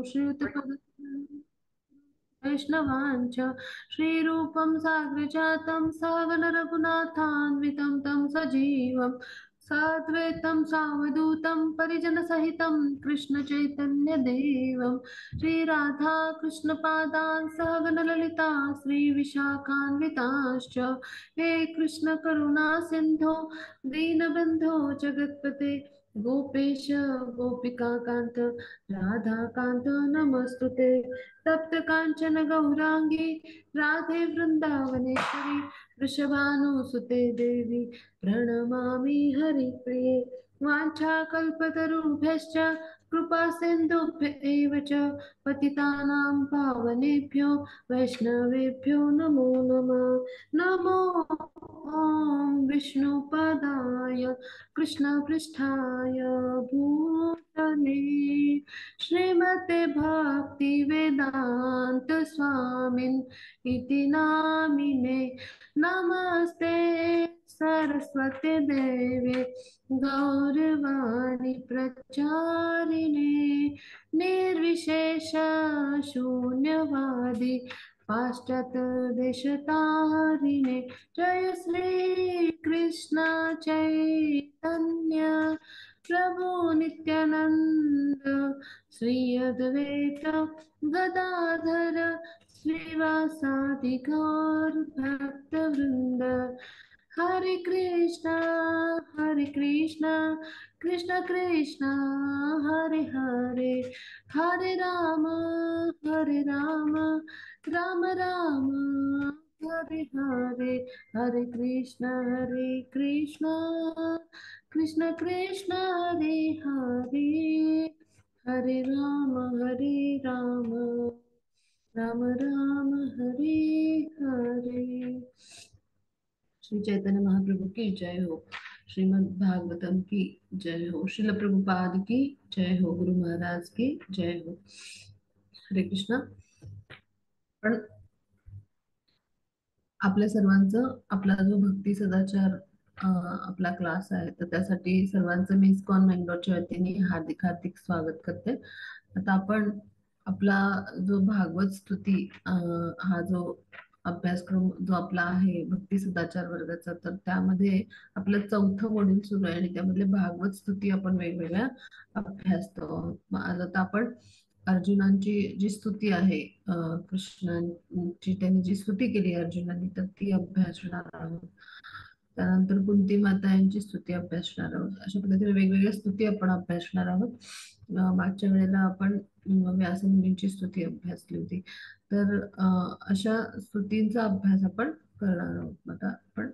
श्रीयुतपद वैष्णवांच श्रीरूपं साग्रजातं सहगण रघुनाथान्वितं तं सजीवं साद्वैतं सावधूतं परिजनसहितं कृष्णचैतन्यदेवं श्रीराधा कृष्णपादान् सहगण ललिता श्रीविशाखान्विताश्च हे कृष्ण करुणा सिन्धो दीनबन्धो जगत्पते गोपेश गोपिकान्त राधाकान्त नमस्तुते तप्त कांचन गौरांगी राधे वृंदावनेश्वरी वृषभानुसुते देवी प्रणमामि हरिप्रिये वाञ्छाकल्पतरुभ्यश्च कृपा सिन्धुभ्य एव च पतितानां पावनेभ्यो वैष्णवेभ्यो नमो नमः नमो ॐ विष्णुपदाय कृष्णपृष्ठाय भूतले श्रीमते भक्ति वेदांत स्वामिन् इति नामिने नमस्ते सरस्वती देवे गौरवाणी प्रचारिणे निर्विशेष शून्यवादी पाश्चात्य देशतारिणे जय श्री कृष्ण चैतन्य प्रभु नित्यानंद श्री अद्वैत गदाधर श्रीवासादि गौर भक्तवृंद हरे कृष्णा कृष्ण कृष्ण हरे हरे हरे राम राम राम हरे हरे हरे कृष्ण कृष्ण कृष्ण हरे हरे हरे राम राम राम हरे हरे। श्री चैतन्य महाप्रभु की जय हो। श्रीमद् भागवतम की जय हो। श्रील प्रभुपाद की जय हो। गुरु महाराज की जय हो। हरे कृष्णा। पण आपल्या सर्वांचं आपला जो भक्ती सदाचार आपला क्लास आहे तर त्यासाठी सर्वांचं मी इस्कॉन मँगलोरच्या वतीने हार्दिक हार्दिक स्वागत करते। आता आपण आपला जो भागवत स्तुती हा जो अभ्यासक्रम जो आपला आहे भक्ती सदाचार वर्गाचा तर त्यामध्ये आपलं चौथं मॉड्यूल सुरू आहे आणि त्यामधले भागवत स्तुती आपण वेगवेगळ्या अभ्यासतो आहोत। मग आता आपण अर्जुनांची जी स्तुती आहे कृष्णांची त्यांनी जी स्तुती केली अर्जुनाने तर ती अभ्यासणार आहोत। त्यानंतर कुंती माता यांची स्तुती अभ्यासणार आहोत। अशा पद्धतीने वेगवेगळ्या स्तुती आपण अभ्यासणार आहोत। मागच्या वेळेला आपण व्यास मुनींची स्तुती अभ्यासली होती तर अशा स्तुतींचा अभ्यास आपण करणार आहोत। आता आपण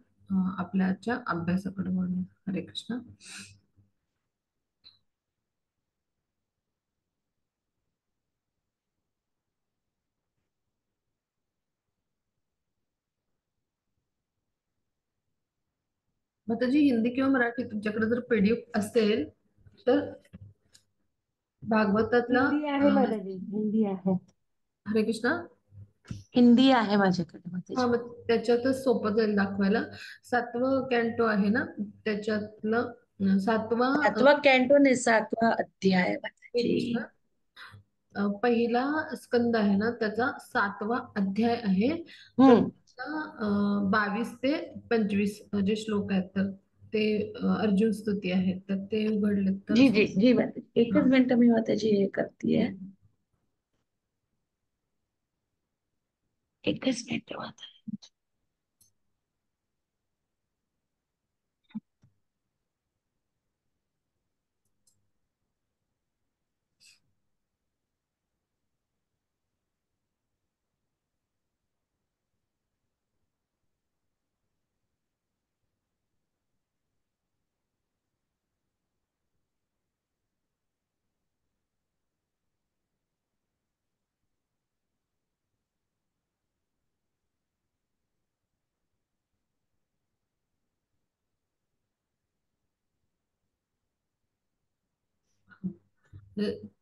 आपल्याच्या अभ्यासाकडे वळूया। हरे कृष्ण। माताजी हिंदी किंवा मराठी तुमच्याकडे जर पीडीएफ असेल तर भागवतातला हिंदी आहे माताजी, हिंदी आहे. हरे कृष्णा। हिंदी आहे माझ्याकडे हा माताजी. मग त्याच्यातच सोपं जाईल दाखवायला। 7वं कॅन्टो आहे ना त्याच्यातलं 7वा 7वा कॅन्टो नाही, 7वा अध्याय हरे माताजी. कृष्णा पहिला स्कंद आहे ना त्याचा 7वा अध्याय आहे तर हम्म. त्याचा 22 ते 25 जे श्लोक आहेत तर ते अर्जुन स्तुती आहेत तर ते उघडले तर जी जी जी माताजी, एकच हा। मिनिट मी माताजी हे करतेय. एकच मिनिट माता.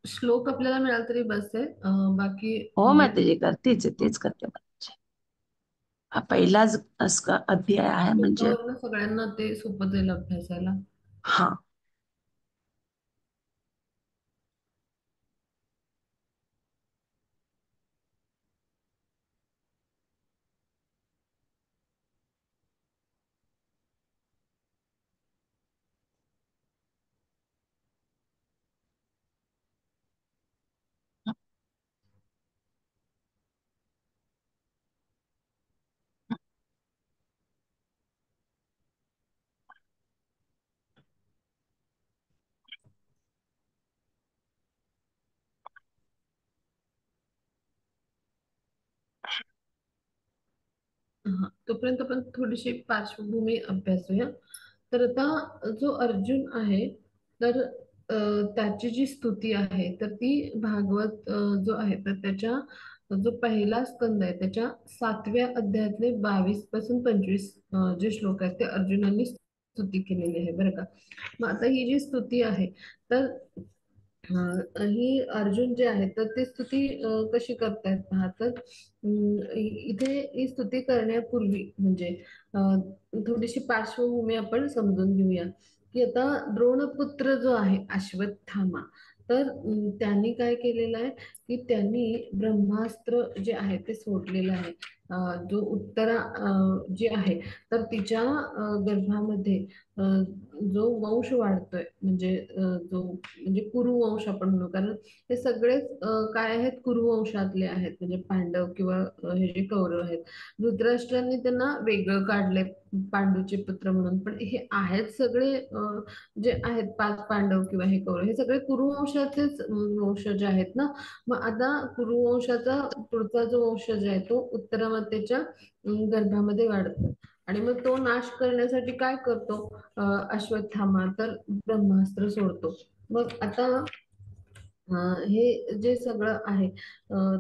श्लोक आपल्याला मिळाला तरी बस आहे बाकी हो म्हणजे माताजी, करतेच आहे, तेच करते माताजी. हा पहिलाच अध्याय आहे म्हणजे. त्याच्यावरनं सगळ्यांना ते सोपं जाईल अभ्यासाला। हा. तोपर्यंत आपण थोडीशी पार्श्वभूमी अभ्यासूया. तर आता जो अर्जुन आहे, तर त्याची जी स्तुती आहे तर ती भागवत जो आहे तर त्याच्या जो पहिला स्कंद आहे त्याच्या 7व्या अध्यायातले 22 पासून 25 जे श्लोक आहेत ते अर्जुनांनी स्तुती केलेली आहे बरं का. मग आता ही जी स्तुती आहे तर ही अर्जुन जे आहे तर ती स्तुती कशी करतायत पहा तर इथे ही स्तुती करण्यापूर्वी म्हणजे थोडीशी पार्श्वभूमी आपण समजून घेऊया की आता द्रोणपुत्र जो आहे अश्वत्थामा, तर त्यांनी काय केलेलं आहे की त्यांनी ब्रह्मास्त्र जे आहे ते सोडलेलं आहे. जो उत्तरा जी आहे तर तिच्या गर्भामध्ये अ, जो वंश वाढतोय म्हणजे जो म्हणजे कुरुवंश आपण म्हणू, कारण हे सगळेच काय आहेत, कुरुवंशातले आहेत म्हणजे पांडव किंवा हे जे कौरव आहेत. धृतराष्ट्रांनी त्यांना वेगळं काढले पांडूचे पुत्र म्हणून, पण हे आहेत सगळे जे आहेत 5 पांडव किंवा हे कौरव हे सगळे कुरुवंशाचेच वंशज आहेत ना. मग आता कुरुवंशाचा पुढचा जो वंशज आहे तो उत्तरामातेच्या गर्भामध्ये वाढतो आणि मग तो नाश करण्यासाठी काय करतो अश्वत्थामा, तर ब्रह्मास्त्र सोडतो. मग आता हे जे सगळं आहे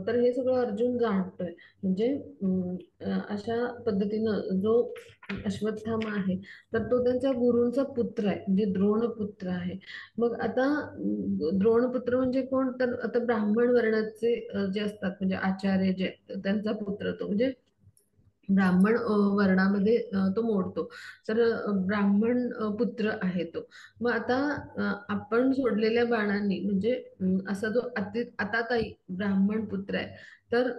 तर हे सगळं अर्जुन जाणतोय म्हणजे अशा पद्धतीनं जो अश्वत्थामा आहे तर तो त्यांच्या गुरूंचा पुत्र आहे म्हणजे द्रोणपुत्र आहे. मग आता द्रोणपुत्र म्हणजे कोण, तर आता ब्राह्मण वर्णाचे जे असतात म्हणजे आचार्य जे त्यांचा पुत्र तो म्हणजे ब्राह्मण वर्णामध्ये तो मोडतो. तर ब्राह्मण पुत्र आहे तो. मग आता आपण सोडलेल्या बाणांनी म्हणजे असा जो आताताई ब्राह्मण पुत्र आहे तर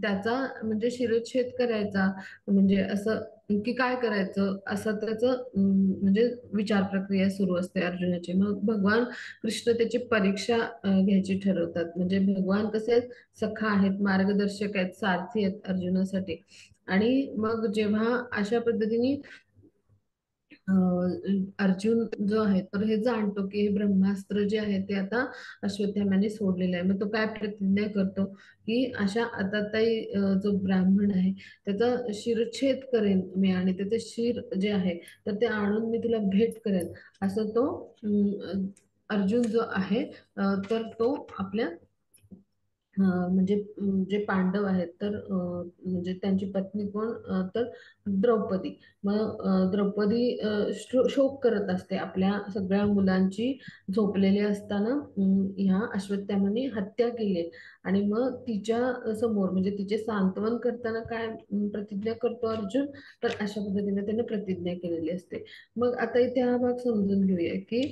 त्याचा म्हणजे शिरच्छेद करायचा म्हणजे असं की काय करायचं असं त्याचं म्हणजे विचार प्रक्रिया सुरू असते अर्जुनाची. मग भगवान कृष्ण त्याची परीक्षा घ्यायची ठरवतात. म्हणजे भगवान कसे आहेत, सखा आहेत, मार्गदर्शक आहेत, सारथी आहेत अर्जुनासाठी. आणि मग जेव्हा अशा पद्धतीने अर्जुन जो आहे तर हे जाणतो की हे ब्रह्मास्त्र जे आहे ते आता अश्वत्थाम्याने सोडलेलं आहे. मग तो काय प्रतिज्ञा करतो की अशा आताताई जो ब्राह्मण आहे त्याचा शिरच्छेद करेन मी आणि त्याचे शिर जे आहे तर ते आणून मी तुला भेट करेन, असं तो अर्जुन जो आहे तर तो आपल्या म्हणजे जे पांडव आहेत तर म्हणजे त्यांची पत्नी कोण, तर द्रौपदी. मग द्रौपदी शोक करत असते आपल्या सगळ्या मुलांची झोपलेली असताना ह्या अश्वत्थामाने हत्या केली. आणि मग तिच्या समोर म्हणजे तिचे सांत्वन करताना काय प्रतिज्ञा करतो अर्जुन, तर अशा पद्धतीने त्याने प्रतिज्ञा केलेली असते. मग आता इथे हा भाग समजून घेऊया की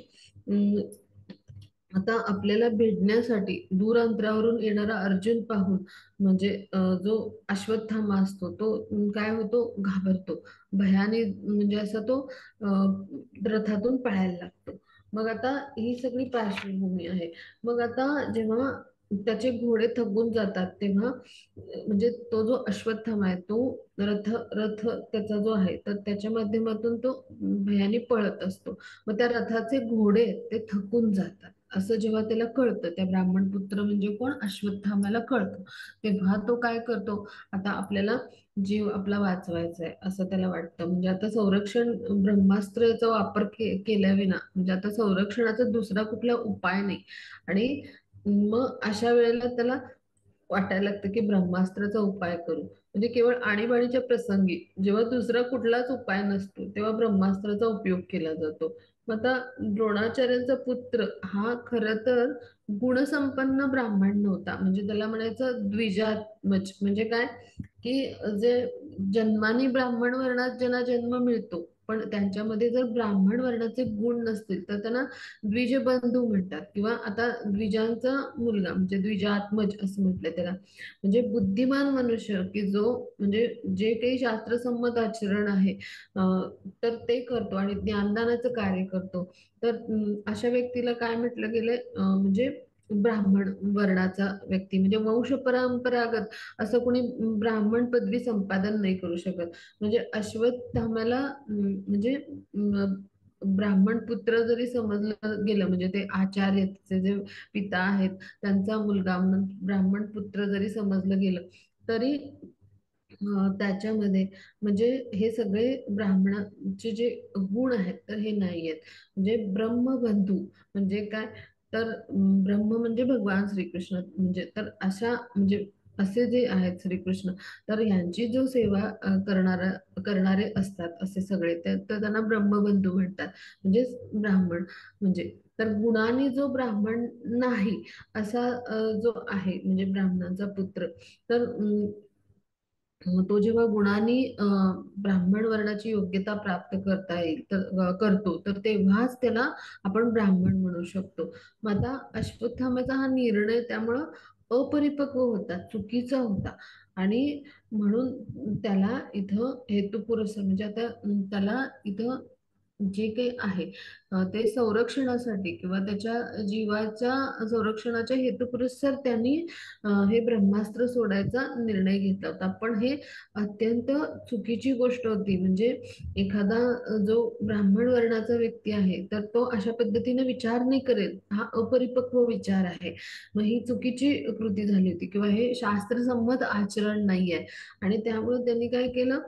आता आपल्याला भेटण्यासाठी दूर अंतरावरून येणारा अर्जुन पाहून म्हणजे जो अश्वत्थामा असतो तो काय होतो, घाबरतो भयाने, म्हणजे असा तो रथातून पळायला लागतो. मग आता ही सगळी पार्श्वभूमी आहे. मग आता जेव्हा त्याचे घोडे थकून जातात तेव्हा म्हणजे तो जो अश्वत्थामा आहे तो रथ रथ त्याचा जो आहे तर त्याच्या माध्यमातून तो भयाने पळत असतो. मग त्या रथाचे घोडे ते थकून जातात असं जेव्हा त्याला कळतं, त्या ब्राह्मण पुत्र म्हणजे कोण अश्वत्थामाला कळतं, तेव्हा तो काय करतो, आता आपल्याला जीव आपला वाचवायचा आहे असं त्याला वाटतं. म्हणजे आता संरक्षण ब्रह्मास्त्राचा वापर केल्या विना म्हणजे आता संरक्षणाचा दुसरा कुठला उपाय नाही. आणि मग अशा वेळेला त्याला वाटायला लागतं की ब्रह्मास्त्राचा उपाय करू, म्हणजे केवळ आणीबाणीच्या प्रसंगी जेव्हा दुसरा कुठलाच उपाय नसतो तेव्हा ब्रह्मास्त्राचा उपयोग केला जातो. मग आता द्रोणाचार्यांचा पुत्र हा खरं तर गुणसंपन्न ब्राह्मण नव्हता, म्हणजे त्याला म्हणायचं द्विजात्मज. म्हणजे काय की जे जन्माने ब्राह्मण वर्णात ज्यांना जन्म मिळतो पण त्यांच्यामध्ये जर ब्राह्मण वर्णाचे गुण नसतील तर त्यांना द्विजबंधू म्हणतात, किंवा आता द्विजांचा मुलगा म्हणजे द्विजात्मज असं म्हटलं त्याला. म्हणजे बुद्धिमान मनुष्य की जो म्हणजे जे काही शास्त्रसंमत आचरण आहे तर ते करतो आणि ज्ञानदानाचं कार्य करतो. तर अशा व्यक्तीला काय म्हटलं गेलंय, म्हणजे ब्राह्मण वर्णाचा व्यक्ती म्हणजे वंश परंपरागत असं कोणी ब्राह्मण पदवी संपादन नाही करू शकत. म्हणजे अश्वत्थाम्याला म्हणजे ब्राह्मण पुत्र जरी समजलं गेलं म्हणजे ते आचार्य तिचे जे पिता आहेत त्यांचा मुलगा म्हणून ब्राह्मण पुत्र जरी समजलं गेलं तरी त्याच्यामध्ये म्हणजे हे सगळे ब्राह्मणाचे जे गुण आहेत तर हे नाही आहेत. म्हणजे ब्रह्मबंधू म्हणजे काय, तर ब्रह्म म्हणजे भगवान श्रीकृष्ण, म्हणजे तर अशा म्हणजे असे जे आहेत श्रीकृष्ण, तर यांची जो सेवा करणारे असतात असे सगळे, तर त्यांना ब्रह्मबंधू म्हणतात. म्हणजे ब्राह्मण म्हणजे, तर गुणाने जो ब्राह्मण नाही असा जो आहे म्हणजे ब्राह्मणाचा पुत्र, तर तो जेव्हा गुणांनी ब्राह्मण वर्णाची योग्यता प्राप्त करता येईल तर करतो, तर तेव्हाच त्याला आपण ब्राह्मण म्हणू शकतो. मग आता अश्वत्थाम्याचा हा निर्णय त्यामुळं अपरिपक्व होता, चुकीचा होता. आणि म्हणून त्याला इथं हेतुपुरस्सर म्हणजे आता त्याला इथं जे काही आहे ते संरक्षणासाठी किंवा त्याच्या जीवाच्या संरक्षणाच्या हेतुपुरस्सर त्यांनी हे ब्रह्मास्त्र सोडायचा निर्णय घेतला होता. पण हे अत्यंत चुकीची गोष्ट होती. म्हणजे एखादा जो ब्राह्मण वर्णाचा व्यक्ती आहे तर तो अशा पद्धतीने विचार नाही करेल, हा अपरिपक्व विचार आहे. मग ही चुकीची कृती झाली होती किंवा हे शास्त्रसंमत आचरण नाहीये. आणि त्यामुळे त्यांनी काय केलं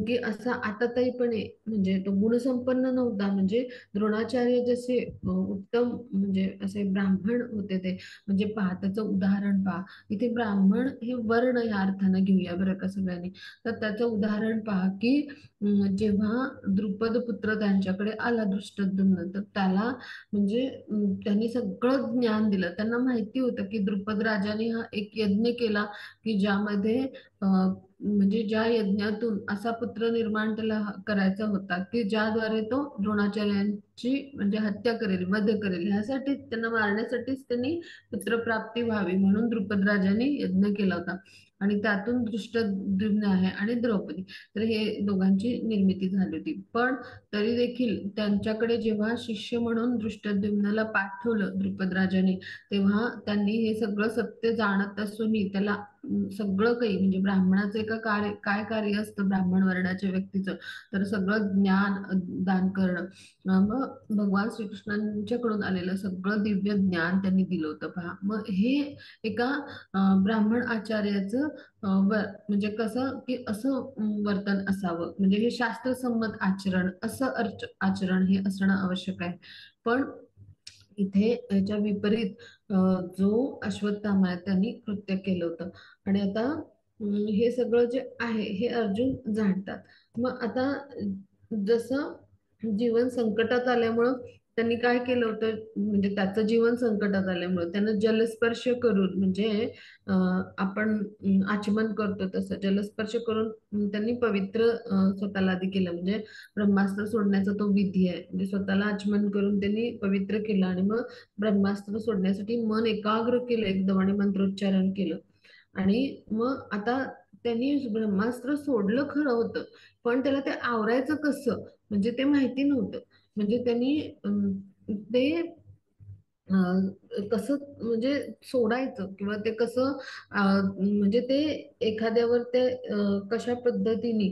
की असा आताताईपणे, म्हणजे तो गुणसंपन्न नव्हता. म्हणजे द्रोणाचार्य जसे उत्तम म्हणजे असे ब्राह्मण होते ते, म्हणजे पहा त्याचं उदाहरण पहा. इथे ब्राह्मण हे वर्ण या अर्थानं घेऊया बरं का सगळ्यांनी. तर त्याचं उदाहरण पहा की जेव्हा द्रुपद पुत्र त्यांच्याकडे आला दृष्टद्युम्न, तर त्याला म्हणजे त्यांनी सगळं ज्ञान दिलं. त्यांना माहिती होतं की द्रुपद राजाने हा एक यज्ञ केला की ज्यामध्ये म्हणजे ज्या यज्ञातून असा पुत्र निर्माण त्याला करायचा होता की ज्याद्वारे तो द्रोणाचार्यांची म्हणजे हत्या करेल, वध करेल. ह्यासाठी त्यांना मारण्यासाठीच त्यांनी पुत्रप्राप्ती व्हावी म्हणून द्रुपद राजाने यज्ञ केला होता. आणि त्यातून दृष्टद्युम्न आहे आणि द्रौपदी, तर हे दोघांची निर्मिती झाली होती. पण तरी देखील त्यांच्याकडे जेव्हा शिष्य म्हणून दृष्टद्युम्नला पाठवलं द्रुपद राजाने, तेव्हा त्यांनी हे सगळं सत्य जाणत असूनही त्याला सगळं काही म्हणजे ब्राह्मणाचं एका कार्य काय कार्य असतं ब्राह्मण वर्णाच्या व्यक्तीचं, तर सगळं ज्ञान दान करणं. मग भगवान श्रीकृष्णांच्याकडून आलेलं सगळं दिव्य ज्ञान त्यांनी दिलं होतं पहा. मग हे एका ब्राह्मण आचार्याचं म्हणजे कसं की असं वर्तन असावं, म्हणजे हे शास्त्रसंमत आचरण, असं आचरण हे असणं आवश्यक आहे. पण इथे याच्या विपरीत जो अश्वत्थामा आहे त्यांनी कृत्य केलं होतं. आणि आता हे सगळं जे आहे हे अर्जुन जाणतात. मग आता जसं जीवन संकटात आल्यामुळं त्यांनी काय केलं होतं, म्हणजे त्याचं जीवन संकटात आल्यामुळं त्यानं जलस्पर्श करून म्हणजे आपण आचमन करतो तसं जलस्पर्श करून त्यांनी पवित्र स्वतःला आधी केलं. म्हणजे ब्रह्मास्त्र सोडण्याचा तो विधी आहे. म्हणजे स्वतःला आचमन करून त्यांनी पवित्र केलं आणि मग ब्रह्मास्त्र सोडण्यासाठी मन एकाग्र केलं एकदम आणि मंत्रोच्चारण केलं. आणि मग आता त्यांनी ब्रह्मास्त्र सोडलं खरं होतं, पण त्याला ते आवरायचं कसं म्हणजे ते माहिती नव्हतं. म्हणजे त्यांनी ते कसं म्हणजे सोडायचं किंवा ते कसं म्हणजे ते एखाद्यावर ते कशा पद्धतीने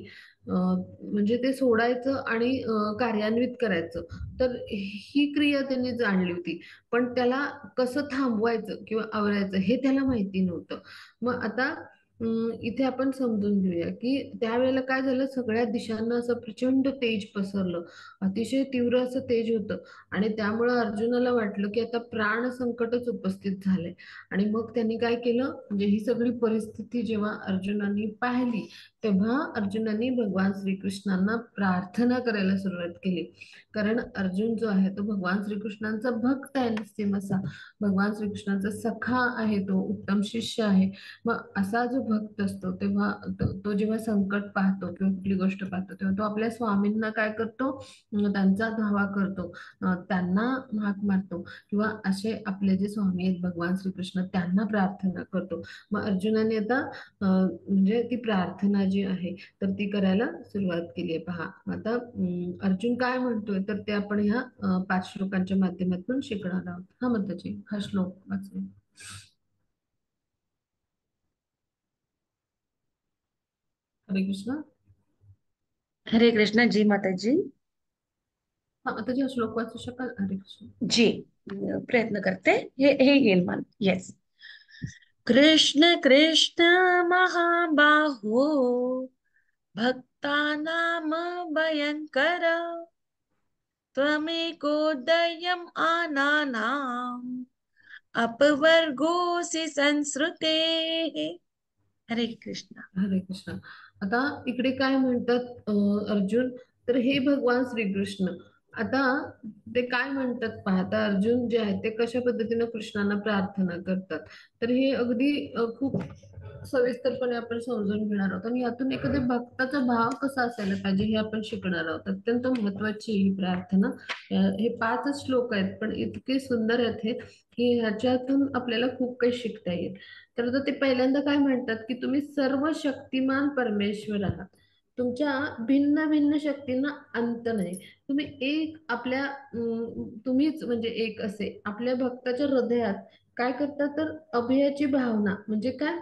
म्हणजे ते सोडायचं आणि कार्यान्वित करायचं, तर ही क्रिया त्यांनी जाणली होती. पण त्याला कसं थांबवायचं किंवा आवरायचं हे त्याला माहिती नव्हतं. मग आता इथे आपण समजून घेऊया की त्यावेळेला काय झालं, सगळ्या दिशांना असं प्रचंड तेज पसरलं, अतिशय तीव्र असं तेज होतं. आणि त्यामुळं अर्जुनाला वाटलं की आता प्राण संकटच उपस्थित झालंय. आणि मग त्यांनी काय केलं, म्हणजे ही सगळी परिस्थिती जेव्हा अर्जुनांनी पाहिली, तेव्हा अर्जुनांनी भगवान श्रीकृष्णांना प्रार्थना करायला सुरुवात केली. कारण अर्जुन जो आहे तो भगवान श्रीकृष्णांचा भक्त आहे निस्सीम असा, भगवान श्रीकृष्णांचा सखा आहे, तो उत्तम शिष्य आहे. मग असा जो भक्त असतो तेव्हा तो जेव्हा संकट पाहतो किंवा कुठली गोष्ट पाहतो तेव्हा तो आपल्या स्वामींना काय करतो, त्यांचा धावा करतो, त्यांना हाक मारतो किंवा असे आपले जे स्वामी आहेत भगवान श्रीकृष्ण त्यांना प्रार्थना करतो. मग अर्जुनाने आता म्हणजे ती प्रार्थना जी आहे तर ती करायला सुरुवात केली आहे पहा. आता अर्जुन काय म्हणतोय तर ते आपण ह्या 5 श्लोकांच्या माध्यमातून शिकणार आहोत. हा माताजी हा श्लोक वाचूया. हरे कृष्ण. हरे कृष्ण जी माता जी. हा माताजी हा श्लोक वाचू शकाल? हरे कृष्ण. जी प्रयत्न करते. हे येईल मला. येस. कृष्ण कृष्ण महाबाहो भक्तानां भयङ्कर त्वमेको दयम् आनानाम् अपवर्गोऽसि संसृतेः. हरे कृष्ण. हरे कृष्ण. आता इकडे काय म्हणतात अर्जुन, तर हे भगवान श्रीकृष्ण. आता ते काय म्हणतात पहा, आता अर्जुन जे आहे ते कशा पद्धतीनं कृष्णांना प्रार्थना करतात, तर हे अगदी खूप सविस्तरपणे आपण समजून घेणार आहोत. आणि यातून एखाद्या भक्ताचा भाव कसा असायला पाहिजे हे आपण शिकणार आहोत. अत्यंत महत्वाची ही प्रार्थना. हे 5च श्लोक आहेत, पण इतके सुंदर आहेत हे, की ह्याच्यातून आपल्याला खूप काही शिकता येईल. तर आता ते पहिल्यांदा काय म्हणतात, की तुम्ही सर्व शक्तिमान परमेश्वर आहात. तुमच्या भिन्न भिन्न शक्तींना अंत नाही. तुम्ही एक आपल्या तुम्हीच म्हणजे एक असे आपल्या भक्ताच्या हृदयात काय करतात, तर अभयाची भावना म्हणजे काय,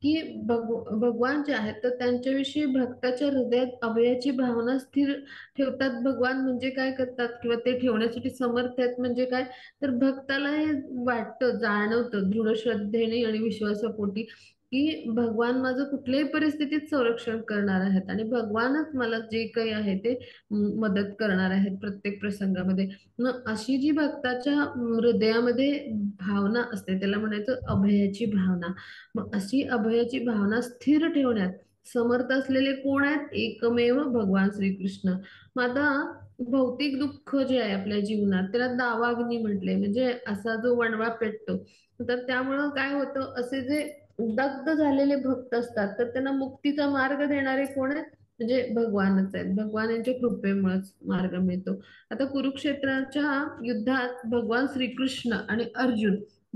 की भगवान जे आहेत तर त्यांच्याविषयी भक्ताच्या हृदयात अभयाची भावना स्थिर ठेवतात. भगवान म्हणजे काय करतात किंवा ते ठेवण्यासाठी समर्थ आहेत म्हणजे काय, तर भक्ताला हे वाटतं, जाणवतं दृढ श्रद्धेने आणि विश्वासापोटी, की भगवान माझं कुठल्याही परिस्थितीत संरक्षण करणार आहेत आणि भगवानच मला जे काही आहे ते मदत करणार आहेत प्रत्येक प्रसंगामध्ये. मग अशी जी भक्ताच्या हृदयामध्ये भावना असते त्याला म्हणायचं अभयाची भावना. मग अशी अभयाची भावना स्थिर ठेवण्यात समर्थ असलेले कोण आहेत, एकमेव भगवान श्रीकृष्ण. मग आता भौतिक दुःख जे आहे आपल्या जीवनात त्याला दावाग्नी म्हटले, म्हणजे असा जो वणवा पेटतो. तर त्यामुळं काय होतं, असे जे दग्ध झालेले भक्त असतात तर त्यांना मुक्तीचा मार्ग देणारे कोण आहेत, म्हणजे भगवानच आहेत. भगवान यांच्या कृपेमुळेच मार्ग मिळतो. आता कुरुक्षेत्राच्या युद्धात भगवान श्रीकृष्ण आणि अर्जुन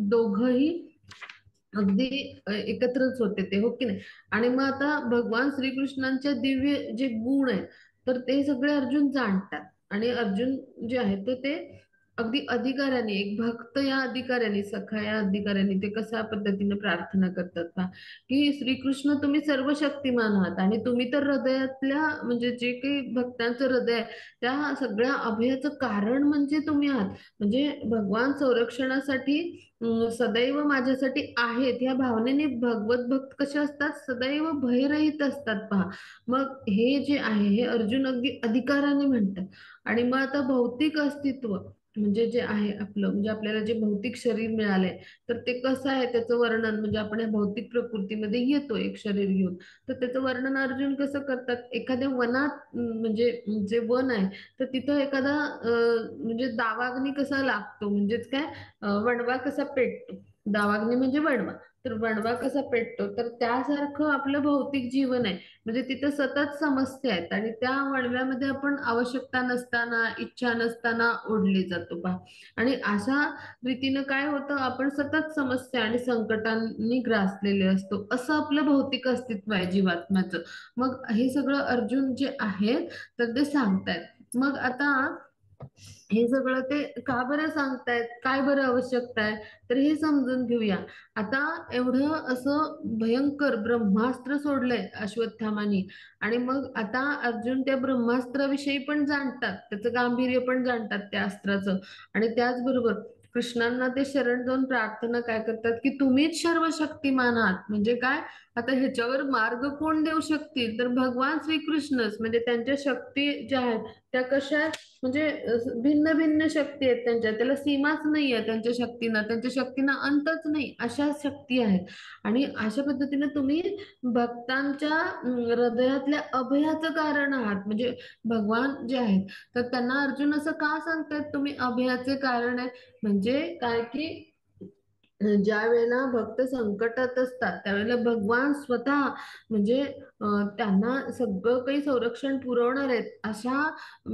दोघही अगदी एकत्रच होते ते, हो की नाही. आणि मग आता भगवान श्रीकृष्णांच्या दिव्य जे गुण आहेत तर ते सगळे अर्जुन जाणतात. आणि अर्जुन जे आहे तर ते अगदी अधिकाऱ्याने, एक भक्त या अधिकाऱ्याने, सखा या अधिकाऱ्याने ते कशा पद्धतीने प्रार्थना करतात पहा, की श्रीकृष्ण तुम्ही सर्व शक्तिमान आहात आणि तुम्ही तर हृदयातल्या म्हणजे जे काही भक्तांचं हृदय आहे त्या सगळ्या अभयाचं कारण म्हणजे तुम्ही आहात. म्हणजे भगवान संरक्षणासाठी सदैव माझ्यासाठी आहेत या भावनेने भगवत भक्त कसे असतात, सदैव भयरहित असतात पहा. मग हे जे आहे हे अर्जुन अगदी अधिकाराने म्हणतात. आणि मग आता भौतिक अस्तित्व म्हणजे जे आहे आपलं, म्हणजे आपल्याला जे भौतिक शरीर मिळालंय तर ते कसं आहे त्याचं वर्णन, म्हणजे आपण या भौतिक प्रकृतीमध्ये येतो एक शरीर घेऊन, तर त्याचं वर्णन अर्जुन कसं करतात, एखाद्या वनात म्हणजे जे वन आहे तर तिथं एखादा म्हणजे दावाग्नी कसा लागतो, म्हणजेच काय, वणवा कसा पेटतो. दावाग्नी म्हणजे वणवा. तर वणवा कसा पेटतो, तर त्यासारखं आपलं भौतिक जीवन आहे. म्हणजे तिथं सतत समस्या आहेत आणि त्या वणव्यामध्ये आपण आवश्यकता नसताना, इच्छा नसताना ओढले जातो पहा. आणि अशा रीतीनं काय होतं, आपण सतत समस्या आणि संकटांनी ग्रासलेले असतो, असं आपलं भौतिक अस्तित्व आहे जीवात्म्याचं. मग हे सगळं अर्जुन जे आहेत तर ते सांगतायत. मग आता हे सगळं ते का बरं सांगतायत, काय बरं आवश्यकता आहे, तर हे समजून घेऊया. आता एवढं असं भयंकर ब्रह्मास्त्र सोडलंय अश्वत्थामानी, आणि मग आता अर्जुन त्या ब्रह्मास्त्राविषयी पण जाणतात, त्याचं गांभीर्य पण जाणतात त्या अस्त्राचं. आणि त्याचबरोबर कृष्णांना ते शरण जाऊन प्रार्थना काय करतात, की तुम्हीच सर्व शक्तिमान आहात. म्हणजे काय, आता ह्याच्यावर मार्ग कोण देऊ शकतील, तर भगवान श्रीकृष्णच. म्हणजे त्यांच्या शक्ती ज्या आहेत त्या कशा आहेत, म्हणजे भिन्न भिन्न शक्ती आहेत त्यांच्या, त्याला सीमाच नाही आहे त्यांच्या शक्तींना अंतच नाही, अशा शक्ती आहेत. आणि अशा पद्धतीने तुम्ही भक्तांच्या हृदयातल्या अभयाचं कारण आहात. म्हणजे भगवान जे आहेत तर त्यांना अर्जुन असं का सांगतात तुम्ही अभयाचे कारण आहे, म्हणजे काय की ज्या वेळेला भक्त संकटात असतात त्यावेळेला भगवान स्वतः म्हणजे त्यांना सगळं काही संरक्षण पुरवणार आहेत अशा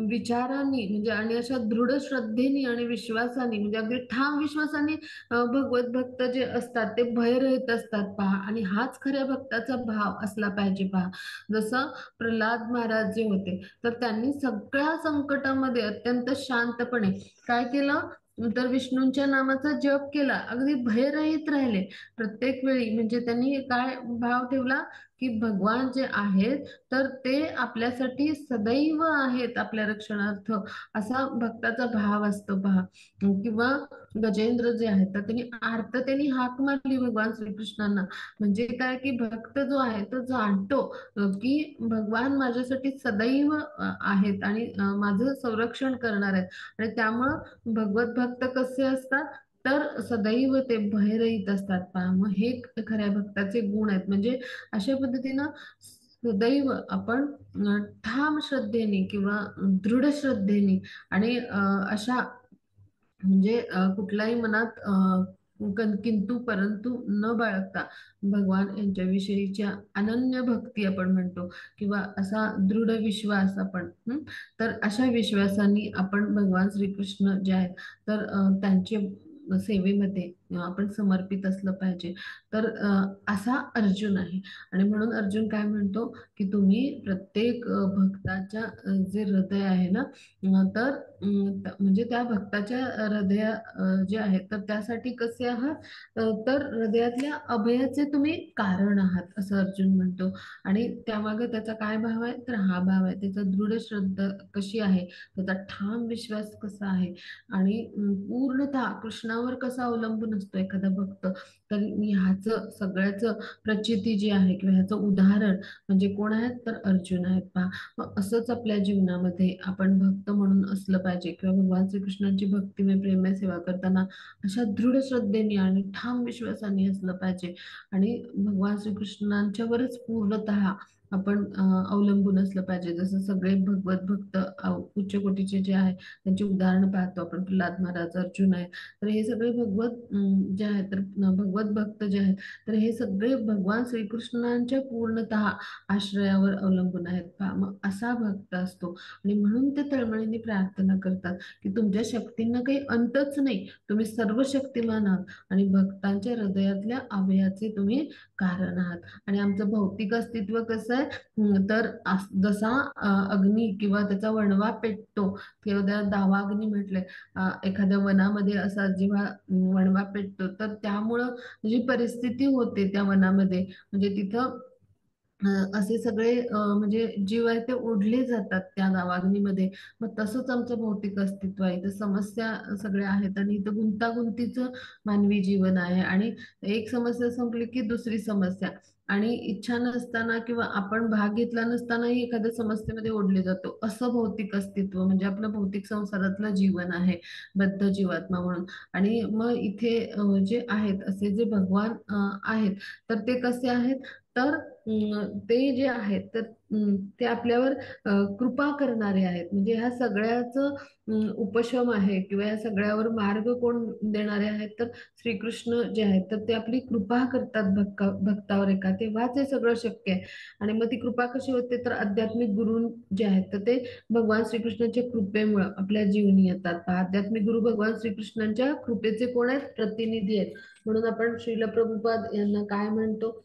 विचारांनी, म्हणजे आणि अशा दृढ श्रद्धेने आणि विश्वासाने, म्हणजे अगदी ठाम विश्वासाने भगवत भक्त जे असतात ते भयरहित असतात पहा. आणि हाच खऱ्या भक्ताचा भाव असला पाहिजे पहा. जसं प्रल्हाद महाराज जे होते तर त्यांनी सगळ्या संकटामध्ये अत्यंत शांतपणे काय केलं, तर विष्णूंच्या नामाचा जप केला, अगदी भयरहित राहिले प्रत्येक वेळी. म्हणजे त्यांनी काय भाव ठेवला, की भगवान जे आहेत तर ते आपल्यासाठी सदैव आहेत, आपल्या रक्षणार्थ, असा भक्ताचा भाव असतो पहा. किंवा गजेंद्र जे आहेत तर त्यांनी आर्ततेने हाक मारली भगवान श्रीकृष्णांना. म्हणजे काय, की भक्त जो आहे तो जाणतो की भगवान माझ्यासाठी सदैव आहेत आणि माझं संरक्षण करणार आहेत. आणि त्यामुळं भगवत भक्त कसे असतात, तर सदैव ते भयरहित असतात पहा. मग हे खऱ्या भक्ताचे गुण आहेत. म्हणजे अशा पद्धतीनं सदैव आपण ठाम श्रद्धेने किंवा दृढ श्रद्धेने आणि अशा म्हणजे कुठल्याही मनात किंतु परंतु न बाळगता भगवान यांच्याविषयीच्या अनन्य भक्ती आपण म्हणतो, किंवा असा दृढ विश्वास आपण, तर अशा विश्वासाने आपण भगवान श्रीकृष्ण जे आहेत तर त्यांचे सेवेमध्ये आपण समर्पित असलं पाहिजे. तर असा अर्जुन आहे. आणि म्हणून अर्जुन काय म्हणतो, की तुम्ही प्रत्येक भक्ताच्या जे हृदय आहे ना, तर म्हणजे त्या भक्ताच्या हृदय जे आहे तर त्यासाठी कसे आहात, तर हृदयातल्या अभयाचे तुम्ही कारण आहात, असं अर्जुन म्हणतो. आणि त्यामागे त्याचा काय भाव आहे, तर हा भाव आहे, त्याचा दृढ श्रद्धा कशी आहे, त्याचा ठाम विश्वास कसा आहे, आणि पूर्णतः कृष्णावर कसा अवलंबून असतो एखादा भक्त. तर ह्याचं सगळ्याचं प्रचिती जी आहे किंवा ह्याचं उदाहरण म्हणजे कोण आहेत, तर अर्जुन आहेत पहा. मग असंच आपल्या जीवनामध्ये आपण भक्त म्हणून असलं पाहिजे, किंवा भगवान श्रीकृष्णांची भक्तिमय प्रेमय सेवा करताना अशा दृढ श्रद्धेने आणि ठाम विश्वासाने असलं पाहिजे. आणि भगवान श्रीकृष्णांच्यावरच पूर्णतः आपण अवलंबून असलं पाहिजे. जसं सगळे भगवत भक्त उच्च कोटीचे जे आहे त्यांची उदाहरणं पाहतो आपण, प्रल्हाद महाराज, अर्जुन आहे, तर हे सगळे भगवत जे आहेत तर भगवत भक्त जे आहेत तर हे सगळे भगवान श्रीकृष्णांच्या पूर्णतः आश्रयावर अवलंबून आहेत पहा. मग असा भक्त असतो. आणि म्हणून ते तळमळीने प्रार्थना करतात की तुमच्या शक्तींना काही अंतच नाही, तुम्ही सर्व शक्तिमान आहात आणि भक्तांच्या हृदयातल्या अभयाचे तुम्ही कारण आहात. आणि आमचं भौतिक अस्तित्व कसं आहे, तर जसा अग्नी किंवा त्याचा वणवा पेटतो, किंवा त्या दावाग्नी म्हटलंय, एखाद्या वनामध्ये असा जेव्हा वणवा पेटतो तर त्यामुळं जी परिस्थिती होते त्या वनामध्ये, म्हणजे तिथं असे सगळे म्हणजे जीव आहेत ते ओढले जातात त्या नावाग्नीमध्ये. मग तसंच आमचं भौतिक अस्तित्व आहे, इथं समस्या सगळ्या आहेत आणि इथं गुंतागुंतीचं मानवी जीवन आहे. आणि एक समस्या संपली की दुसरी समस्या, आणि इच्छा नसताना किंवा आपण भाग घेतला नसतानाही एखाद्या समस्येमध्ये ओढले जातो, असं भौतिक अस्तित्व म्हणजे आपलं भौतिक संसारातलं जीवन आहे, बद्ध जीवात्मा म्हणून. आणि मग इथे जे आहेत असे जे भगवान आहेत तर ते कसे आहेत, तर ते जे आहेत तर ते आपल्यावर कृपा करणारे आहेत. म्हणजे ह्या सगळ्याचं उपशम आहे किंवा या सगळ्यावर मार्ग कोण देणारे आहेत, तर श्रीकृष्ण जे आहेत तर ते आपली कृपा करतात भक्तावर एका, तेव्हाच हे सगळं शक्य आहे. आणि मग ती कृपा कशी होते, तर आध्यात्मिक गुरु जे आहेत तर ते भगवान श्रीकृष्णाच्या कृपेमुळे आपल्या जीवनी येतात. आध्यात्मिक गुरु भगवान श्रीकृष्णांच्या कृपेचे कोण आहेत, प्रतिनिधी आहेत. म्हणून आपण श्रील प्रभुपाद यांना काय म्हणतो,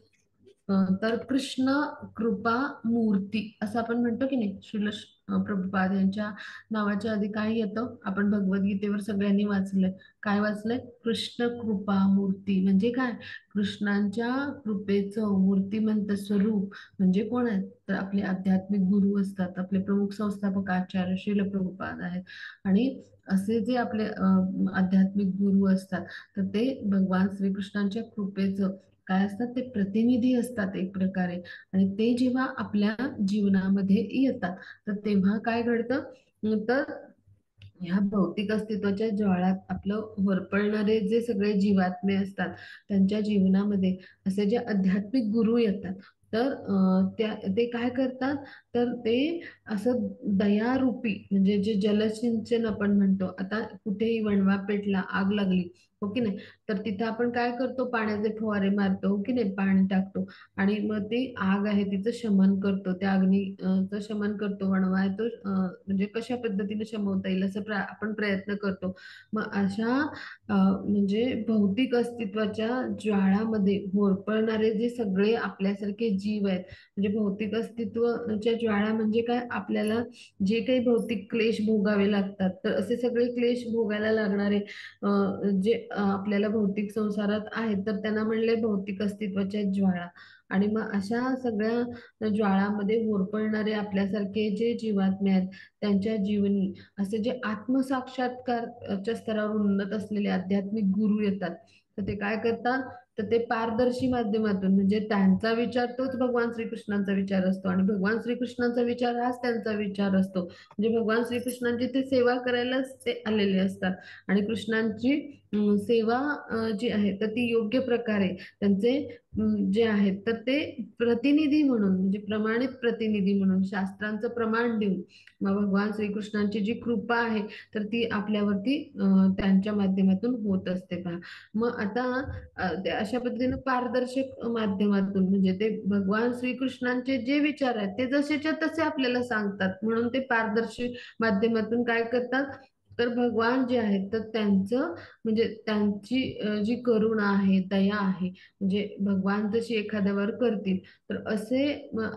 तर कृष्ण कृपा मूर्ती असं आपण म्हणतो की नाही. प्रभुपाद यांच्या नावाच्या आधी काय येतं, आपण भगवद्गीतेवर सगळ्यांनी वाचलंय. काय वाचलंय, कृष्ण कृपा मूर्ती. म्हणजे काय, कृष्णांच्या कृपेचं मूर्तिमंत स्वरूप म्हणजे कोण आहेत, तर आपले आध्यात्मिक गुरु असतात, आपले प्रमुख संस्थापक आचार्य श्रील प्रभुपाद आहेत. आणि असे जे आपले आध्यात्मिक गुरु असतात तर ते भगवान श्रीकृष्णांच्या कृपेचं काय असतात, ते प्रतिनिधी असतात एक प्रकारे. आणि ते जेव्हा आपल्या जीवनामध्ये येतात तर तेव्हा काय घडतं, तर ह्या भौतिक अस्तित्वाच्या ज्वाळात आपलं होरपळणारे जे सगळे जीवात्मे असतात त्यांच्या जीवनामध्ये असे जे आध्यात्मिक गुरु येतात, तर ते काय करतात, तर ते असं दयारूपी म्हणजे जे जलसिंचन आपण म्हणतो, आता कुठेही वणवा पेटला, आग लागली, हो की नाही, तर तिथे आपण काय करतो, पाण्याचे फवारे मारतो, हो की नाही, पाणी टाकतो आणि मग ती आग आहे तिचं शमन करतो, त्या अग्नीचं शमन करतो. वणवा आहे तो म्हणजे कशा पद्धतीने शमवता येईल असं आपण प्रयत्न करतो. मग अशा म्हणजे भौतिक अस्तित्वाच्या ज्वाळामध्ये होरपळणारे जे सगळे आपल्यासारखे जीव आहेत, म्हणजे भौतिक अस्तित्वाच्या ज्वाळा म्हणजे काय, आपल्याला जे काही भौतिक क्लेश भोगावे लागतात, तर असे सगळे क्लेश भोगायला लागणारे जे आपल्याला भौतिक संसारात आहेत, तर त्यांना म्हणले भौतिक अस्तित्वाच्या ज्वाळा. आणि मग अशा सगळ्या ज्वाळामध्ये होरपळणारे आपल्यासारखे जे जीवात्मे आहेत, त्यांच्या जीवनी असे जे आत्मसाक्षात्कारच्या स्तरावर उन्नत असलेले आध्यात्मिक गुरु येतात. तर ते काय करतात, तर ते पारदर्शी माध्यमातून, म्हणजे त्यांचा विचार तोच भगवान श्रीकृष्णांचा विचार असतो, आणि भगवान श्रीकृष्णांचा विचार हाच त्यांचा विचार असतो. म्हणजे भगवान श्रीकृष्णांची ते सेवा करायलाच ते आलेले असतात. आणि कृष्णांची सेवा जी आहे तर ती योग्य प्रकारे त्यांचे जे आहेत तर ते प्रतिनिधी म्हणून, म्हणजे प्रमाणित प्रतिनिधी म्हणून शास्त्रांचं प्रमाण देऊन मग भगवान श्रीकृष्णांची जी कृपा आहे तर ती आपल्यावरती त्यांच्या माध्यमातून होत असते पहा. मग आता ते अशा पद्धतीने पारदर्शक माध्यमातून, म्हणजे ते भगवान श्रीकृष्णांचे जे विचार आहेत ते जसेच्या तसे आपल्याला सांगतात, म्हणून ते पारदर्शी माध्यमातून काय करतात, तर भगवान जे आहेत तर त्यांचं, म्हणजे त्यांची जी करुणा आहे, दया आहे, म्हणजे भगवान जशी एखाद्यावर करतील, तर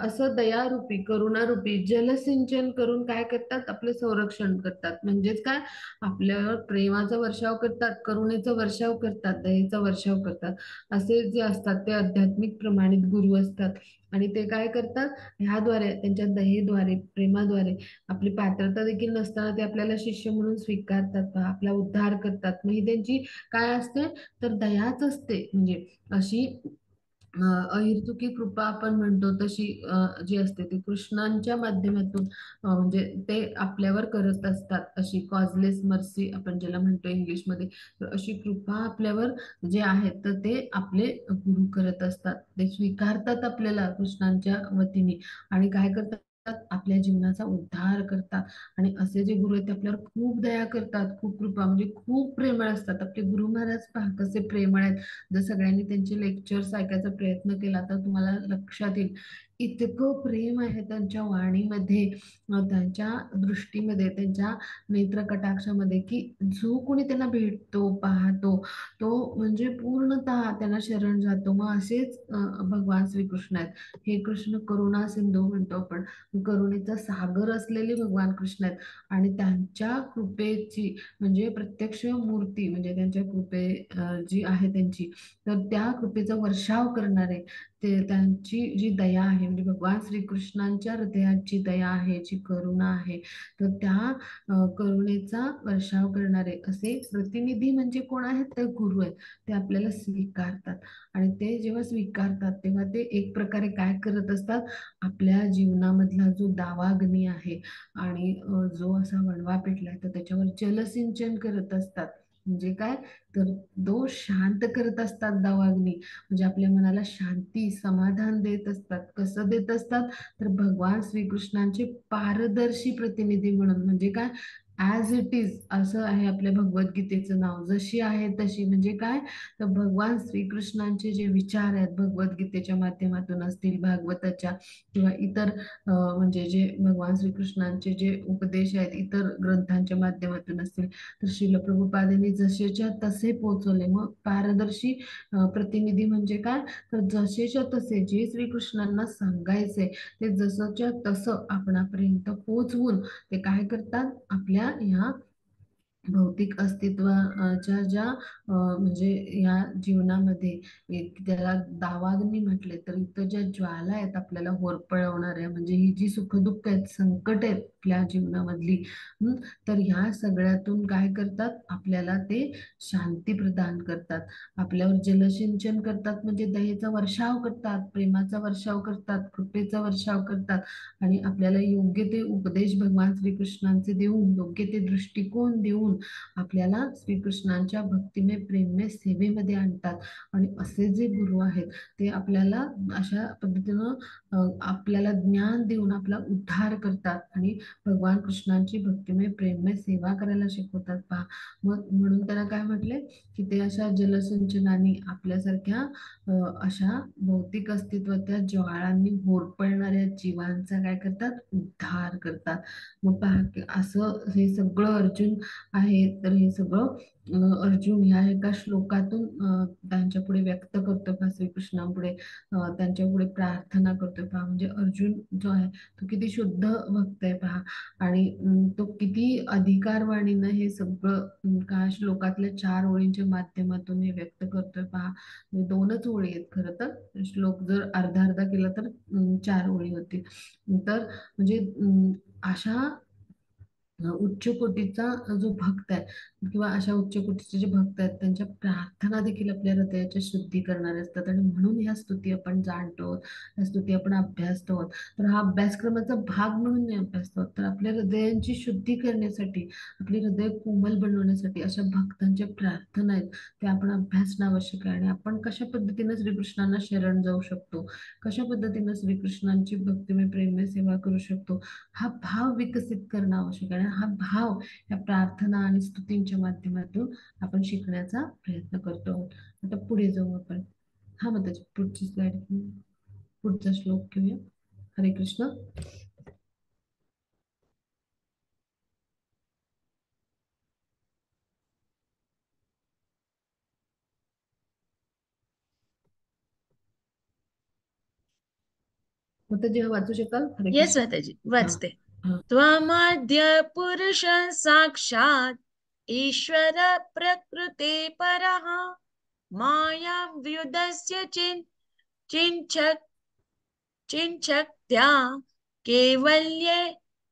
असं दयारूपी करुणारूपी जलसिंचन करून काय करतात, आपले संरक्षण करतात. म्हणजेच काय, आपल्यावर प्रेमाचा वर्षाव करतात, करुणेचा वर्षाव करतात, दयेचा वर्षाव करतात. असे जे असतात ते आध्यात्मिक प्रमाणित गुरु असतात. आणि ते काय करतात, ह्याद्वारे, त्यांच्या दयेद्वारे, प्रेमाद्वारे, आपली पात्रता देखील नसताना ते आपल्याला शिष्य म्हणून स्वीकारतात, आपला उद्धार करतात. मग ही त्यांची काय असते, तर दयाच असते. म्हणजे अशी अहेतुकी कृपा आपण म्हणतो तशी जी असते ती कृष्णांच्या माध्यमातून म्हणजे ते आपल्यावर करत असतात. अशी कॉजलेस मर्सी आपण ज्याला म्हणतो इंग्लिशमध्ये, तर अशी कृपा आपल्यावर जे आहेत तर ते आपले गुरु करत असतात. ते स्वीकारतात आपल्याला कृष्णांच्या वतीने, आणि काय करतात, आपल्या जीवनाचा उद्धार करतात. आणि असे जे गुरु आहेत ते आपल्यावर खूप दया करतात, खूप कृपा, म्हणजे खूप प्रेमळ असतात. आपले गुरु महाराज पहा कसे प्रेमळ आहेत. जर सगळ्यांनी त्यांचे लेक्चर्स ऐकायचा प्रयत्न केला तर तुम्हाला लक्षात येईल, इतकं प्रेम आहे त्यांच्या वाणीमध्ये, त्यांच्या दृष्टीमध्ये, त्यांच्या नेत्रकटाक्षामध्ये, की जो कोणी त्यांना भेटतो, पाहतो, तो म्हणजे पूर्णतः त्यांना शरण जातो. मग असेच भगवान श्रीकृष्ण आहेत. हे कृष्ण करुणा सिंधू म्हणतो आपण, करुणेचा सागर असलेले भगवान कृष्ण आहेत. आणि त्यांच्या कृपेची, म्हणजे प्रत्यक्ष मूर्ती, म्हणजे त्यांच्या कृपे जी आहे त्यांची, तर त्या कृपेचा वर्षाव करणारे, ते त्यांची जी दया आहे, म्हणजे भगवान श्रीकृष्णांच्या हृदयाची दया आहे, जी करुणा आहे, तर त्या करुणेचा वर्षाव करणारे असे प्रतिनिधी म्हणजे कोण आहेत, तर गुरु आहेत. ते आपल्याला स्वीकारतात. आणि ते जेव्हा स्वीकारतात तेव्हा ते एक प्रकारे काय करत असतात, आपल्या जीवनामधला जो दावाग्नी आहे आणि जो असा वणवा पेटलाय तर त्याच्यावर जलसिंचन करत असतात. म्हणजे काय, तर दोष शांत करत असतात दावाग्नी, म्हणजे आपल्या मनाला शांती, समाधान देत असतात. कसं देत असतात, तर भगवान श्रीकृष्णांचे पारदर्शी प्रतिनिधी म्हणून, म्हणजे काय, ॲज इट इज असं आहे आपल्या भगवद्गीतेचं नाव, जशी आहे तशी. म्हणजे काय, तर भगवान श्रीकृष्णांचे जे विचार आहेत भगवद्गीतेच्या माध्यमातून असतील, भागवताच्या किंवा इतर म्हणजे जे भगवान श्रीकृष्णांचे जे उपदेश आहेत इतर ग्रंथांच्या माध्यमातून असतील, तर श्रील प्रभुपादांनी जसेच्या तसे पोचवले. मग पारदर्शी प्रतिनिधी म्हणजे काय, तर जसेच्या तसे जे श्रीकृष्णांना सांगायचे ते जसंच्या तसं आपणापर्यंत पोचवून ते काय करतात, आपल्या ह्या भौतिक अस्तित्वाच्या ज्या म्हणजे या जीवनामध्ये एक त्याला दावाग्नी म्हटले, तर इथं ज्या ज्वाला आहेत आपल्याला होरपळवणाऱ्या, म्हणजे ही जी सुखदुःख आहेत, संकट आहेत आपल्या जीवनामधली, हं, तर ह्या सगळ्यातून काय करतात, आपल्याला ते शांती प्रदान करतात. आपल्यावर जलसिंचन करतात, म्हणजे दयेचा वर्षाव करतात, प्रेमाचा वर्षाव करतात, कृपेचा वर्षाव करतात. आणि आपल्याला योग्य ते उपदेश भगवान श्रीकृष्णांचे देऊन, योग्य ते दृष्टिकोन देऊन आपल्याला श्रीकृष्णांच्या भक्तिमय प्रेममय सेवेमध्ये आणतात. आणि असे जे गुरु आहेत ते आपल्याला अशा पद्धतीनं आपल्याला ज्ञान देऊन आपला उद्धार करतात आणि भगवान कृष्णांची भक्तिमय प्रेममय सेवा करायला शिकवतात पहा. मग म्हणून त्यांना काय म्हटले, की ते अशा जलसिंचनाने आपल्यासारख्या अशा भौतिक अस्तित्वाच्या ज्वाळांनी होरपळणाऱ्या जीवांचा काय करतात, उद्धार करतात. मग पहा की असं हे सगळं अर्जुन आहे, तर हे सगळं अर्जुन ह्या एका श्लोकातून त्यांच्या पुढे व्यक्त करतो का श्रीकृष्णापुढे, त्यांच्या पुढे प्रार्थना करतोय पहा. म्हणजे अर्जुन जो आहे तो किती शुद्ध भक्त आहे पहा. आणि तो किती अधिकारवाणीनं हे सगळं का श्लोकातल्या 4 ओळींच्या माध्यमातून हे व्यक्त करतोय पहा. म्हणजे 2च ओळी आहेत खरं तर, श्लोक जर अर्धा अर्धा केला तर 4 ओळी होतील. तर म्हणजे अशा उच्च कोटीचा जो भक्त आहे किंवा अशा उच्च कोटीचे जे भक्त आहेत त्यांच्या प्रार्थना देखील आपल्या हृदयाच्या शुद्धी करणारे असतात, आणि म्हणून ह्या स्तुती आपण जाणतो, ह्या स्तुती आपण अभ्यासतो. तर हा अभ्यासक्रमाचा भाग म्हणून नाही अभ्यासतो, तर आपल्या हृदयांची शुद्धी करण्यासाठी, आपले हृदय कोमल बनवण्यासाठी अशा भक्तांच्या प्रार्थना आहेत त्या आपण अभ्यासणं आवश्यक आहे. आणि आपण कशा पद्धतीने श्रीकृष्णांना शरण जाऊ शकतो, कशा पद्धतीने श्रीकृष्णांची भक्तिमय प्रेममय सेवा करू शकतो, हा भाव विकसित करणं आवश्यक आहे. आणि हा भाव या प्रार्थना आणि स्तुतींच्या माध्यमातून आपण शिकण्याचा प्रयत्न करतो आहोत. आता पुढे जाऊ आपण. हा मग त्याची पुढची स्लाइड, पुढचा श्लोक घेऊया. हरे कृष्ण. मग ते जेव्हा वाचू शकाल, हरे येस कृष्ण. माताजी, हा. वाचते. हा. त्वमद्य पुरुष साक्षात् ईश्वर प्रकृते परः माया व्युदस्य चिञ्चक्त्या कैवल्ये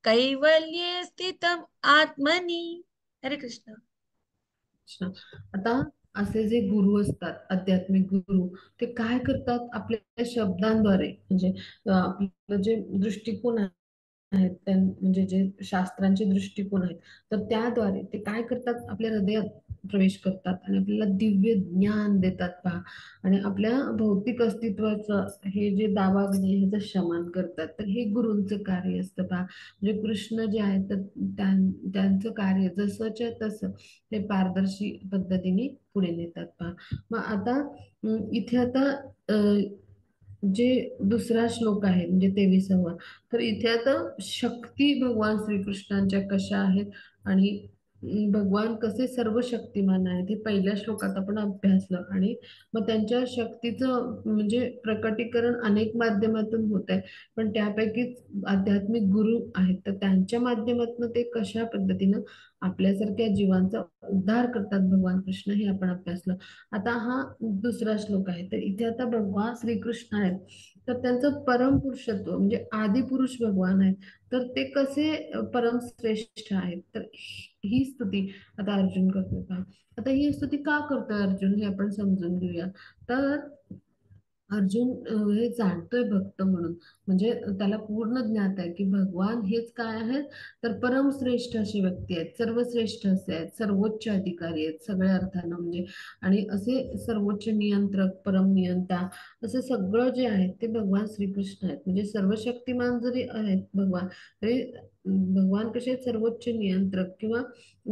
कैवल्ये स्थितम् आत्मनि. हरे कृष्ण. कृष्ण. आता असे जे गुरु असतात, आध्यात्मिक गुरु, ते काय करतात आपल्या शब्दांद्वारे, म्हणजे आपलं जे दृष्टिकोन आहेत म्हणजे जे शास्त्रांचे दृष्टिकोन आहेत, तर त्याद्वारे ते काय करतात आपल्या हृदयात प्रवेश करतात आणि आपल्याला दिव्य ज्ञान देतात पहा. आणि आपल्या भौतिक अस्तित्वाचं हे जे दावाग्नी आहे, ह्याचं शमन करतात. तर हे गुरूंचं कार्य असतं पहा. म्हणजे कृष्ण जे आहेत तर त्यांचं कार्य जसंच्या तसं ते पारदर्शी पद्धतीने पुढे नेतात पहा. मग आता इथे आता जे दुसरा श्लोक आहे म्हणजे 23वा, तर इथे आता शक्ती भगवान श्रीकृष्णांच्या कशा आहेत आणि भगवान कसे सर्व शक्तिमान आहेत हे पहिल्या श्लोकात आपण अभ्यासलं. आणि मग त्यांच्या शक्तीचं म्हणजे प्रकटीकरण अनेक माध्यमातून होत आहे, पण त्यापैकीच आध्यात्मिक गुरु आहेत तर त्यांच्या माध्यमातून ते कशा पद्धतीनं आपल्यासारख्या जीवांचा उद्धार करतात भगवान कृष्ण, हे आपण अभ्यासलं. आता हा दुसरा श्लोक आहे, तर इथे आता भगवान श्रीकृष्ण आहेत तर त्यांचं परमपुरुषत्व म्हणजे आदिपुरुष भगवान आहेत, तर ते कसे परमश्रेष्ठ आहेत. तर ही स्तुती आता अर्जुन करतोय का. आता ही स्तुती का करतोय अर्जुन हे आपण समजून घेऊया. तर अर्जुन हे जाणतोय भक्त म्हणून, म्हणजे त्याला पूर्ण ज्ञात आहे की भगवान हेच काय आहेत, तर परमश्रेष्ठ अशी व्यक्ती आहेत, सर्वश्रेष्ठ असे आहेत, सर्वोच्च अधिकारी आहेत सगळ्या अर्थानं म्हणजे. आणि असे सर्वोच्च नियंत्रक, परम नियंता, असं सगळं जे आहे ते भगवान श्रीकृष्ण आहेत. म्हणजे सर्वशक्तिमान जरी आहेत भगवान, तरी भगवान कसे आहेत, सर्वोच्च नियंत्रक किंवा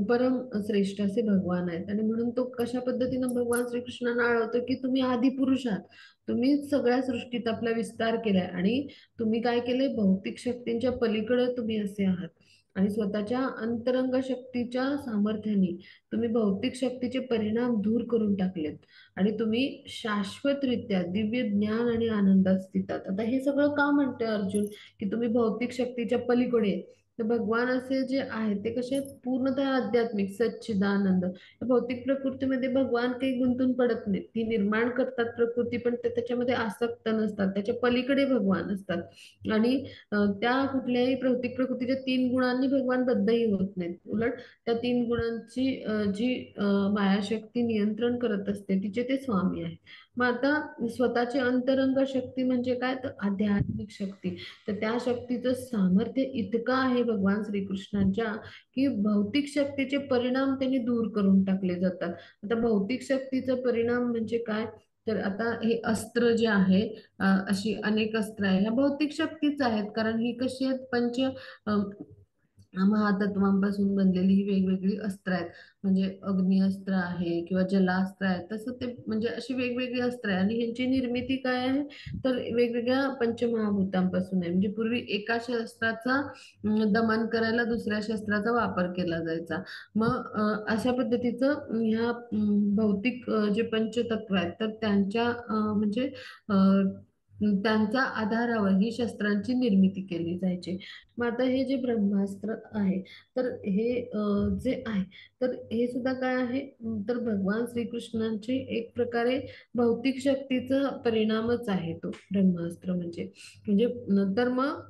परम श्रेष्ठ असे भगवान आहेत. आणि म्हणून तो कशा पद्धतीनं भगवान श्रीकृष्णांना आळवतो की तुम्ही आदिपुरुष आहात, तुम्ही सगळ्या सृष्टीत आपला विस्तार केलाय आणि तुम्ही काय केले, भौतिक शक्तींच्या पलीकडे तुम्ही असे आहात. आणि स्वतःच्या अंतरंग शक्तीच्या सामर्थ्याने तुम्ही भौतिक शक्तीचे परिणाम दूर करून टाकलेत आणि तुम्ही शाश्वतरित्या दिव्य ज्ञान आणि आनंदात स्थितात. आता हे सगळं का म्हणतोय अर्जुन की तुम्ही भौतिक शक्तीच्या पलीकडे आहे? तर भगवान असे जे आहेत ते कसे आहेत? पूर्णतः आध्यात्मिक सच्चिदानंद. भौतिक प्रकृतीमध्ये भगवान काही गुंतून पडत नाहीत, ती निर्माण करतात प्रकृती पण ते त्याच्यामध्ये आसक्त नसतात, त्याच्या पलीकडे भगवान असतात. आणि त्या कुठल्याही भौतिक प्रकृतीच्या 3 गुणांनी भगवान बद्धही होत नाहीत. उलट त्या 3 गुणांची जी मायाशक्ती नियंत्रण करत असते तिचे ते स्वामी आहे. मग आता स्वतःची अंतरंग शक्ती म्हणजे काय, तर आध्यात्मिक शक्ती. तर त्या शक्तीचं सामर्थ्य इतकं आहे भगवान श्रीकृष्णांच्या की भौतिक शक्तीचे परिणाम त्यांनी दूर करून टाकले जातात. आता भौतिक शक्तीचा परिणाम म्हणजे काय, तर आता हे अस्त्र जे आहे, अशी अनेक अस्त्र आहे ह्या भौतिक शक्तीच आहेत, कारण ही कशी आहेत, महातत्वांपासून बनलेली ही वेगवेगळी अस्त्र आहेत. म्हणजे अग्निअस्त्र आहे किंवा जलास्त्र आहे, तसं ते म्हणजे अशी वेगवेगळी अस्त्र आहे. आणि ह्यांची निर्मिती काय आहे, तर वेगवेगळ्या पंचमहाभूतांपासून आहे. म्हणजे पूर्वी एका शस्त्राचा दमन करायला दुसऱ्या शस्त्राचा वापर केला जायचा. मग अशा पद्धतीचं ह्या भौतिक जे पंचतत्व आहेत, तर त्यांच्या म्हणजे त्यांच्या आधारावर ही शस्त्रांची निर्मिती केली जायची. मग आता हे जे ब्रह्मास्त्र आहे, तर हे जे आहे, तर हे सुद्धा काय आहे, तर भगवान श्रीकृष्णांचे एक प्रकारे भौतिक शक्तीचा परिणामच आहे तो ब्रह्मास्त्र म्हणजे. म्हणजे नंतर मग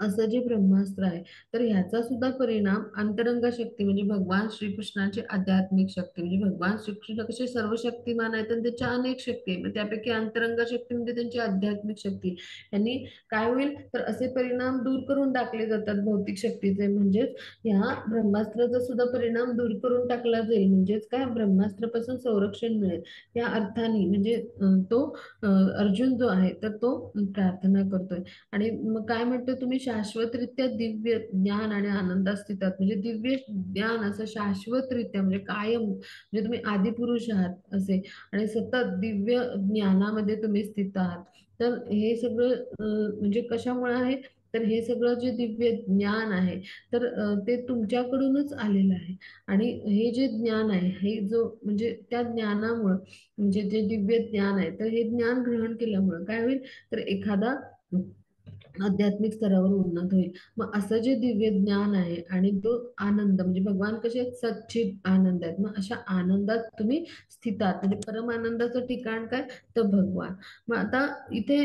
असं जे ब्रह्मास्त्र आहे, तर ह्याचा सुद्धा परिणाम अंतरंग शक्ती म्हणजे भगवान श्रीकृष्णाची आध्यात्मिक शक्ती. म्हणजे भगवान श्रीकृष्ण कसे सर्व शक्तिमान आहेत आणि त्याच्या अनेक शक्ती आहेत, त्यापैकी अंतरंग शक्ती म्हणजे त्यांची आध्यात्मिक शक्ती. यांनी काय होईल, तर असे परिणाम दूर करून टाकले जातात भौतिक शक्तीचे. म्हणजेच ह्या ब्रह्मास्त्राचा सुद्धा परिणाम दूर करून टाकला जाईल. म्हणजेच काय, ब्रह्मास्त्रापासून संरक्षण मिळेल या अर्थाने. म्हणजे तो अर्जुन जो आहे, तर तो प्रार्थना करतोय. आणि मग काय म्हणतो, तुम्ही शाश्वतरित्या दिव्य ज्ञान आणि आनंदात स्थितात. म्हणजे दिव्य ज्ञान असं शाश्वतरित्या म्हणजे कायम, म्हणजे तुम्ही आदिपुरुष आहात असे, आणि सतत दिव्य ज्ञानामध्ये तुम्ही स्थित आहात. तर हे सगळं म्हणजे कशामुळे आहे, तर हे सगळं जे दिव्य ज्ञान आहे, तर ते तुमच्याकडूनच आलेलं आहे. आणि हे जे ज्ञान आहे, हे जो म्हणजे त्या ज्ञानामुळं, म्हणजे जे दिव्य ज्ञान आहे, तर हे ज्ञान ग्रहण केल्यामुळं काय होईल, तर एखादा आध्यात्मिक स्तरावर उन्नत होईल. मग असं जे दिव्य ज्ञान आहे आणि तो आनंद, म्हणजे भगवान कसे आहेत, सच्चित आनंद आहेत. मग अशा आनंदात तुम्ही स्थित आहात. म्हणजे परम आनंदाचं ठिकाण काय, तर भगवान. मग आता इथे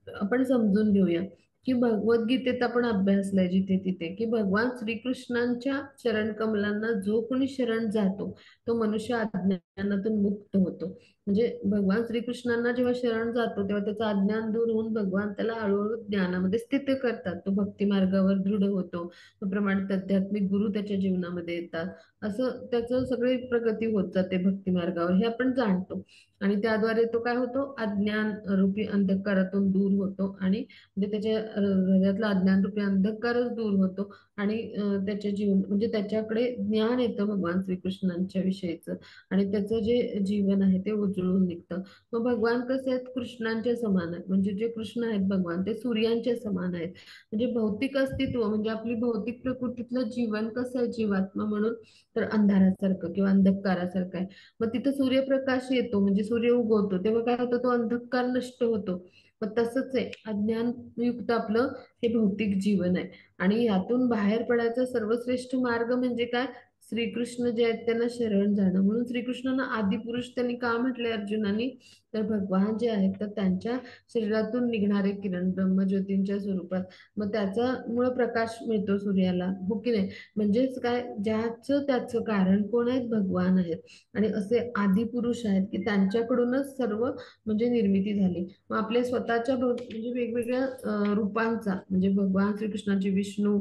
आपण समजून घेऊया की भगवद्गीतेत आपण अभ्यासलाय जिथे तिथे, की भगवान श्रीकृष्णांच्या चरण कमलांना जो कोणी शरण जातो, तो मनुष्य अज्ञानातून मुक्त होतो. म्हणजे भगवान श्रीकृष्णांना जेव्हा शरण जातो, तेव्हा त्याचं अज्ञान दूर होऊन भगवान त्याला हळूहळू ज्ञानामध्ये स्थित करतात. तो भक्ती मार्गावर दृढ होतो. प्रमाणित आध्यात्मिक गुरु त्याच्या जीवनामध्ये येतात. असं त्याचं सगळी प्रगती होत जाते भक्ती मार्गावर, हे आपण जाणतो. आणि त्याद्वारे तो काय होतो, अज्ञान रूपी अंधकारातून दूर होतो. आणि म्हणजे त्याच्या हृदयातला अज्ञान रूपी अंधकारच दूर होतो. आणि त्याच्या जीवन म्हणजे त्याच्याकडे ज्ञान येतं भगवान श्रीकृष्णांच्या विषयीचं. आणि त्याचं जे जीवन आहे ते उजळून निघतं. मग भगवान कसे आहेत, कृष्णांच्या समान आहेत. म्हणजे जे कृष्ण आहेत भगवान, ते सूर्यांच्या समान आहेत. म्हणजे भौतिक अस्तित्व म्हणजे आपली भौतिक प्रकृतीतलं जीवन कसं आहे जीवात्मा म्हणून, तर अंधारासारखं किंवा अंधकारासारखं आहे. मग तिथं सूर्यप्रकाश येतो म्हणजे सूर्य उगवतो, तेव्हा काय होतं, तो अंधकार नष्ट होतो. मग तसंच आहे अज्ञानयुक्त आपलं हे भौतिक जीवन आहे. आणि यातून बाहेर पडायचा सर्वश्रेष्ठ मार्ग म्हणजे काय, श्रीकृष्ण जे आहेत त्यांना शरण जाणं. म्हणून श्रीकृष्णांना आदिपुरुष त्यांनी का म्हटले अर्जुनानी, तर भगवान जे आहेत, तर त्यांच्या शरीरातून निघणारे किरण ब्रह्मज्योतींच्या स्वरूपात, मग त्याच्यामुळे प्रकाश मिळतो सूर्याला, हो की नाही. म्हणजेच काय, ज्याचं त्याचं कारण कोण आहेत, भगवान आहेत. आणि असे आदिपुरुष आहेत की त्यांच्याकडूनच सर्व म्हणजे निर्मिती झाली. मग आपल्या स्वतःच्या म्हणजे वेगवेगळ्या रूपांचा, म्हणजे भगवान श्रीकृष्णाचे विष्णू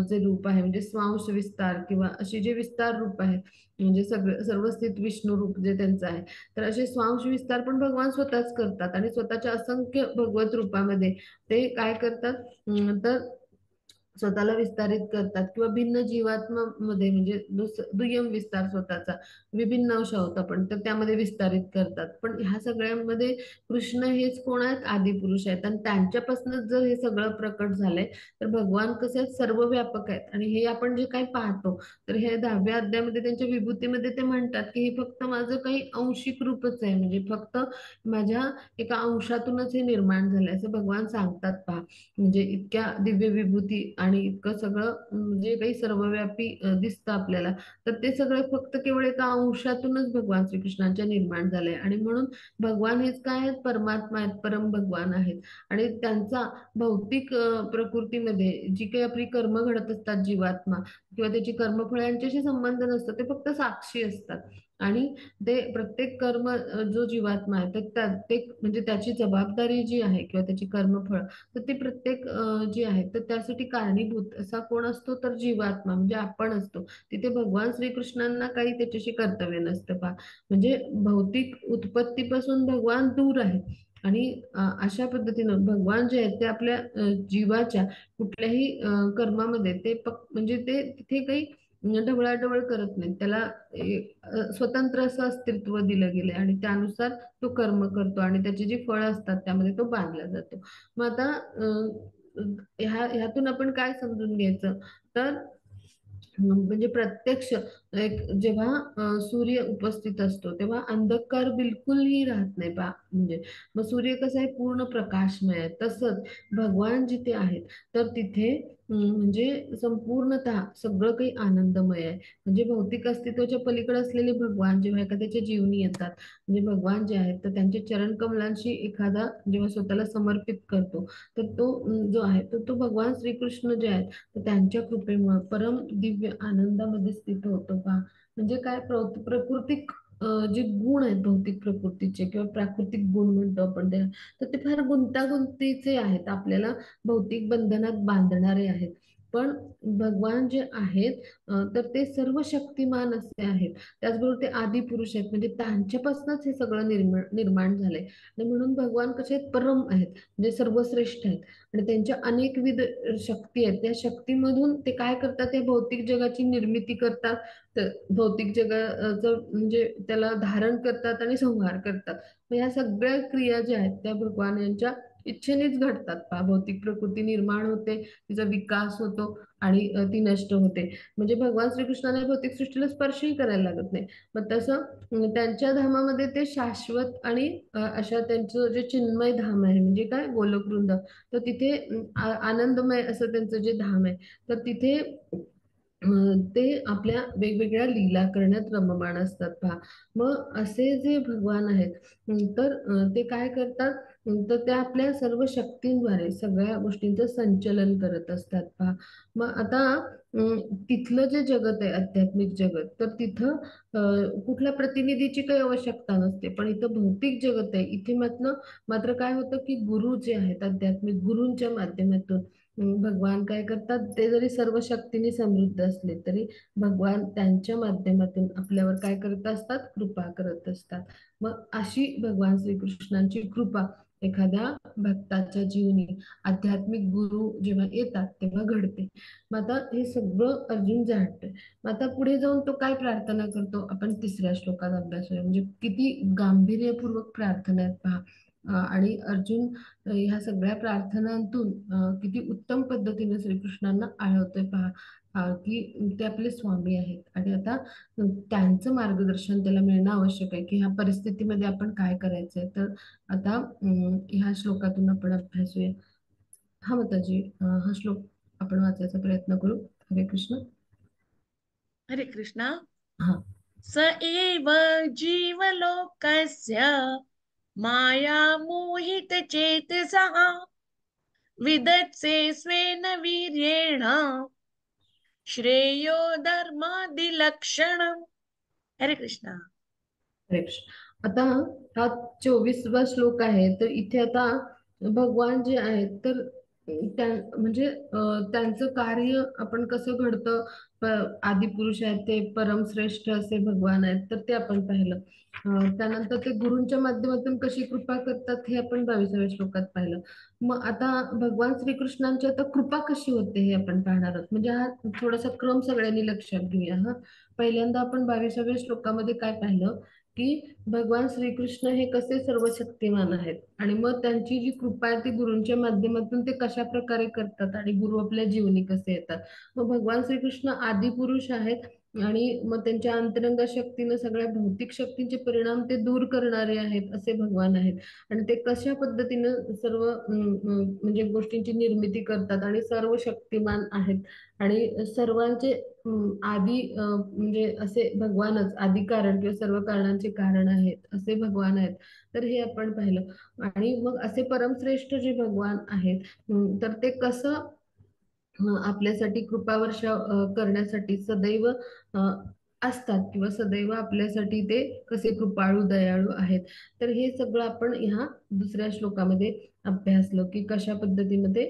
जे रूप आहे, म्हणजे स्वांश विस्तार किंवा अशी जे विस्तार रूप आहेत, म्हणजे सगळं सर्वस्थित विष्णू रूप जे त्यांचं आहे, तर असे स्वांश विस्तार पण भगवान स्वतःच करतात. आणि स्वतःच्या असंख्य भगवत रूपामध्ये ते काय करतात, तर स्वतःला विस्तारित करतात. किंवा भिन्न जीवात्मामध्ये म्हणजे दुय्यम विस्तार स्वतःचा, विभिन्न अंश आहोत आपण, तर त्यामध्ये विस्तारित करतात. पण ह्या सगळ्यांमध्ये कृष्ण हेच कोण आहेत, आदिपुरुष आहेत. आणि त्यांच्यापासूनच जर हे सगळं प्रकट झालंय, तर भगवान कसे आहेत, सर्व व्यापक आहेत. आणि हे आपण जे काही पाहतो, तर हे 10व्या अध्यायामध्ये त्यांच्या विभूतीमध्ये ते म्हणतात की हे फक्त माझं काही अंशिक रूपच आहे, म्हणजे फक्त माझ्या एका अंशातूनच हे निर्माण झालंय असं भगवान सांगतात पहा. म्हणजे इतक्या दिव्य विभूती आणि इतकं सगळं म्हणजे काही सर्वव्यापी दिसतं आपल्याला, तर ते सगळं फक्त केवळ एका अंशातूनच भगवान श्रीकृष्णांच्या निर्माण झालंय. आणि म्हणून भगवान हेच काय आहेत, परमात्मा आहेत, परम भगवान आहेत. आणि त्यांचा भौतिक प्रकृतीमध्ये जी काही आपली कर्म घडत असतात जीवात्मा, किंवा त्याची कर्मफळ यांच्याशी संबंध नसतो, ते फक्त साक्षी असतात. आणि ते प्रत्येक कर्म जो जीवात्मा आहे, तर ते म्हणजे त्याची जबाबदारी जी आहे किंवा त्याची कर्मफळ, तर ते प्रत्येक जे आहे, तर त्यासाठी कारणीभूत असा कोण असतो, तर जीवात्मा म्हणजे आपण असतो. तिथे भगवान श्रीकृष्णांना काही त्याच्याशी कर्तव्य नसतं पहा. म्हणजे भौतिक उत्पत्तीपासून भगवान दूर आहेत. आणि अशा पद्धतीनं भगवान जे आहेत ते आपल्या जीवाच्या कुठल्याही कर्मामध्ये ते म्हणजे ते तिथे काही ढवळाढवळ करत नाही. त्याला स्वतंत्र असं अस्तित्व दिलं गेलंय आणि त्यानुसार तो कर्म करतो आणि त्याची जी फळं असतात त्यामध्ये तो बांधला जातो. मग आता ह्यातून आपण काय समजून घ्यायचं तर म्हणजे प्रत्यक्ष एक जेव्हा सूर्य उपस्थित असतो तेव्हा अंधकार बिलकुलही राहत नाही पहा. म्हणजे मग सूर्य कसा आहे पूर्ण प्रकाशमय आहे, तसंच भगवान जिथे आहेत तर तिथे म्हणजे संपूर्णतः सगळं काही आनंदमय आहे. म्हणजे भौतिक अस्तित्वाच्या पलीकडे असलेले भगवान जेव्हा एखाद्याच्या जीवनी येतात, म्हणजे भगवान जे आहेत तर त्यांच्या चरण कमलांशी एखादा जेव्हा स्वतःला समर्पित करतो तर तो जो आहे तर तो भगवान श्रीकृष्ण जे आहेत तर त्यांच्या कृपेमुळे परम दिव्य आनंदामध्ये स्थित होतो पहा. म्हणजे काय प्राकृतिक जे गुण आहेत भौतिक प्रकृतीचे किंवा प्राकृतिक गुण म्हणतो आपण ते, तर ते फार गुंतागुंतीचे आहेत, आपल्याला भौतिक बंधनात बांधणारे आहेत. पण भगवान जे आहेत तर ते सर्व शक्तिमान असे आहेत. त्याचबरोबर ते आदी पुरुष आहेत, म्हणजे त्यांच्यापासूनच हे सगळं निर्माण झालंय. आणि म्हणून भगवान कसे आहेत परम आहेत, म्हणजे सर्वश्रेष्ठ आहेत. आणि त्यांच्या अनेकविध शक्ती आहेत. त्या शक्तीमधून ते काय करतात, ते भौतिक जगाची निर्मिती करतात. तर भौतिक जगाचं म्हणजे त्याला धारण करतात आणि संहार करतात. मग या सगळ्या क्रिया ज्या आहेत त्या भगवान यांच्या इच्छेनेच घडतात पहा. भौतिक प्रकृती निर्माण होते, तिचा विकास होतो आणि ती नष्ट होते. म्हणजे भगवान श्रीकृष्णाने भौतिक सृष्टीला स्पर्शही करायला लागत नाही. मग तसं त्यांच्या धामामध्ये ते शाश्वत आणि अशा त्यांचं जे चिन्मय धाम आहे, म्हणजे काय गोलोकवृंद, तर तिथे आनंदमय असं त्यांचं जे धाम आहे तर तिथे ते आपल्या वेगवेगळ्या लीला करण्यात रममाण असतात पहा. मग असे जे भगवान आहेत तर ते काय करतात, तर ते आपल्या सर्व शक्तींद्वारे सगळ्या गोष्टींचं संचलन करत असतात पहा. मग आता तिथलं जे जगत आहे आध्यात्मिक जगत, तर तिथं कुठल्या प्रतिनिधीची काही आवश्यकता नसते. पण इथं भौतिक जगत आहे, इथे मात्र काय होतं की गुरु जे आहेत आध्यात्मिक गुरूंच्या माध्यमातून भगवान काय करतात, ते जरी सर्व शक्तीने समृद्ध असले तरी भगवान त्यांच्या माध्यमातून आपल्यावर काय करत असतात, कृपा करत असतात. मग अशी भगवान श्रीकृष्णांची कृपा एखाद्या भक्ताच्या जीवनी आध्यात्मिक गुरु जेव्हा येतात तेव्हा घडते. मग आता हे सगळं अर्जुन जाणतोय. मग आता पुढे जाऊन तो काय प्रार्थना करतो, आपण तिसऱ्या श्लोकात अभ्यास करूया. म्हणजे किती गांभीर्यपूर्वक प्रार्थना आहेत पहा. आणि अर्जुन ह्या सगळ्या प्रार्थनांतून किती उत्तम पद्धतीने श्रीकृष्णांना आळवतोय पहा. की ते आपले स्वामी आहेत आणि आता त्यांचं मार्गदर्शन त्याला मिळणं आवश्यक आहे की ह्या परिस्थितीमध्ये आपण काय करायचंय. तर आता ह्या श्लोकातून आपण अभ्यासूया. हा माताजी, हा श्लोक आपण वाचायचा प्रयत्न करू. हरे कृष्ण. हरे कृष्णा. हा. स एव जीवलोकस्य माया मोहित चेतसः विदत्से स्वेन वीर्येण श्रेयो धर्मादिलक्षणम्. हरे कृष्णा. हरे कृष्ण. आता हा 24वा श्लोक आहे. तर इथे आता भगवान जे आहेत तर म्हणजे त्यांचं कार्य आपण कसं घडतं, आदिपुरुष आहेत ते परमश्रेष्ठ असे भगवान आहेत तर ते आपण पाहिलं. त्यानंतर ते गुरूंच्या माध्यमातून कशी कृपा करतात हे आपण 22व्या श्लोकात पाहिलं. मग आता भगवान श्रीकृष्णांची आता कृपा कशी होते हे आपण पाहणार आहोत. म्हणजे हा थोडासा क्रम सगळ्यांनी लक्षात घेऊया. हा पहिल्यांदा आपण 22व्या श्लोकामध्ये काय पाहिलं की भगवान श्रीकृष्ण हे कसे सर्वशक्तिमान आहेत आणि मग त्यांची जी कृपा आहे ती गुरूंच्या माध्यमातून ते कशा प्रकारे करतात आणि गुरु आपल्या जीवनी कसे येतात. मग भगवान श्रीकृष्ण आदिपुरुष आहेत आणि मग त्यांच्या अंतरंग शक्तीनं सगळ्या भौतिक शक्तींचे परिणाम ते दूर करणारे आहेत असे भगवान आहेत. आणि ते कशा पद्धतीनं सर्व म्हणजे गोष्टींची निर्मिती करतात आणि सर्व शक्तिमान आहेत आणि सर्वांचे आदी म्हणजे असे भगवानच आदी कारण किंवा सर्व कारणांचे कारण आहेत असे भगवान आहेत. तर हे आपण पाहिलं. आणि मग असे परमश्रेष्ठ जे भगवान आहेत तर ते कसं आपल्यासाठी कृपावर्षा करण्यासाठी सदैव अ, असतात किंवा सदैव आपल्यासाठी ते कसे कृपाळू दयाळू आहेत. तर हे सगळं आपण ह्या दुसऱ्या श्लोकामध्ये अभ्यासलं की कशा पद्धतीमध्ये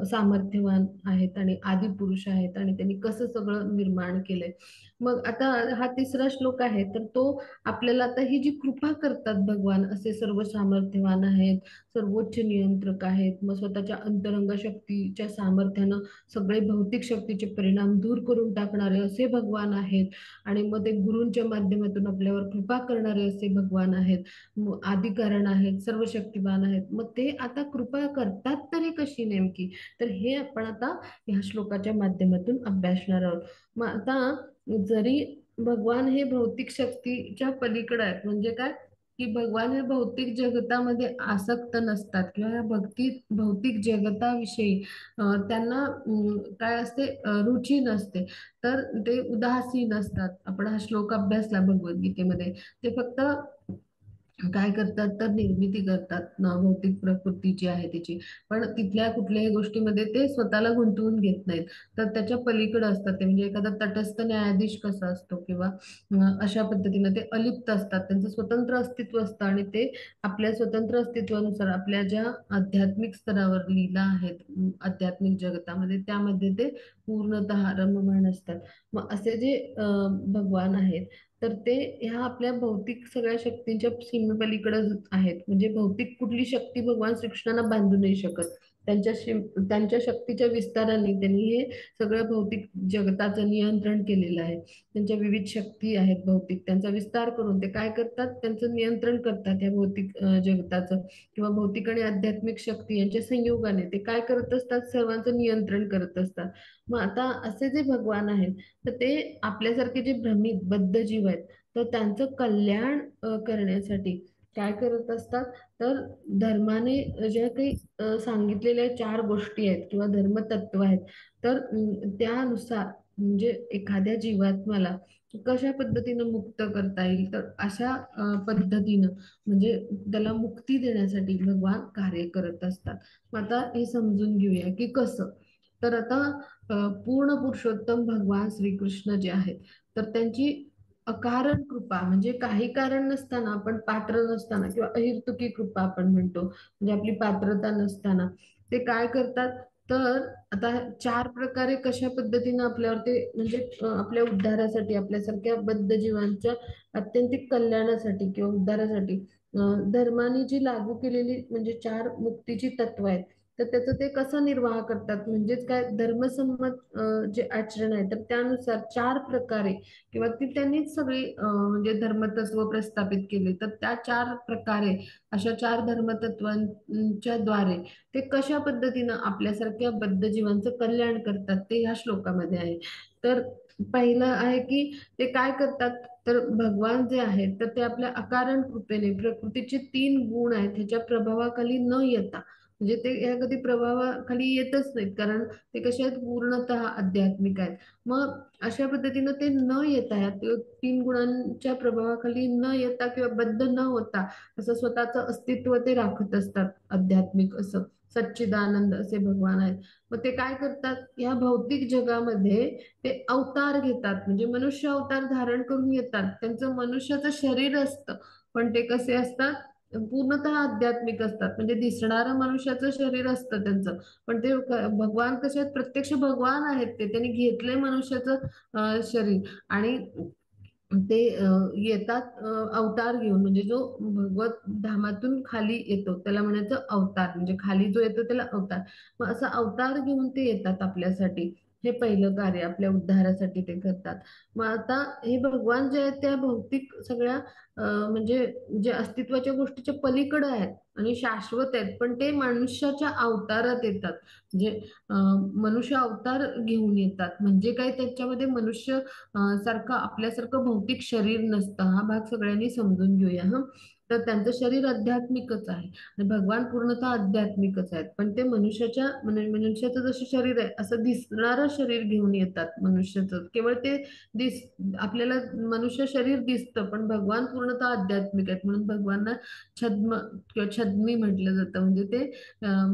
सामर्थ्यवान आहेत आणि आदिपुरुष आहेत आणि त्यांनी कसं सगळं निर्माण केलंय. मग आता हा तिसरा श्लोक आहे, तर तो आपल्याला आता ही जी कृपा करतात भगवान, असे सर्व सामर्थ्यवान आहेत, सर्वोच्च नियंत्रक आहेत, मग स्वतःच्या अंतरंग शक्तीच्या सामर्थ्यानं सगळे भौतिक शक्तीचे परिणाम दूर करून टाकणारे असे भगवान आहेत. आणि मग ते गुरूंच्या माध्यमातून आपल्यावर कृपा करणारे असे भगवान आहेत. मग आदिकारण आहेत, सर्व शक्तिमान आहेत. मग ते आता कृपा करतात तरी कशी नेमकी, तर हे आपण आता ह्या श्लोकाच्या माध्यमातून अभ्यासणार आहोत. मग आता जरी भगवान हे भौतिक शक्तीच्या पलीकडे आहेत, म्हणजे काय, की भगवान हे भौतिक जगतामध्ये आसक्त नसतात किंवा या भौतिक जगताविषयी त्यांना काय असते, रुची नसते. तर ते उदासीन असतात. आपण हा श्लोक अभ्यासला भगवद्गीतेमध्ये. ते फक्त काय करतात, तर निर्मिती करतात ना भौतिक प्रकृती जी आहे त्याची. पण तिथल्या कुठल्याही गोष्टीमध्ये ते स्वतःला गुंतवून घेत नाहीत. तर त्याच्या पलीकडे असतात ते, म्हणजे एखादा तटस्थ न्यायाधीश कसा असतो किंवा अशा पद्धतीने ते अलिप्त असतात. त्यांचं स्वतंत्र अस्तित्व असतं आणि ते आपल्या स्वतंत्र अस्तित्वानुसार आपल्या ज्या आध्यात्मिक स्तरावर लीला आहेत, आध्यात्मिक जगतामध्ये, त्यामध्ये ते पूर्णतः रममाण असतात. मग असे जे भगवान आहेत, तर ते ह्या आपल्या भौतिक सगळ्या शक्तींच्या सीमेपलीकडे आहेत. म्हणजे भौतिक कुठली शक्ती भगवान श्रीकृष्णांना बांधू नाही शकत. त्यांच्या शक्तीच्या विस्ताराने त्यांनी हे सगळं भौतिक जगताचं नियंत्रण केलेलं आहे. त्यांच्या विविध शक्ती आहेत भौतिक, त्यांचा विस्तार करून ते काय करतात, त्यांचं नियंत्रण करतात या भौतिक जगताचं. किंवा भौतिक आणि आध्यात्मिक शक्ती यांच्या संयोगाने ते काय करत असतात, सर्वांचं नियंत्रण करत असतात. मग आता असे जे भगवान आहेत, तर ते आपल्यासारखे जे भ्रमित बद्ध जीव आहेत, तर त्यांचं कल्याण करण्यासाठी काय करत असतात, तर धर्माने ज्या काही सांगितलेल्या चार गोष्टी आहेत किंवा धर्मतत्व आहेत, तर त्यानुसार म्हणजे एखाद्या जीवात्म्याला कशा पद्धतीनं मुक्त करता येईल, तर अशा पद्धतीनं म्हणजे त्याला मुक्ती देण्यासाठी भगवान कार्य करत असतात. मग आता हे समजून घेऊया की कसं. तर आता पूर्ण पुरुषोत्तम भगवान श्रीकृष्ण जे आहेत, तर त्यांची अकारण कृपा, म्हणजे काही कारण नसताना, आपण पात्र नसताना किंवा अहेतुकी कृपा आपण म्हणतो, म्हणजे आपली पात्रता नसताना ते काय करतात, तर आता चार प्रकारे कशा पद्धतीनं आपल्यावर ते म्हणजे आपल्या उद्धारासाठी, आपल्यासारख्या बद्ध जीवांच्या अत्यंतिक कल्याणासाठी किंवा उद्धारासाठी धर्माने जी लागू केलेली म्हणजे चार मुक्तीची तत्व आहेत, तर त्याचं ते कसं निर्वाह करतात, म्हणजेच काय, धर्मसंमत जे आचरण आहे, तर त्यानुसार चार प्रकारे किंवा ती त्यांनीच सगळी म्हणजे धर्मतत्व प्रस्थापित केले. तर त्या चार प्रकारे, अशा चार धर्मतत्वांच्या द्वारे ते कशा पद्धतीनं आपल्यासारख्या बद्ध जीवांचं कल्याण करतात, ते ह्या श्लोकामध्ये आहे. तर पहिलं आहे की ते काय करतात, तर भगवान जे आहेत, तर ते आपल्या अकारण कृपेने प्रकृतीचे तीन गुण आहेत ह्याच्या प्रभावाखाली न येता, म्हणजे ते या कधी प्रभावाखाली येतच नाहीत, कारण ते कसे आहेत, पूर्णतः आध्यात्मिक आहेत. मग अशा पद्धतीनं ते न येता, या तीन गुणांच्या प्रभावाखाली न येता किंवा बद्ध न होता असं स्वतःचं अस्तित्व ते राखत असतात, आध्यात्मिक असं सच्चिदानंद असे भगवान आहेत. मग ते काय करतात, या भौतिक जगामध्ये ते अवतार घेतात, म्हणजे मनुष्य अवतार धारण करून येतात. त्यांचं मनुष्याचं शरीर असतं, पण ते कसे असतात, पूर्णतः आध्यात्मिक असतात. म्हणजे दिसणारं मनुष्याचं शरीर असतं त्यांचं, पण ते भगवान कसे आहेत, प्रत्यक्ष भगवान आहेत. ते त्यांनी घेतलंय मनुष्याचं शरीर. आणि ते येतात अवतार घेऊन, म्हणजे जो भगवत धामातून खाली येतो त्याला म्हणायचं अवतार, म्हणजे खाली जो येतो त्याला अवतार. मग असं अवतार घेऊन ते येतात आपल्यासाठी. हे पहिलं कार्य आपल्या उद्धारासाठी ते करतात. मग आता हे भगवान जे आहेत त्या भौतिक सगळ्या म्हणजे जे अस्तित्वाच्या गोष्टीच्या पलीकडे आहेत आणि शाश्वत आहेत, पण ते मनुष्याच्या अवतारात येतात. म्हणजे मनुष्य अवतार घेऊन येतात, म्हणजे काय, त्याच्यामध्ये मनुष्य सारखं आपल्यासारखं भौतिक शरीर नसतं. हा भाग सगळ्यांनी समजून घेऊया हं. तर त्यांचं शरीर आध्यात्मिकच आहे आणि भगवान पूर्णतः आध्यात्मिकच आहेत. पण ते मनुष्याचं जसं शरीर आहे असं दिसणारं शरीर घेऊन येतात मनुष्याचं. केवळ ते दिस आपल्याला मनुष्य शरीर दिसतं, पण भगवान पूर्णतः आध्यात्मिक आहेत, म्हणून भगवानना छद्म किंवा छद्मी म्हटलं जातं. म्हणजे ते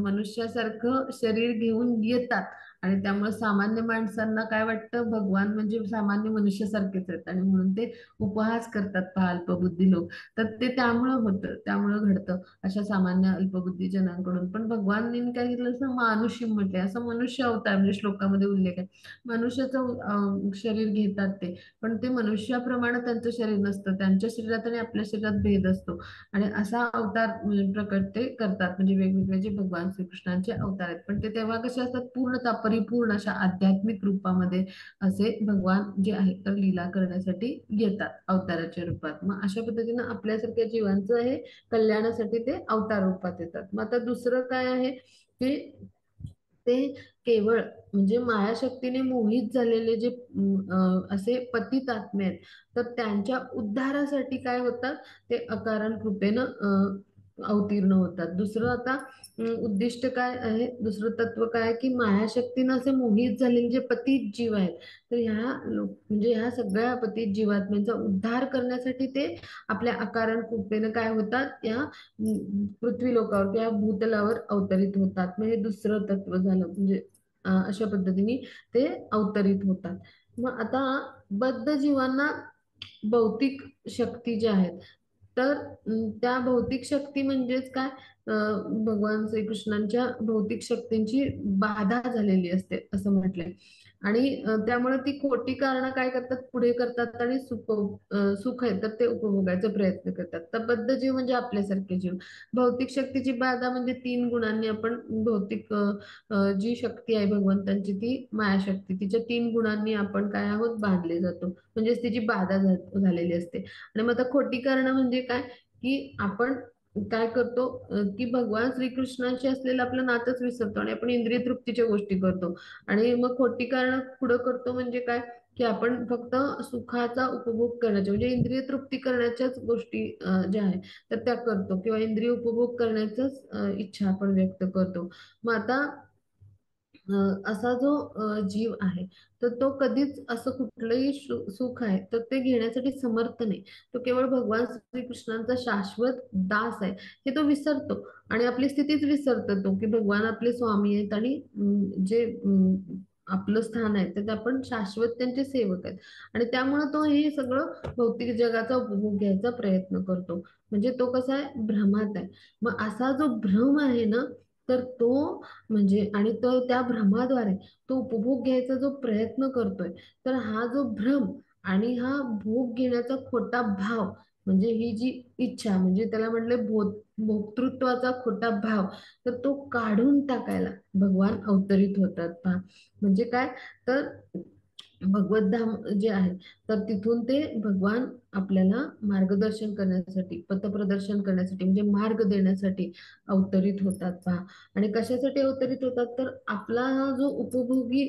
मनुष्यासारखं शरीर घेऊन येतात आणि त्यामुळे सामान्य माणसांना काय वाटतं, भगवान म्हणजे सामान्य मनुष्यासारखेच आहेत आणि म्हणून ते उपहास करतात पहा अल्पबुद्धी लोक. तर ते त्यामुळं होतं, त्यामुळं घडतं अशा सामान्य अल्पबुद्धी जनांकडून. पण भगवानने काय केलं, असं मानुषी म्हटलंय, असं मनुष्य अवतार म्हणजे श्लोकामध्ये उल्लेख आहे. मनुष्याचं शरीर घेतात ते, पण ते मनुष्याप्रमाणे त्यांचं शरीर नसतं, त्यांच्या शरीरात आणि आपल्या शरीरात भेद असतो. आणि असा अवतार म्हणजे प्रकट ते करतात, म्हणजे वेगवेगळे जे भगवान श्रीकृष्णांचे अवतार आहेत. पण ते तेव्हा कसे असतात, पूर्णतः परिपूर्ण अशा आध्यात्मिक रूपामध्ये असे भगवान जे आहेत तर लीला करण्यासाठी येतात अवताराच्या रूपात. मग अशा पद्धतीनं आपल्यासारख्या जीवांचं हे कल्याणासाठी ते अवतार रूपात येतात. मग आता दुसरं काय आहे की ते केवळ म्हणजे मायाशक्तीने मोहित झालेले जे असे पतित आत्मे आहेत, तर त्यांच्या उद्धारासाठी काय होतात, ते अकारण कृपेनं अवतीर्ण होतात. दुसरं आता उद्दिष्ट काय आहे, दुसरं तत्व काय आहे, की मायाशक्तीनं असे मोहित झालेले जे पतित जीव आहेत, तर म्हणजे ह्या सगळ्या पतित जीवात्म्यांचा उद्धार करण्यासाठी ते आपल्या अकारण कृपेनं काय होतात, या पृथ्वी लोकावर किंवा भूतलावर अवतरित होतात. म्हणजे दुसरं तत्व झालं, म्हणजे अशा पद्धतीने ते अवतरित होतात. मग आता बद्ध जीवांना भौतिक शक्ती ज्या आहेत, तर त्या भौतिक शक्ती म्हणजेच काय, भगवान श्रीकृष्णांच्या भौतिक शक्तींची बाधा झालेली असते असं म्हटलंय. आणि त्यामुळे ती खोटी कारणं काय करतात, पुढे करतात आणि सुख आहे तर ते उपभोगायचा प्रयत्न करतात. तर बद्ध जीव म्हणजे आपल्यासारखे जीव. भौतिक शक्तीची बाधा म्हणजे तीन गुणांनी आपण भौतिक जी शक्ती आहे भगवंतांची, ती मायाशक्ती, तिच्या तीन गुणांनी आपण काय आहोत, बांधले जातो, म्हणजेच तिची बाधा झालेली असते. आणि मग आता खोटी कारणं म्हणजे काय, की आपण काय करतो, की भगवान श्रीकृष्णाशी असलेलं आपलं नातंच विसरतो आणि आपण इंद्रिय तृप्तीच्या गोष्टी करतो. आणि मग खोटी कारण पुढं करतो म्हणजे काय, की आपण फक्त सुखाचा उपभोग करण्याच्या म्हणजे इंद्रिय तृप्ती करण्याच्याच गोष्टी ज्या आहेत तर त्या करतो, किंवा इंद्रिय उपभोग करण्याचाच इच्छा आपण व्यक्त करतो. मग आता असा जो जीव आहे, तर तो कधीच असं कुठलंही सुख आहे तर ते घेण्यासाठी समर्थ नाही. तो केवळ भगवान श्रीकृष्णांचा शाश्वत दास आहे हे तो विसरतो. आणि आपली स्थितीच विसरतो तो, की भगवान आपले स्वामी आहेत आणि जे आपलं स्थान आहे तर ते आपण शाश्वत त्यांचे सेवक आहेत. आणि त्यामुळे तो हे सगळं भौतिक जगाचा उपभोग घ्यायचा प्रयत्न करतो. म्हणजे तो कसा आहे, भ्रमात आहे. मग असा जो भ्रम आहे ना, तर तो म्हणजे आणि तो त्या भ्रमाद्वारे तो उपभोग घ्यायचा जो प्रयत्न करतोय, तर हा जो भ्रम आणि हा भोग घेण्याचा खोटा भाव, म्हणजे ही जी इच्छा, म्हणजे त्याला म्हटले भोक्तृत्वाचा खोटा भाव, तर तो काढून टाकायला भगवान अवतरित होतात पहा. म्हणजे काय, तर भगवत धाम जे आहे, तर तिथून ते भगवान आपल्याला मार्गदर्शन करण्यासाठी, पथप्रदर्शन करण्यासाठी, म्हणजे मार्ग देण्यासाठी अवतरित होतात पहा. आणि कशासाठी अवतरित होतात, तर आपला हा जो उपभोगी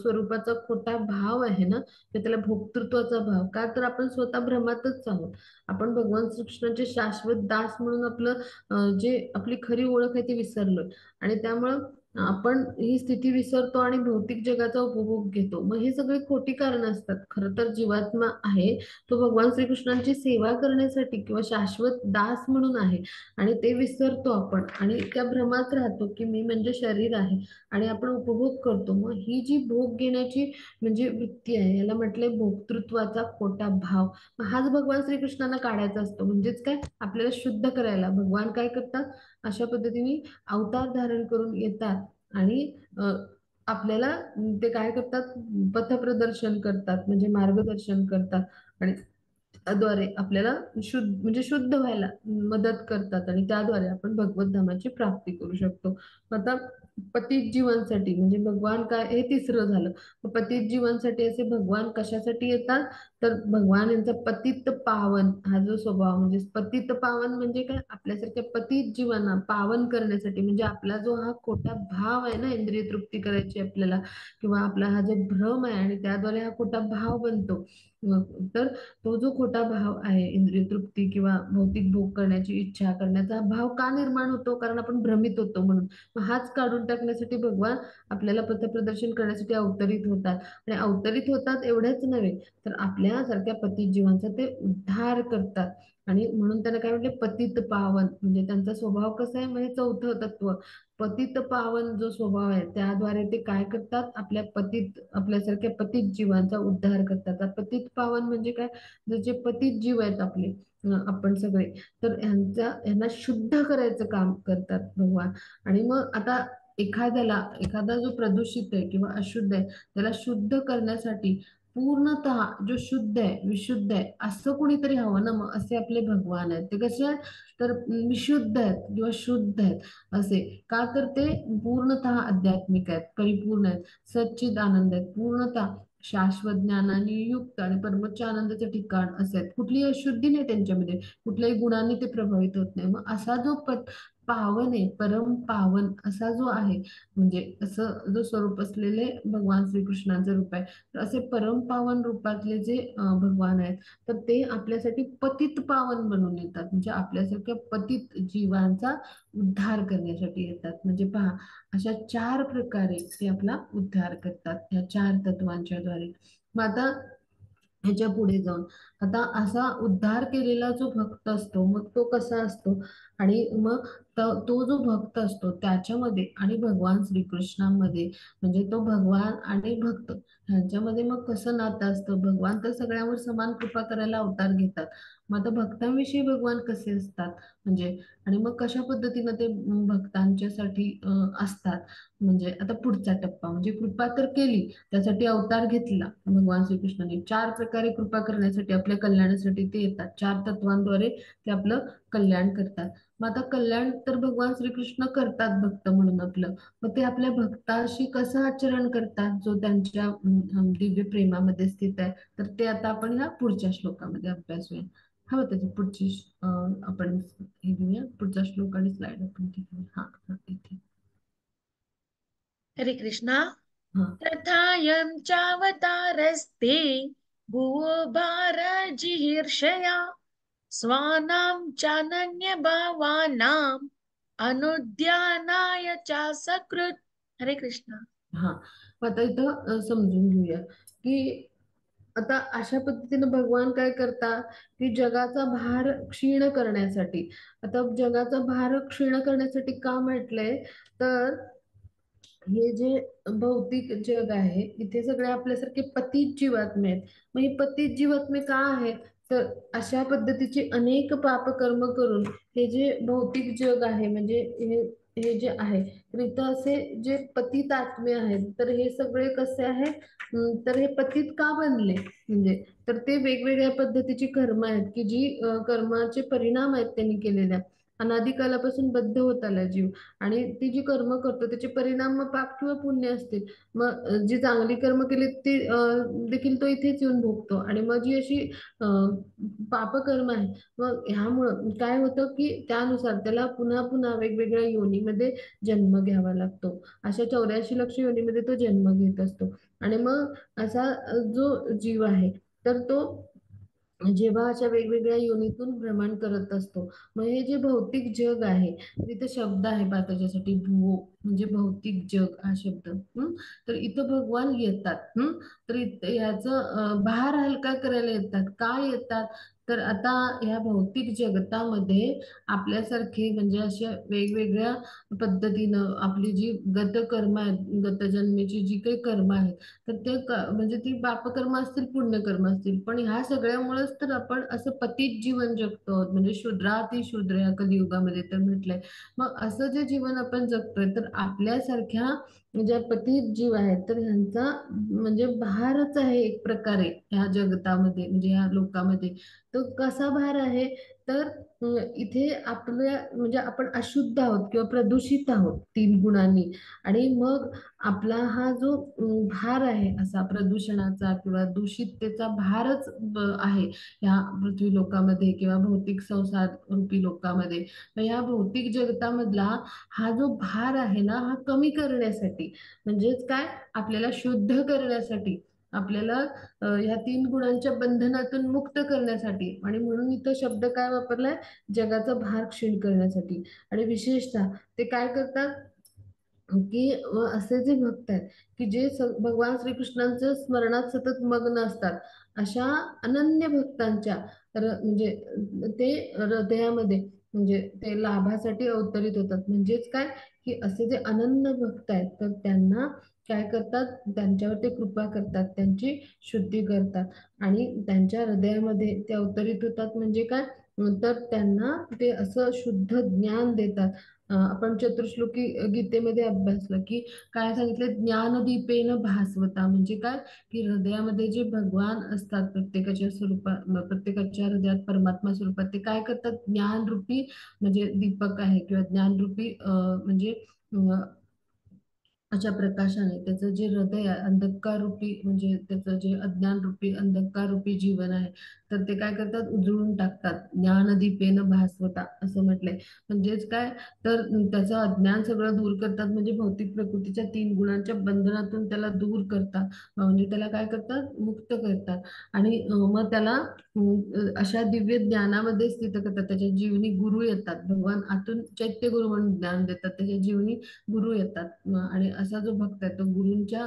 स्वरूपाचा खोटा भाव आहे ना, तर त्याला भोक्तृत्वाचा भाव, का तर आपण स्वतः भ्रमातच आहोत. आपण भगवान श्रीकृष्णाचे शाश्वत दास म्हणून आपलं जे आपली खरी ओळख आहे ती विसरलोय. आणि त्यामुळं आपण ही स्थिती विसरतो आणि भौतिक जगाचा उपभोग घेतो. मग हे सगळे खोटी कारण असतात. खरं तर जीवात्मा आहे तो भगवान श्रीकृष्णांची सेवा करण्यासाठी किंवा शाश्वत दास म्हणून आहे. आणि ते विसरतो आपण आणि त्या भ्रमात राहतो, की मी म्हणजे शरीर आहे आणि आपण उपभोग करतो. मग ही जी भोग घेण्याची म्हणजे वृत्ती आहे, याला म्हटलंय भोक्तृत्वाचा खोटा भाव. मग हाच भगवान श्रीकृष्णांना काढायचा असतो. म्हणजेच काय, आपल्याला शुद्ध करायला भगवान काय करतात, अशा पद्धतीने अवतार धारण करून येतात. आणि आपल्याला ते काय करतात, पथप्रदर्शन करतात, म्हणजे मार्गदर्शन करतात. आणि त्याद्वारे आपल्याला म्हणजे शुद्ध व्हायला मदत करतात आणि त्याद्वारे आपण भगवत धामाची प्राप्ती करू शकतो. आता पतित जीवांसाठी म्हणजे भगवान काय, हे तिसरं झालं. मग पतित जीवांसाठी असे भगवान कशासाठी येतात, तर भगवान यांचा पतित पावन हा जो स्वभाव, म्हणजे पतित पावन म्हणजे काय, आपल्यासारख्या पतित जीवांना पावन करण्यासाठी, म्हणजे आपला जो हा खोटा भाव आहे ना, इंद्रिय तृप्ती करायची आपल्याला, किंवा आपला हा जो भ्रम आहे आणि त्याद्वारे हा खोटा भाव बनतो, तर तो जो खोटा भाव आहे, इंद्रिय तृप्ती किंवा भौतिक भोग करण्याची इच्छा करण्याचा भाव का निर्माण होतो, कारण आपण भ्रमित होतो म्हणून. मग हाच काढून टाकण्यासाठी भगवान आपल्याला पथप्रदर्शन करण्यासाठी अवतरित होतात. आणि अवतरित होतात एवढेच नव्हे, तर आपल्या आपल्यासारख्या पतित जीवांचा ते उद्धार करतात. आणि म्हणून त्यांना काय म्हटले, पतित पावन. म्हणजे त्यांचा स्वभाव कसा आहे, म्हणजे चौथं तत्व पतित पावन जो स्वभाव आहे, त्याद्वारे ते काय करतात, आपल्यासारख्या पतित जीवांचा उद्धार करतात. आता पतित पावन म्हणजे काय, जे पतित जीव आहेत आपले, आपण सगळे, तर यांना शुद्ध करायचं काम करतात भगवान. आणि मग आता एखादा जो प्रदूषित आहे किंवा अशुद्ध आहे, त्याला शुद्ध करण्यासाठी पूर्णतः जो शुद्ध आहे, विशुद्ध आहे, असं कुणीतरी हवं ना. मग असे आपले भगवान आहेत. ते कसे आहेत, तर विशुद्ध आहेत किंवा शुद्ध आहेत असे. का तर ते पूर्णतः आध्यात्मिक आहेत, परिपूर्ण आहेत, सच्चिद आनंद आहेत, पूर्णतः शाश्वत ज्ञानाने युक्त आणि परमोच्च आनंदाचं ठिकाण असे आहेत. कुठलीही अशुद्धी नाही त्यांच्यामध्ये, कुठल्याही गुणांनी ते प्रभावित होत नाही. मग असा जो पावन आहे, परम पावन असा जो आहे, म्हणजे असं जो स्वरूप असलेले भगवान श्रीकृष्णांचं रूप आहे. तर असे परम पावन रूपातले जे भगवान आहेत, तर ते आपल्यासाठी पतित पावन बनून येतात. म्हणजे आपल्यासारख्या पतित जीवांचा उद्धार करण्यासाठी येतात. म्हणजे पहा, अशा 4 प्रकारे ते आपला उद्धार करतात, या 4 तत्वांच्या द्वारे. मग आता ह्याच्या पुढे जाऊन, आता असा उद्धार केलेला जो भक्त असतो, मग तो कसा असतो, आणि मग तो जो भक्त असतो त्याच्यामध्ये आणि भगवान श्रीकृष्णामध्ये, म्हणजे तो भगवान आणि भक्त ह्यांच्यामध्ये मग कसं नातं असतं. भगवान तर सगळ्यांवर समान कृपा करायला अवतार घेतात. मग आता भक्तांविषयी भगवान कसे असतात, म्हणजे आणि मग कशा पद्धतीनं ते भक्तांच्यासाठी असतात. म्हणजे आता पुढचा टप्पा म्हणजे कृपा तर केली, त्यासाठी अवतार घेतला भगवान श्रीकृष्णाने. 4 प्रकारे कृपा करण्यासाठी, आपल्या कल्याणासाठी ते येतात. 4 तत्वांद्वारे ते आपलं कल्याण करतात. मग आता कल्याण तर भगवान श्रीकृष्ण करतात भक्त म्हणून आपलं. मग ते आपल्या भक्ताशी कसं आचरण करतात, जो त्यांच्या दिव्य प्रेमामध्ये स्थित आहे. तर ते आता आपण ह्या पुढच्या श्लोकामध्ये अभ्यासूया. हवं त्याची पुढची आपण हे घेऊया, पुढचा श्लोक आणि स्लाइड आपण घेऊया. हा इथे. हरे कृष्णा। हा तथायं चावतारस्ते भुवो भारजिहीर्षया स्वानां चानन्यभावानाम् अनुद्यानाय च सकृत्। हरे कृष्णा। हा मग आता इथं समजून घेऊया की आता अशा पद्धतीने भगवान काय करतात, की जगाचा भार क्षीण करण्यासाठी. आता जगाचा भार क्षीण करण्यासाठी का म्हटलंय, तर हे जे भौतिक जग आहे, इथे सगळे आपल्यासारखे पतित जीवात्मे आहेत. मग ही पतित जीवात्मे का आहेत, तर अशा पद्धतीचे अनेक पापकर्म करून हे जे भौतिक जग आहे, म्हणजे हे हे जे आहे, तर इथं असे जे पतित आत्मे आहेत, तर हे सगळे कसे आहेत, तर हे पतित का बनले, म्हणजे तर ते वेगवेगळ्या पद्धतीची कर्म आहेत, की जी कर्माचे परिणाम आहेत त्यांनी केलेल्या. अनादिकालापासून बद्ध होत आला जीव, आणि ती जी कर्म करतो त्याचे परिणाम मग पाप किंवा पुण्य असतील. मग जी चांगली कर्म केली ती देखील तो इथेच येऊन भोगतो. आणि मग जी अशी पापकर्म आहे, मग ह्यामुळं काय होतं, की त्यानुसार त्याला पुन्हा पुन्हा वेगवेगळ्या योनीमध्ये जन्म घ्यावा लागतो. अशा 84 लक्ष योनीमध्ये तो जन्म घेत असतो. आणि मग असा जो जीव आहे, तर तो जेव्हा अशा वेगवेगळ्या योनीतून भ्रमण करत असतो. मग हे जे भौतिक जग आहे, तिथे शब्द आहे पहा त्याच्यासाठी, भुवो म्हणजे भौतिक जग हा शब्द. तर इथं भगवान येतात. तर ह्याचं भार हलका करायला येतात. का येतात, तर आता ह्या भौतिक जगतामध्ये आपल्यासारखे म्हणजे अशा वेगवेगळ्या पद्धतीनं आपली जी गतकर्म आहेत, गतजन्मेची जी काही कर्म आहेत, तर ते म्हणजे ती पापकर्म असतील, पुण्यकर्म असतील, पण ह्या सगळ्यामुळेच तर आपण असं पतित जीवन जगतो आहोत. म्हणजे शूद्राती शूद्र या कलियुगामध्ये तर म्हटलंय. मग असं जे जीवन आपण जगतोय, तर आपल्यासारख्या ज्या पतित जीव आहेत, तर ह्यांचा म्हणजे भारच आहे एक प्रकारे ह्या जगतामध्ये, म्हणजे ह्या लोकामध्ये. तो कसा भार आहे, तर इथे आपल्या म्हणजे आपण अशुद्ध आहोत किंवा प्रदूषित आहोत 3 गुणांनी. आणि मग आपला हा जो भार आहे असा प्रदूषणाचा किंवा दूषिततेचा भारच आहे ह्या पृथ्वी लोकामध्ये किंवा भौतिक संसार रूपी लोकामध्ये. तर ह्या भौतिक जगतामधला हा जो भार आहे ना, हा कमी करण्यासाठी, म्हणजेच काय, आपल्याला शुद्ध करण्यासाठी, आपल्याला ह्या 3 गुणांच्या बंधनातून मुक्त करण्यासाठी. आणि म्हणून इथं शब्द काय वापरलाय, जगाचा भार क्षीण करण्यासाठी. आणि विशेषतः ते काय करतात, की असे जे भक्त आहेत, की जे भगवान श्रीकृष्णांच्या स्मरणात सतत मग्न असतात, अशा अनन्य भक्तांच्या म्हणजे ते हृदयामध्ये म्हणजे ते लाभासाठी अवतरित होतात. म्हणजेच काय की असे जे अनन्य भक्त आहेत तर त्यांना काय करतात, त्यांच्यावर ते कृपा करतात, त्यांची शुद्धी करतात आणि त्यांच्या हृदयामध्ये ते अवतरित होतात. म्हणजे काय तर त्यांना ते असं शुद्ध ज्ञान देतात. आपण चतुश्लोकी गीतेमध्ये अभ्यासलं की काय सांगितलं, ज्ञानदीपेन भास्वता. म्हणजे काय की हृदयामध्ये जे भगवान असतात प्रत्येकाच्या स्वरूपात, प्रत्येकाच्या हृदयात परमात्मा स्वरूपात ते काय करतात, ज्ञानरूपी म्हणजे दीपक आहे किंवा ज्ञानरूपी म्हणजे अशा प्रकाशाने त्याचं जे हृदय आहे अंधकार रूपी, म्हणजे त्याचं जे अज्ञान रूपी अंधकार रूपी जीवन आहे तर ते काय करतात, उजळून टाकतात. ज्ञानदीपेन भास्वता असं म्हटलंय. म्हणजेच काय तर त्याचं अज्ञान सगळं दूर करतात. म्हणजे भौतिक प्रकृतीच्या 3 गुणांच्या बंधनातून त्याला दूर करतात. म्हणजे त्याला काय करतात, मुक्त करतात. आणि मग त्याला अशा दिव्य ज्ञानामध्ये स्थित करतात. त्याच्या जीवनी गुरु येतात. भगवान आतून चैत्य गुरु म्हणून ज्ञान देतात. त्याच्या जीवनी गुरु येतात. आणि असा जो भक्त आहे तो गुरूंच्या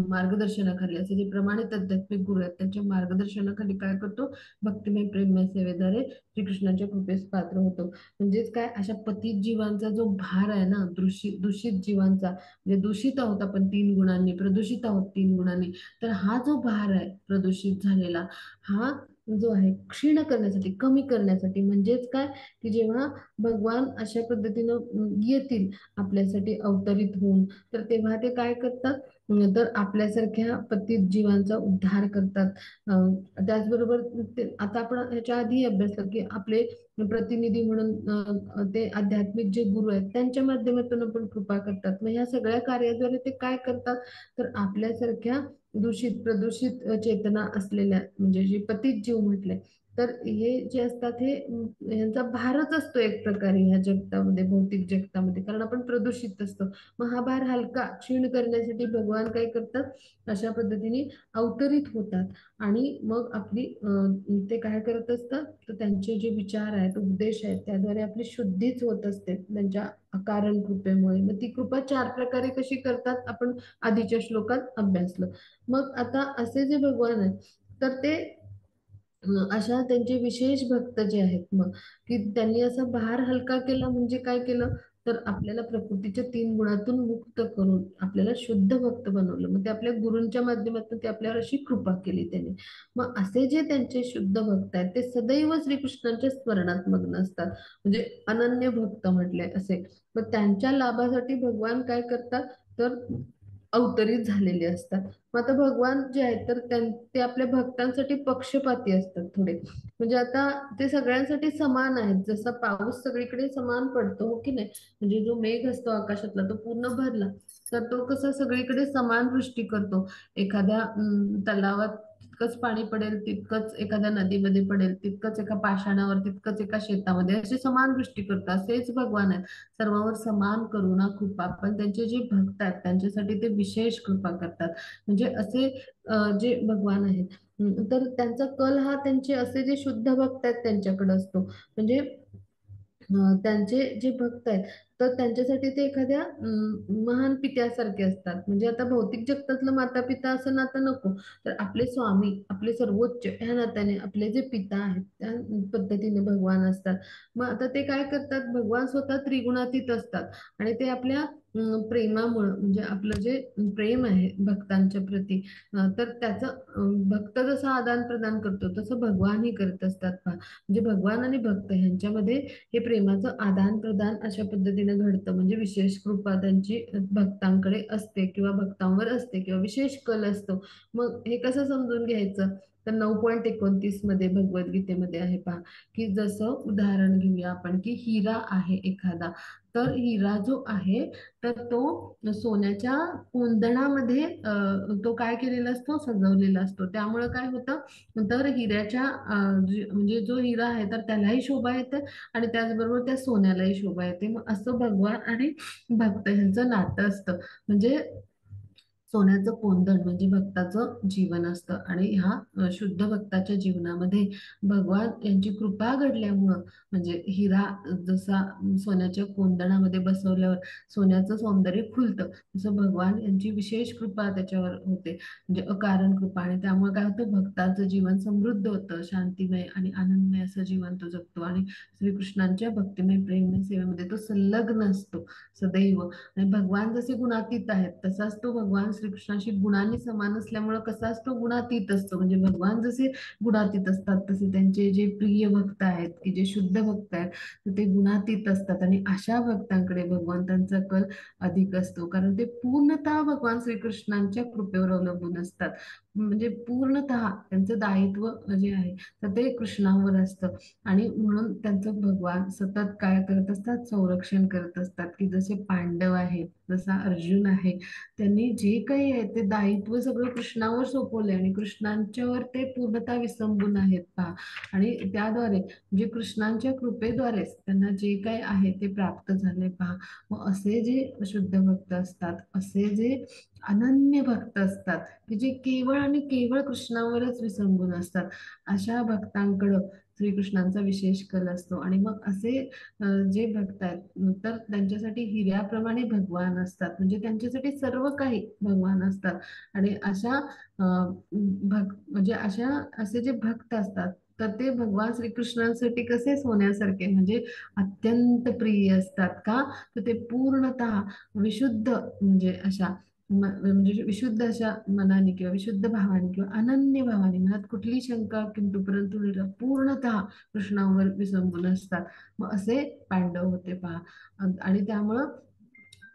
मार्गदर्शनाखाली, असे जे प्रमाणित आध्यात्मिक गुरु आहेत त्यांच्या मार्गदर्शनाखाली काय करतो, भक्तिमय प्रेममय सेवेद्वारे श्रीकृष्णाच्या कृपेस पात्र होतो. म्हणजेच काय, अशा पतित जीवांचा जो भार आहे ना, दूषित जीवांचा, म्हणजे दूषित आहोत आपण 3 गुणांनी, प्रदूषित आहोत 3 गुणांनी, तर हा जो भार आहे प्रदूषित झालेला, हा जो आहे क्षीण करण्यासाठी, कमी करण्यासाठी. म्हणजेच काय की जेव्हा भगवान अशा पद्धतीनं येतील आपल्यासाठी अवतरित होऊन, तर तेव्हा ते काय करतात, तर आपल्यासारख्या पतित जीवांचा उद्धार करतात. त्याचबरोबर आता आपण ह्याच्या आधी अभ्यासलं की आपले प्रतिनिधी म्हणून ते आध्यात्मिक जे गुरु आहेत त्यांच्या माध्यमातून आपण कृपा करतात. मग ह्या सगळ्या कार्याद्वारे ते काय करतात, तर आपल्यासारख्या दूषित प्रदूषित चेतना असलेल्या, म्हणजे जे पतित जीव म्हटले, तर हे जे असतात हे यांचा भारच असतो एक प्रकारे ह्या जगतामध्ये, भौतिक जगतामध्ये, कारण आपण प्रदूषित असतो. मग हा भार हलका क्षीण करण्यासाठी भगवान काय करतात, अशा पद्धतीने अवतरित होतात. आणि मग आपली ते काय करत असतात, तर त्यांचे जे विचार आहेत, उपदेश आहेत, त्याद्वारे आपली शुद्धीच होत असते त्यांच्या अकारण कृपेमुळे. मग ती कृपा 4 प्रकारे कशी करतात आपण आधीच्या श्लोकात अभ्यासलं. मग आता असे जे भगवान आहेत तर ते अशा त्यांचे विशेष भक्त जे आहेत, मग की त्यांनी असा भार हलका केला. म्हणजे काय केलं, तर आपल्याला प्रकृतीच्या 3 गुणातून मुक्त करून आपल्याला शुद्ध भक्त बनवलं. मग ते आपल्या गुरूंच्या माध्यमातून ते आपल्यावर अशी कृपा केली त्यांनी. मग असे जे त्यांचे शुद्ध भक्त आहेत ते सदैव श्रीकृष्णांच्या स्मरणात मग्न असतात. म्हणजे अनन्य भक्त म्हटले असे. मग त्यांच्या लाभासाठी भगवान काय करतात, तर अवतरित झालेले असतात. मग आता भगवान जे आहेत तर ते आपल्या भक्तांसाठी पक्षपाती असतात थोडे. म्हणजे आता ते सगळ्यांसाठी समान आहेत. जसा पाऊस सगळीकडे समान पडतो, हो की नाही, म्हणजे जो मेघ असतो आकाशातला तो पूर्ण भरला तर तो कसा सगळीकडे समान वृष्टी करतो. एखाद्या तलावात तितकंच पाणी पडेल, तितकंच एखाद्या नदीमध्ये पडेल, तितकंच एका पाषाणावर, तितकंच एका शेतामध्ये, अशी समान वृष्टी करतो. असेच भगवान आहेत, सर्वांवर समान करुणा कृपा. पण त्यांचे जे भक्त आहेत त्यांच्यासाठी ते विशेष कृपा करतात. म्हणजे असे जे भगवान आहेत, तर त्यांचा कल हा त्यांचे असे जे शुद्ध भक्त आहेत त्यांच्याकडे असतो. म्हणजे त्यांचे जे भक्त आहेत तर त्यांच्यासाठी ते एखाद्या महान पित्यासारखे असतात. म्हणजे आता भौतिक जगतातलं माता पिता असं नातं नको, तर आपले स्वामी, आपले सर्वोच्च ह्या नात्याने आपले जे पिता आहेत त्या पद्धतीने भगवान असतात. मग आता ते काय करतात, भगवान स्वतः त्रिगुणातीत असतात आणि ते आपल्या प्रेमामुळं, म्हणजे आपलं जे प्रेम आहे भक्तांच्या प्रती, तर त्याचं भक्त जसं आदान प्रदान करतो तसं भगवानही करत असतात पहा. म्हणजे भगवान आणि भक्त ह्यांच्यामध्ये हे प्रेमाचं आदान प्रदान अशा पद्धतीने घडतं. म्हणजे विशेष कृपा त्यांची भक्तांकडे असते किंवा भक्तांवर असते किंवा विशेष कल असतो. मग हे कसं समजून घ्यायचं, तर 9.29 मध्ये भगवद्गीतेमध्ये आहे पहा, की जसं उदाहरण घेऊया आपण की हिरा आहे एखादा, तर हिरा जो आहे तर तो सोन्याच्या कुंदणामध्ये तो काय केलेला असतो, सजवलेला असतो. त्यामुळे काय होतं, तर हिऱ्याच्या म्हणजे जो हिरा आहे तर त्यालाही शोभा येते आणि त्याचबरोबर त्या सोन्यालाही शोभा येते. मग असं भगवान आणि भक्त ह्यांचं नातं असतं. म्हणजे सोन्याचं कोंदण म्हणजे भक्ताचं जीवन असतं. आणि ह्या शुद्ध भक्ताच्या जीवनामध्ये भगवान यांची कृपा घडल्यामुळं म्हणजे हिरा जसा सोन्याच्या कोंदणामध्ये बसवल्यावर सोन्याचं सौंदर्य खुलतं, तसं भगवान यांची विशेष कृपा त्याच्यावर होते, म्हणजे अकारण कृपा. आणि त्यामुळे काय होतं, भक्ताचं जीवन समृद्ध होतं, शांतिमय आणि आनंदमय असं जीवन तो जगतो. आणि श्रीकृष्णांच्या भक्तिमय प्रेममय सेवेमध्ये तो संलग्न असतो सदैव. आणि भगवान जसे गुणातीत आहेत तसाच तो भगवान श्रीकृष्णाशी गुणांनी समान असल्यामुळं कसाच तो गुणातीत असतो. म्हणजे भगवान जसे गुणातीत असतात तसे त्यांचे जे प्रिय भक्त आहेत की जे शुद्ध भक्त आहेत तर ते गुणातीत असतात. आणि अशा भक्तांकडे भगवंतांचा कल अधिक असतो, कारण ते पूर्णतः भगवान श्रीकृष्णांच्या कृपेवर अवलंबून असतात. म्हणजे पूर्णतः त्यांचं दायित्व जे आहे तर ते कृष्णावर असतं. आणि म्हणून त्यांचं भगवान सतत काय करत असतात, संरक्षण करत असतात. की जसे पांडव आहेत, जसा अर्जुन आहे, त्यांनी जे काही आहे ते दायित्व सगळं कृष्णावर सोपवले आणि कृष्णांच्यावर ते पूर्णतः विसंबून आहेत पहा. आणि त्याद्वारे म्हणजे कृष्णांच्या कृपेद्वारेच त्यांना जे काही आहे ते प्राप्त झाले पहा. मग असे जे शुद्ध भक्त असतात, असे जे अनन्य भक्त असतात की जे केवळ आणि केवळ कृष्णावरच विसंबून असतात, अशा भक्तांकडं श्रीकृष्णांचा विशेष कल असतो. आणि मग असे जे भक्त आहेत तर त्यांच्यासाठी हिऱ्याप्रमाणे भगवान असतात, म्हणजे त्यांच्यासाठी सर्व काही भगवान असतात. आणि अशा म्हणजे असे जे भक्त असतात तर ते भगवान श्रीकृष्णांसाठी कसे सोन्यासारखे म्हणजे अत्यंत प्रिय असतात का, तर ते पूर्णतः विशुद्ध म्हणजे अशा म्हणजे विशुद्ध अशा मनाने किंवा विशुद्ध भावाने किंवा अनन्य भावाने, मनात कुठली शंका किंतु परंतु पूर्णतः कृष्णावर विसंबून असतात. मग असे पांडव होते पहा. आणि त्यामुळं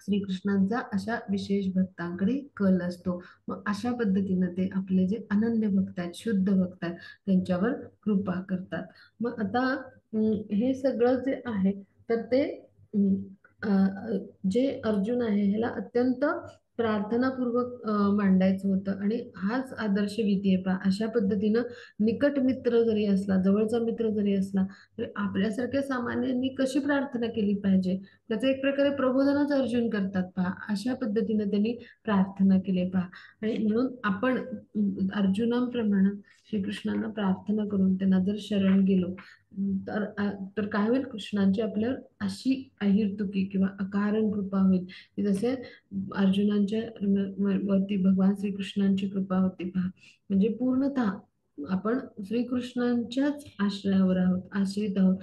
श्रीकृष्णांचा अशा विशेष भक्तांकडे कल असतो. मग अशा पद्धतीनं ते आपले जे अनन्य भक्त आहेत, शुद्ध भक्त आहेत, त्यांच्यावर कृपा करतात. मग आता हे सगळं जे आहे तर ते अं, जे अर्जुन आहे ह्याला अत्यंत प्रार्थनापूर्वक मांडायचं होतं. आणि हाच आदर्श विधी आहे पहा. अशा पद्धतीनं निकट मित्र जरी असला, जवळचा मित्र जरी असला, तर आपल्यासारख्या सामान्यांनी कशी प्रार्थना केली पाहिजे त्याचं एक प्रकारे प्रबोधनच अर्जुन करतात पहा. अशा पद्धतीने त्यांनी प्रार्थना केली पहा. आणि म्हणून आपण अर्जुनांप्रमाणे श्रीकृष्णांना प्रार्थना करून त्यांना जर शरण गेलो तर काय होईल, कृष्णांची आपल्यावर अशी अहिर्तुकी किंवा अकारण कृपा होईल की जसे अर्जुनांच्या वरती भगवान श्रीकृष्णांची कृपा होती पहा. म्हणजे पूर्णतः आपण श्रीकृष्णांच्याच आश्रयावर आहोत, आश्रित आहोत,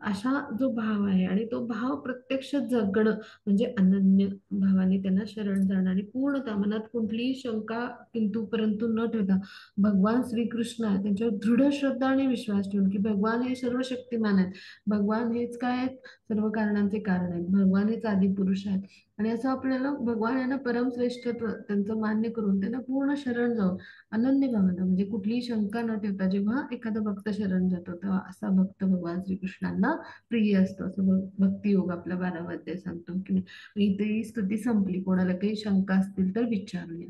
असा जो भाव आहे. आणि तो भाव प्रत्यक्ष जगणं म्हणजे अनन्य भावाने त्यांना शरण जाणं आणि पूर्णतः मनात कुठलीही शंका किंतु परंतु न ठेवता भगवान श्रीकृष्ण आहे त्यांच्यावर दृढ श्रद्धा आणि विश्वास ठेवून की भगवान हे सर्व शक्तिमान आहेत, भगवान हेच काय आहेत, सर्व कारणांचे कारण आहेत, भगवान हेच आदी पुरुष आहेत. आणि असं आपल्याला भगवान यांना परमश्रेष्ठत्व त्यांचं मान्य करून त्यांना पूर्ण शरण जाऊन अनन्य भावना म्हणजे कुठलीही शंका न ठेवता जेव्हा एखादा भक्त शरण जातो तेव्हा असा भक्त भगवान श्रीकृष्णांना प्रिय असतो, असं भक्तियोग आपला 12वा अध्याय सांगतो की नाही. इथे ही स्तुती संपली. कोणाला काही शंका असतील तर विचारूया.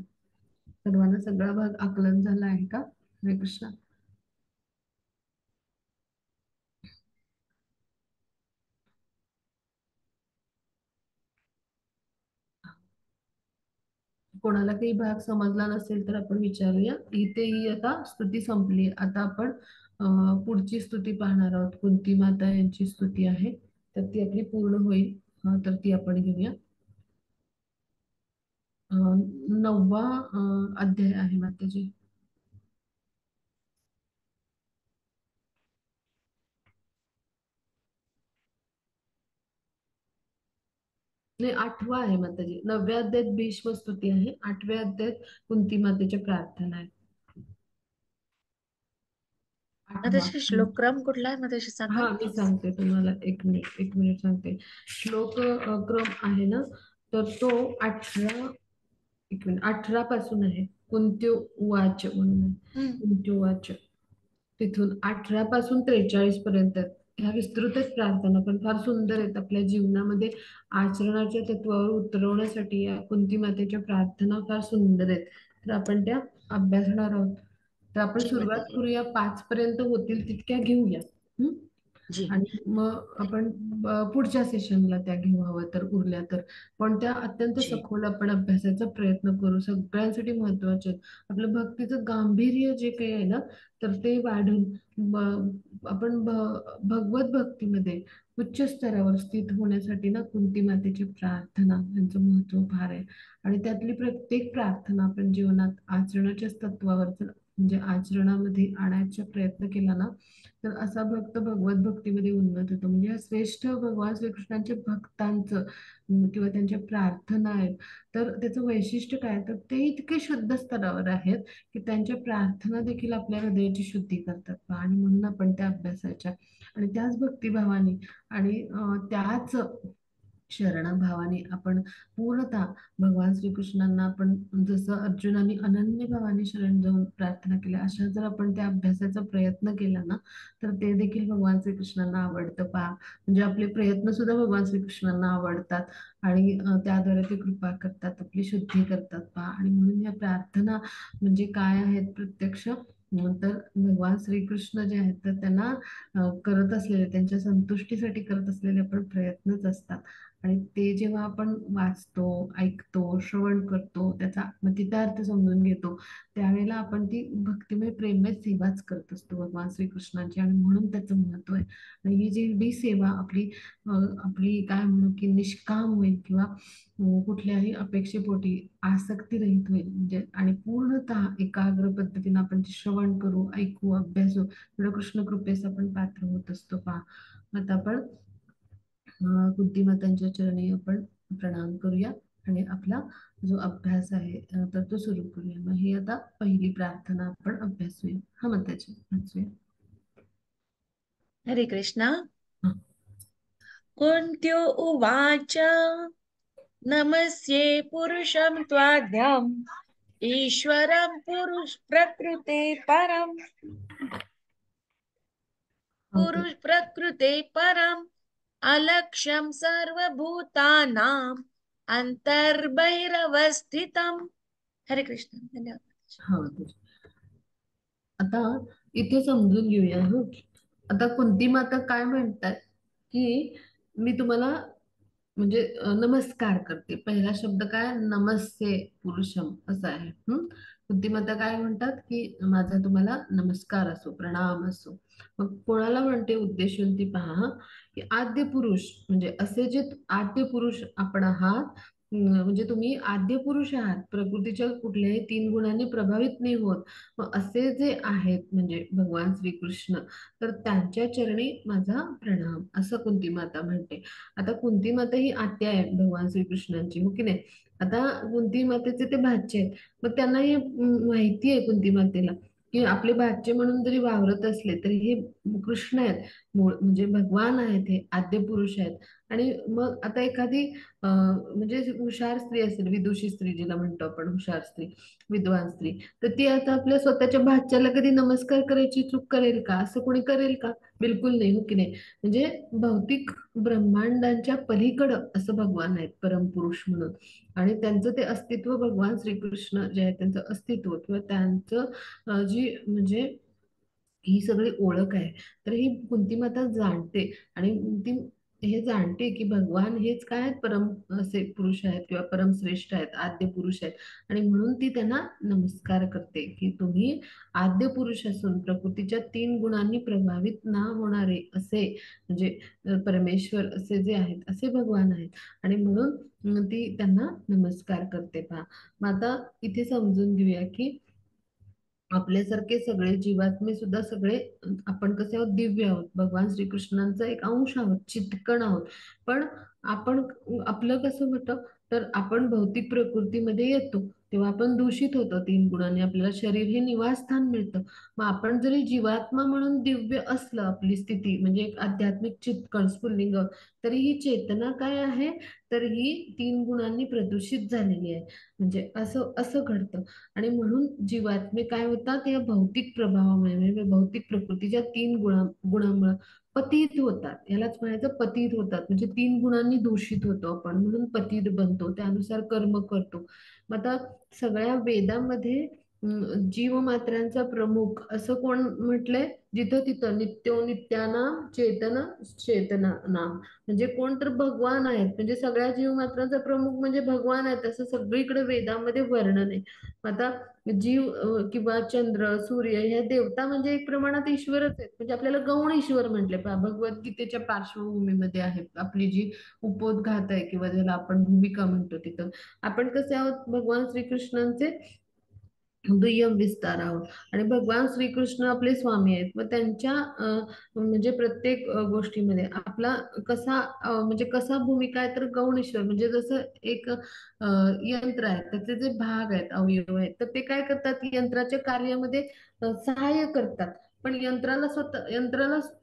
सर्वांना सगळा भाग आकलन झाला आहे का? हरे कृष्ण. कोणाला काही भाग समजला नसेल तर आपण विचारूया. इथे ही आता स्तुती संपली. आता आपण पुढची स्तुती पाहणार आहोत. कुंती माता यांची स्तुती आहे तर ती आपली पूर्ण होईल. तर ती आपण घेऊया. 9वा अध्याय आहे माताजी. नाही, 8वा आहे माताजी. 9व्या अध्यायात भीष्म स्तुती आहे, 8व्या अध्यायात कुंती मातेच्या प्रार्थना आहे. 8वा. त्याचे श्लोकक्रम कुठला आहे मध्ये सांगाल? हा, मी सांगते तुम्हाला. एक मिनिट सांगते. श्लोक क्रम आहे ना, तर तो 18 पासून आहे. कुंत्यो उवाच म्हणून आहे. कुंत्यो उवाच तिथून 18 पासून 43 पर्यंत आहेत. ह्या विस्तृतच प्रार्थना पण फार सुंदर आहेत. आपल्या जीवनामध्ये आचरणाच्या तत्वावर उतरवण्यासाठी या कुंती मातेच्या प्रार्थना फार सुंदर आहेत. तर आपण त्या अभ्यासणार आहोत. तर आपण जी सुरुवात माताजी. करूया. 5 पर्यंत होतील तितक्या घेऊया. हम्म? जी आणि मग आपण पुढच्या सेशनला त्या घेऊ हवं तर उरल्या तर. पण त्या अत्यंत जी सखोल आपण अभ्यासाचा प्रयत्न करू. सगळ्यांसाठी महत्वाचे आहेत. आपलं भक्तीचं गांभीर्य जे काही आहे ना, तर ते वाढून आपण भगवत भक्तीमध्ये उच्च स्तरावर स्थित होण्यासाठी ना कुंती मातेची प्रार्थना यांचं महत्व फार आहे. आणि त्यातली प्रत्येक प्रार्थना आपण जीवनात आचरणाच्याच तत्वावर जर म्हणजे आचरणामध्ये आणायचा प्रयत्न केला ना, तर असा भक्त भगवत भक्तीमध्ये उन्नत होतो. म्हणजे या श्रेष्ठ भगवान श्रीकृष्णांच्या भक्तांचं किंवा त्यांच्या प्रार्थना आहेत, तर त्याचं वैशिष्ट्य काय, तर ते इतके शुद्ध स्तरावर आहेत की त्यांच्या प्रार्थना देखील आपल्या हृदयाची शुद्धी करतात. आणि म्हणून आपण त्या अभ्यासाच्या आणि त्याच भक्तिभावाने आणि त्याच शरणभावाने आपण पूर्णतः भगवान श्रीकृष्णांना आपण जसं अर्जुनाने अनन्य भावाने शरण जाऊन प्रार्थना केल्या, अशा जर आपण त्या अभ्यासाचा प्रयत्न केला ना, तर ते देखील भगवान श्रीकृष्णांना आवडतं पहा. म्हणजे आपले प्रयत्न सुद्धा भगवान श्रीकृष्णांना आवडतात आणि त्याद्वारे ते कृपा करतात, आपली शुद्धी करतात पहा. आणि म्हणून या प्रार्थना म्हणजे काय आहेत प्रत्यक्ष, तर भगवान श्रीकृष्ण जे आहेत तर त्यांना करत असलेले, त्यांच्या संतुष्टीसाठी करत असलेले आपण प्रयत्नच असतात. आणि ते जेव्हा आपण वाचतो, ऐकतो, श्रवण करतो, त्याचा अर्थ समजून घेतो, त्यावेळेला आपण ती भक्तिमय प्रेममय सेवाच करत असतो भगवान श्रीकृष्णाची. आणि म्हणून त्याचं महत्व आहे. आणि ही जी सेवा आपली आपली काय म्हणू की निष्काम होईल किंवा कुठल्याही अपेक्षेपोटी आसक्ती रहित होईल. म्हणजे आणि पूर्णतः एकाग्र पद्धतीने आपण ते श्रवण करू, ऐकू, अभ्यासू, एवढं कृष्ण कृपेस आपण पात्र होत असतो पहा. आता आपण बुद्धिमत्तांच्या चरणी आपण प्रणाम करूया आणि आपला जो अभ्यास आहे तर तो सुरू करूया. मग ही आता पहिली प्रार्थना आपण अभ्यासूया. हा माताजी वाचूया. हरे कृष्णा. हा. कुन्त्यो उवाच नमस्ये पुरुषं त्वाद्यम् ईश्वरं पुरुष प्रकृते परम् पुरुष प्रकृते परम् अलक्ष्यं सर्वभूतानां अंतर्बहिरवस्थितम्. हरे कृष्ण. धन्यवाद. हा माताजी. आता इथे समजून घेऊया. हो, आता कुंती माता काय म्हणतात की मी तुम्हाला म्हणजे नमस्कार करते. पहिला शब्द काय, नमस्ते पुरुषम असा आहे. बुद्धिमत्ता काय म्हणतात की माझा तुम्हाला नमस्कार असो, प्रणाम असो. मग कोणाला म्हणते उद्देशून ती पहा हं, की आद्य पुरुष म्हणजे असे जे आद्य पुरुष आपण आहात, म्हणजे तुम्ही आद्य पुरुष आहात, प्रकृतीच्या कुठल्याही तीन गुणांनी प्रभावित नाही होत. मग असे जे आहेत म्हणजे भगवान श्रीकृष्ण, तर त्यांच्या चरणी माझा प्रणाम असं कुंती माता म्हणते. आता कुंती माता ही आत्या आहे भगवान श्रीकृष्णांची, हो की नाही. आता कुंती मातेचे ते भाचे आहेत. मग त्यांना हे माहिती आहे कुंती मातेला की आपले भाचे म्हणून जरी वावरत असले तरी हे कृष्ण आहेत, मूळ म्हणजे भगवान आहेत, हे आद्य पुरुष आहेत. आणि मग आता एखादी म्हणजे हुशार स्त्री असेल, विदुषी स्त्री जिला म्हणतो आपण, हुशार स्त्री, विद्वान स्त्री, तर ती आता आपल्या स्वतःच्या भाच्याला कधी नमस्कार करायची चूक करेल का? असं कोणी करेल का? बिलकुल नाही, हो की नाही. म्हणजे भौतिक ब्रह्मांडांच्या पलीकडं असं भगवान आहेत परमपुरुष म्हणून. आणि त्यांचं ते अस्तित्व भगवान श्रीकृष्ण जे आहे त्यांचं अस्तित्व किंवा त्यांचं जी म्हणजे ही सगळी ओळख आहे. तर ही कुंती माता जाणते. आणि ती हे जाणते की भगवान हेच काय आहेत, परम असे पुरुष आहेत किंवा परम श्रेष्ठ आहेत, आद्य पुरुष आहेत. आणि म्हणून ती त्यांना नमस्कार करते की तुम्ही आद्य पुरुष असून प्रकृतीच्या तीन गुणांनी प्रभावित ना होणारे असे म्हणजे परमेश्वर असे जे आहेत, असे भगवान आहेत. आणि म्हणून ती त्यांना नमस्कार करते पहा. मग आता इथे समजून घेऊया की आपल्यासारखे सगळे जीवात्मे सुद्धा सगळे आपण कसे आहोत, दिव्य आहोत, भगवान श्रीकृष्णांचा एक अंश आहोत, चित्कण आहोत. पण आपण आपलं कसं होतं, तर आपण भौतिक प्रकृतीमध्ये येतो तेव्हा आपण दूषित होतो तीन गुणांनी, आपल्याला शरीर हे निवासस्थान मिळतं. मग आपण जरी जीवात्मा म्हणून दिव्य असलं, आपली स्थिती म्हणजे एक आध्यात्मिक चित्कण स्फुल्लिंग, तरी ही चेतना काय आहे, तर ही तीन गुणांनी प्रदूषित झालेली आहे. म्हणजे असं असं घडतं. आणि म्हणून जीवात्मे काय होतात, या भौतिक प्रभावामुळे म्हणजे भौतिक प्रकृतीच्या तीन गुणामुळे पतित होतात. यालाच म्हणायचं पतित होतात. म्हणजे तीन गुणांनी दूषित होतो आपण, म्हणून पतित बनतो, त्यानुसार कर्म करतो. मग आता सगळ्या वेदामध्ये जीवमात्रांचा प्रमुख असं कोण म्हटलंय, जिथं तिथं नित्यो नित्यानाम चेतन चेतना नाम, म्हणजे कोण तर भगवान आहेत, म्हणजे सगळ्या जीवमात्रांचा प्रमुख म्हणजे भगवान आहेत असं सगळीकडे वेदामध्ये वर्णन आहे. आता जीव किंवा चंद्र सूर्य ह्या देवता म्हणजे एक प्रमाणात ईश्वरच आहेत, म्हणजे आपल्याला गौण ईश्वर म्हटले भगवद्गीतेच्या पार्श्वभूमीमध्ये आहे आपली जी उपोद्घात आहे किंवा ज्याला आपण भूमिका म्हणतो तिथं आपण कसे आहोत भगवान श्रीकृष्णांचे दुय्यम विस्तार आहोत. आणि भगवान श्रीकृष्ण आपले स्वामी आहेत. मग त्यांच्या म्हणजे प्रत्येक गोष्टीमध्ये आपला कसा म्हणजे कसा भूमिका आहे तर गौणेश्वर म्हणजे जसं एक यंत्र आहे त्याचे जे भाग आहेत अवयव आहेत तर ते काय करतात यंत्राच्या कार्यामध्ये सहाय्य करतात. पण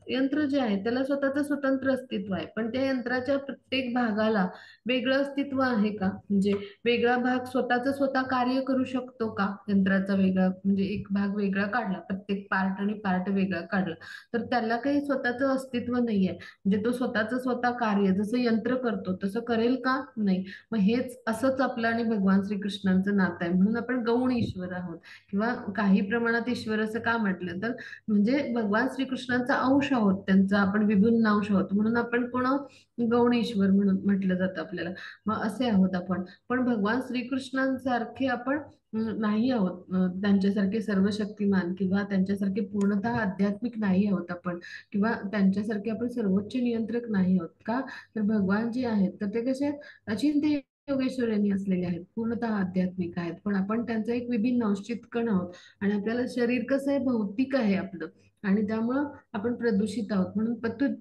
यंत्र जे आहे त्याला स्वतःचं स्वतंत्र अस्तित्व आहे, पण त्या यंत्राच्या प्रत्येक भागाला वेगळं अस्तित्व आहे का, म्हणजे वेगळा भाग स्वतःच स्वतः कार्य करू शकतो का, यंत्राचा वेगळा म्हणजे एक भाग वेगळा काढला प्रत्येक पार्ट आणि पार्ट वेगळा काढला तर त्याला काही स्वतःचं अस्तित्व नाहीये, म्हणजे तो स्वतःच स्वतः कार्य जसं यंत्र करतो तसं करेल का, नाही. मग हेच असंच आपलं आणि भगवान श्रीकृष्णांचं नातं आहे, म्हणून आपण गौण ईश्वर आहोत किंवा काही प्रमाणात ईश्वर असं का म्हटलं तर म्हणजे भगवान श्रीकृष्णांचा अंश आहोत, त्यांचा आपण विभिन्न अंश आहोत म्हणून आपण कोण आहोत? गौण ईश्वर म्हणून म्हटलं जातं आपल्याला. मग असे आहोत आपण. पण भगवान श्रीकृष्णांसारखे आपण नाही आहोत, त्यांच्यासारखे सर्वशक्तिमान किंवा त्यांच्यासारखे पूर्णतः आध्यात्मिक नाही आहोत आपण, किंवा त्यांच्यासारखे आपण सर्वोच्च नियंत्रक नाही आहोत का, तर भगवान जे आहेत तर ते कसे आहेत अचिंत्य योगेश्वरांनी असलेले आहेत, पूर्णतः आध्यात्मिक आहेत, पण आपण त्यांचा एक विभिन्न अंश चित्कण आहोत. आणि आपल्याला शरीर कसं आहे भौतिक आहे आपलं, आणि त्यामुळं आपण प्रदूषित आहोत म्हणून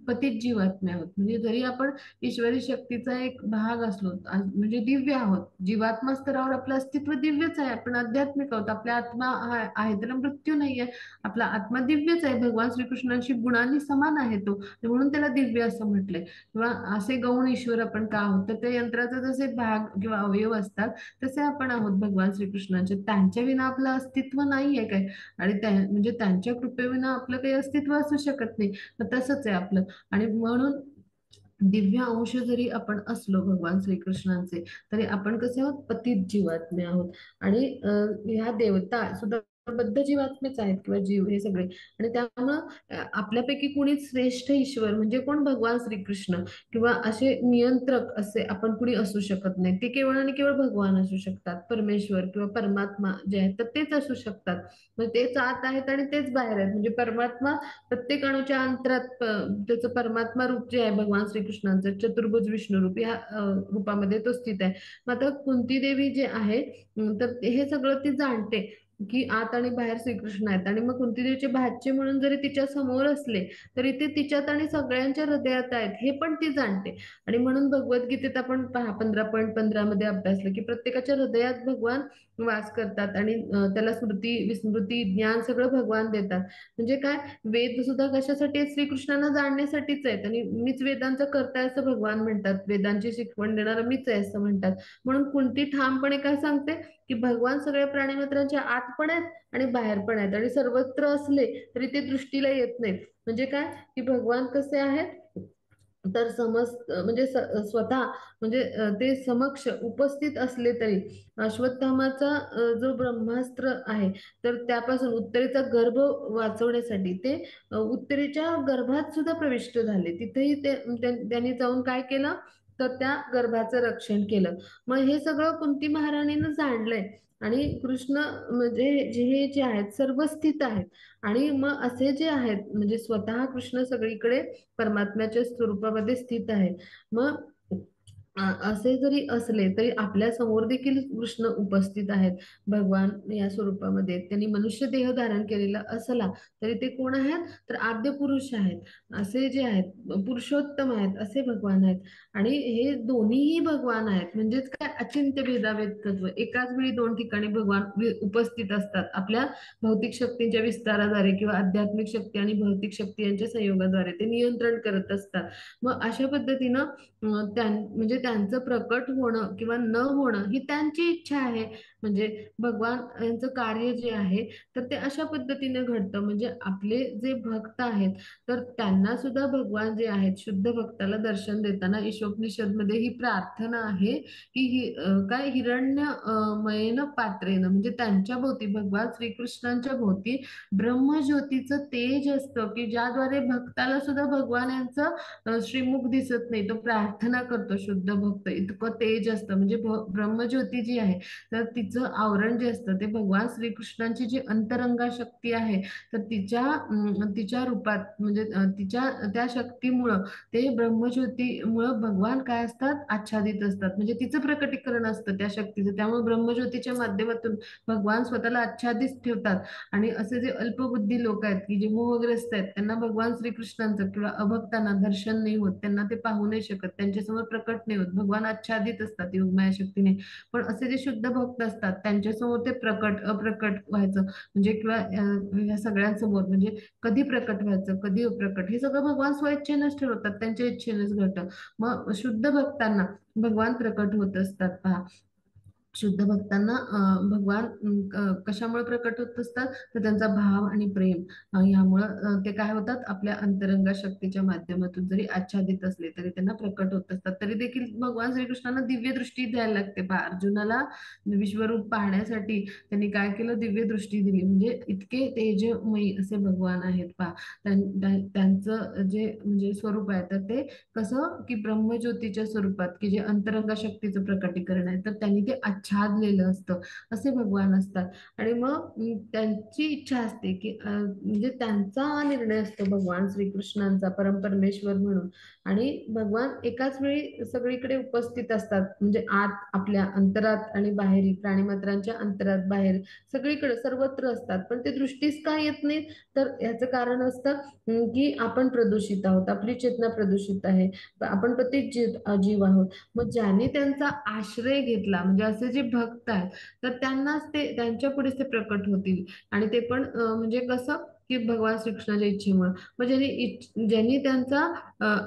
पतित जीवात्मे आहोत. म्हणजे जरी आपण ईश्वरी शक्तीचा एक भाग असलो म्हणजे दिव्य आहोत, जीवात्मा स्तरावर आपलं अस्तित्व दिव्यच आहे, आपण आध्यात्मिक आहोत, आपला आत्मा आहे त्याला मृत्यू नाहीये, आपला आत्मा दिव्यच आहे, भगवान श्रीकृष्णांशी गुणांनी समान आहे तो, म्हणून त्याला दिव्य असं म्हटलंय. किंवा असे गौण ईश्वर आपण का आहोत तर त्या यंत्राचे जसे भाग किंवा अवयव असतात तसे आपण आहोत भगवान श्रीकृष्णांचे, त्यांच्या विना आपलं अस्तित्व नाहीये काय, आणि म्हणजे त्यांच्या कृपेविना आपलं काही अस्तित्व असू शकत नाही. तर तसंच आहे आपलं. आणि म्हणून दिव्य अंश जरी आपण असलो भगवान श्रीकृष्णांचे तरी आपण कसे आहोत पतित जीवात्मे आहोत. आणि ह्या देवता सुद्धा बद्ध जीवात्मेच आहेत किंवा जीव हे सगळे. आणि त्यामुळं आपल्यापैकी कुणीच श्रेष्ठ ईश्वर म्हणजे कोण भगवान श्रीकृष्ण किंवा असे नियंत्रक असे आपण कुणी असू शकत नाही, ते केवळ आणि केवळ भगवान असू शकतात, परमेश्वर किंवा परमात्मा जे आहेत तर तेच असू शकतात. मग तेच आत आहेत आणि तेच बाहेर आहेत, म्हणजे परमात्मा प्रत्येक अणूच्या अंतरात त्याचं परमात्मा रूप जे आहे भगवान श्रीकृष्णांचं चतुर्भुज विष्णू रूप या रूपामध्ये तो स्थित आहे. मग आता कुंती देवी जे आहे तर हे सगळं ती जाणते की आत आणि बाहेर श्रीकृष्ण आहेत, आणि मग कुंती देवीचे भाचे म्हणून जरी तिच्या समोर असले तरी ते तिच्यात आणि सगळ्यांच्या हृदयात आहेत हे पण ती जाणते. आणि म्हणून भगवद्गीतेत आपण पहा 15.15 मध्ये अभ्यासलं की प्रत्येकाच्या हृदयात भगवान वास करतात आणि त्याला स्मृती विस्मृती ज्ञान सगळं भगवान देतात. म्हणजे काय, वेद सुद्धा कशासाठी आहेत श्रीकृष्णांना जाणण्यासाठीच आहेत, आणि मीच वेदांचा करता असं भगवान म्हणतात, वेदांची शिकवण देणारा मीच आहे असं म्हणतात. म्हणून कुंती ठामपणे काय सांगते की भगवान सगळ्या प्राणीमात्रांच्या आत पण आहेत आणि बाहेर पण आहेत, आणि सर्वत्र असले तरी ते दृष्टीला येत नाहीत. म्हणजे काय की भगवान कसे आहेत तर म्हणजे स्वतः म्हणजे ते समक्ष उपस्थित असले तरी अश्वत्थामाचा जो ब्रह्मास्त्र आहे तर त्यापासून उत्तरेचा गर्भ वाचवण्यासाठी ते उत्तरेच्या गर्भात सुद्धा प्रविष्ट झाले, तिथेही त्यांनी जाऊन काय केलं तर त्या गर्भाचं रक्षण केलं. मग हे सगळं कुंती महाराणीनं जाणलंय. आणि कृष्ण म्हणजे जे आहेत सर्व स्थित आहेत. आणि मग असे जे आहेत म्हणजे स्वतः कृष्ण सगळीकडे परमात्म्याच्या स्वरूपामध्ये स्थित आहे. मग असे जरी असले तरी आपल्या समोर देखील कृष्ण उपस्थित आहेत भगवान या स्वरूपामध्ये, त्यांनी मनुष्य देह धारण केलेला असला तरी ते कोण आहेत तर आद्य पुरुष आहेत, असे जे आहेत पुरुषोत्तम आहेत असे भगवान आहेत. आणि हे दोन्हीही भगवान आहेत, म्हणजेच काय अचिंत्य भेदाभेद तत्व, एकाच वेळी दोन ठिकाणी भगवान उपस्थित असतात आपल्या भौतिक शक्तींच्या विस्ताराद्वारे किंवा आध्यात्मिक शक्ती आणि भौतिक शक्ती यांच्या संयोगाद्वारे ते नियंत्रण करत असतात. मग अशा पद्धतीनं म्हणजे त्यांचं प्रकट होणं किंवा न होणं ही त्यांची इच्छा आहे. म्हणजे भगवान यांचं कार्य जे आहे तर ते अशा पद्धतीने घडतं. म्हणजे आपले जे भक्त आहेत तर त्यांना सुद्धा भगवान जे आहेत शुद्ध भक्ताला दर्शन देताना ईशोपनिषदमध्ये ही प्रार्थना आहे की काय मयेन पात्रेन, म्हणजे त्यांच्या भोवती भगवान श्रीकृष्णांच्या भोवती ब्रह्मज्योतीचं तेज असतं की ज्याद्वारे भक्ताला सुद्धा भगवान यांचं श्रीमुख दिसत नाही, तो प्रार्थना करतो शुद्ध भक्त, इतकं तेज असतं. म्हणजे ब्रह्मज्योती जी आहे तर तिचं आवरण जे असतं ते भगवान श्रीकृष्णांची जी अंतरंगा शक्ती आहे तर तिच्या रूपात म्हणजे तिच्या त्या शक्तीमुळं ते ब्रह्मज्योतीमुळं भगवान काय असतात आच्छादित असतात. म्हणजे तिचं प्रकटीकरण असतं त्या शक्तीचं. त्यामुळे ब्रह्मज्योतीच्या माध्यमातून भगवान स्वतःला आच्छादित ठेवतात. आणि असे जे अल्पबुद्धी लोक आहेत की जे मोहग्रस्त आहेत त्यांना भगवान श्रीकृष्णांचं किंवा अभक्तांना दर्शन नाही होत, त्यांना ते पाहू नाही शकत, त्यांच्यासमोर प्रकट नाही होत, भगवान आच्छादित असतात योगमाया शक्तीने. पण असे जे शुद्ध भक्त असतात त्यांच्यासमोर ते प्रकट अप्रकट व्हायचं म्हणजे किंवा ह्या सगळ्यांसमोर म्हणजे कधी प्रकट व्हायचं कधी अप्रकट हे सगळं भगवान स्वइच्छेनेच ठरवतात, त्यांच्या इच्छेनेच घडतं. मग शुद्ध भक्तांना भगवान प्रकट होत असतात पहा. शुद्ध भक्तांना भगवान कशामुळे प्रकट होत असतात तर त्यांचा भाव आणि प्रेम यामुळं ते काय होतात आपल्या अंतरंगा शक्तीच्या माध्यमातून जरी आच्छादित असले तरी त्यांना प्रकट होत असतात. तरी देखील भगवान श्रीकृष्णांना दिव्य दृष्टी द्यायला लागते पहा. अर्जुनाला विश्वरूप पाहण्यासाठी त्यांनी काय केलं, दिव्य दृष्टी दिली. म्हणजे इतके तेजमयी असे भगवान आहेत पहा. त्यांचं जे म्हणजे स्वरूप आहे तर ते कसं की ब्रह्मज्योतीच्या स्वरूपात की जे अंतरंगा शक्तीचं प्रकटीकरण आहे तर त्यांनी ते आच्छादलेलं असतं, असे भगवान असतात. आणि मग त्यांची इच्छा असते की म्हणजे त्यांचा हा निर्णय असतो भगवान श्रीकृष्णांचा परमपरमेश्वर म्हणून. आणि भगवान एकाच वेळी सगळीकडे उपस्थित असतात, म्हणजे आत आपल्या अंतरात आणि बाहेर प्राणीमात्रांच्या अंतरात बाहेर सगळीकडे सर्वत्र असतात. पण ते दृष्टीस का येत नाही तर याचं कारण असतं की आपण प्रदूषित आहोत, आपली चेतना प्रदूषित आहे, आपण प्रत्येक जीव आहोत. मग ज्याने त्यांचा आश्रय घेतला म्हणजे असे जे भक्त आहेत तर त्यांनाच ते त्यांच्या पुढे ते प्रकट होतील. आणि ते पण म्हणजे कसं की भगवान श्रीकृष्णाच्या इच्छेमुळे. मग ज्यांनी त्यांचा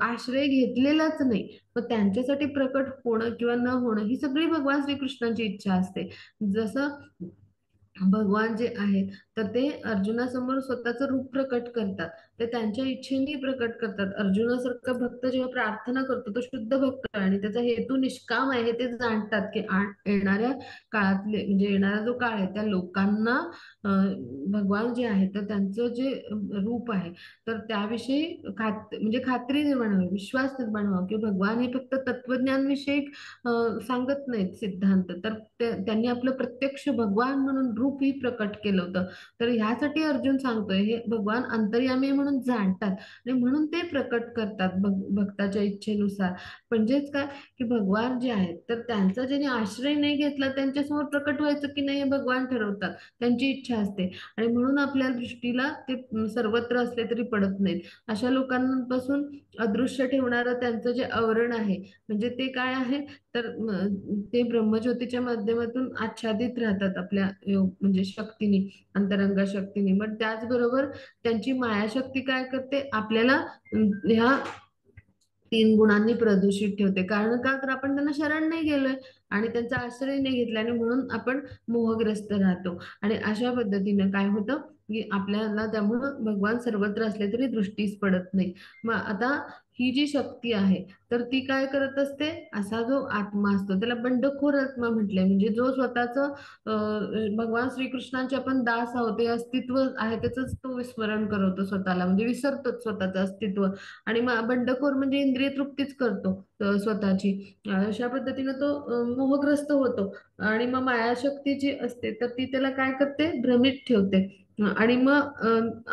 आश्रय घेतलेलाच नाही मग त्यांच्यासाठी प्रकट होणं किंवा न होणं ही सगळी भगवान श्रीकृष्णांची इच्छा असते. जसं भगवान जे आहेत तर ते अर्जुनासमोर स्वतःचं रूप प्रकट करतात, ते त्यांच्या इच्छेने प्रकट करतात. अर्जुनासारखा भक्त जेव्हा प्रार्थना करतो तो शुद्ध भक्त आहे आणि त्याचा हेतू निष्काम आहे हे ते जाणतात की येणाऱ्या काळातले म्हणजे येणारा जो काळ आहे त्या लोकांना भगवान जे आहे तर त्यांचं जे रूप आहे तर त्याविषयी म्हणजे खात्री निर्माण व्हावी, विश्वास निर्माण व्हावा की भगवान हे फक्त तत्वज्ञान विषयी सांगत नाहीत सिद्धांत, तर त्यांनी आपलं प्रत्यक्ष भगवान म्हणून रूप ही प्रकट केलं होतं. तर ह्यासाठी अर्जुन सांगतोय हे भगवान अंतर्यामी म्हणून जाणतात आणि म्हणून ते प्रकट करतात भक्ताच्या इच्छेनुसार. म्हणजेच काय की भगवान जे आहेत तर त्यांचा ज्याने आश्रय नाही घेतला त्यांच्यासमोर प्रकट व्हायचं की नाही हे भगवान ठरवतात, त्यांची इच्छा असते. आणि म्हणून आपल्या दृष्टीला ते सर्वत्र असले तरी पडत नाहीत. अशा लोकांपासून अदृश्य ठेवणारं त्यांचं जे आवरण आहे म्हणजे ते काय आहे तर ते ब्रह्मज्योतीच्या माध्यमातून आच्छादित राहतात आपल्या योग म्हणजे शक्तीने, अंतरंगा शक्तीने. मग त्याचबरोबर त्यांची मायाशक्ती काय करते आपल्याला ह्या 3 गुणांनी प्रदूषित ठेवते. कारण का तर आपण त्यांना शरण नाही गेलोय आणि त्यांचा आश्रय नाही घेतला आणि म्हणून आपण मोहग्रस्त राहतो. आणि अशा पद्धतीनं काय होतं की आपल्याला त्यामुळं भगवान सर्वत्र असले तरी दृष्टीस पडत नाही. मग आता ही जी शक्ती आहे तर ती काय करत असते, असा जो आत्मा असतो त्याला बंडखोर आत्मा म्हटलंय. म्हणजे जो स्वतःचं भगवान श्रीकृष्णांचे आपण दास आहोत हे अस्तित्व आहे त्याच तो विस्मरण करवतो स्वतःला, म्हणजे विसरतो स्वतःचं अस्तित्व. आणि मग बंडखोर म्हणजे इंद्रिय तृप्तीच करतो स्वतःची. अशा पद्धतीने तो मोहग्रस्त होतो. आणि मग मायाशक्ती जी असते तर ती त्याला काय करते भ्रमित ठेवते. आणि मग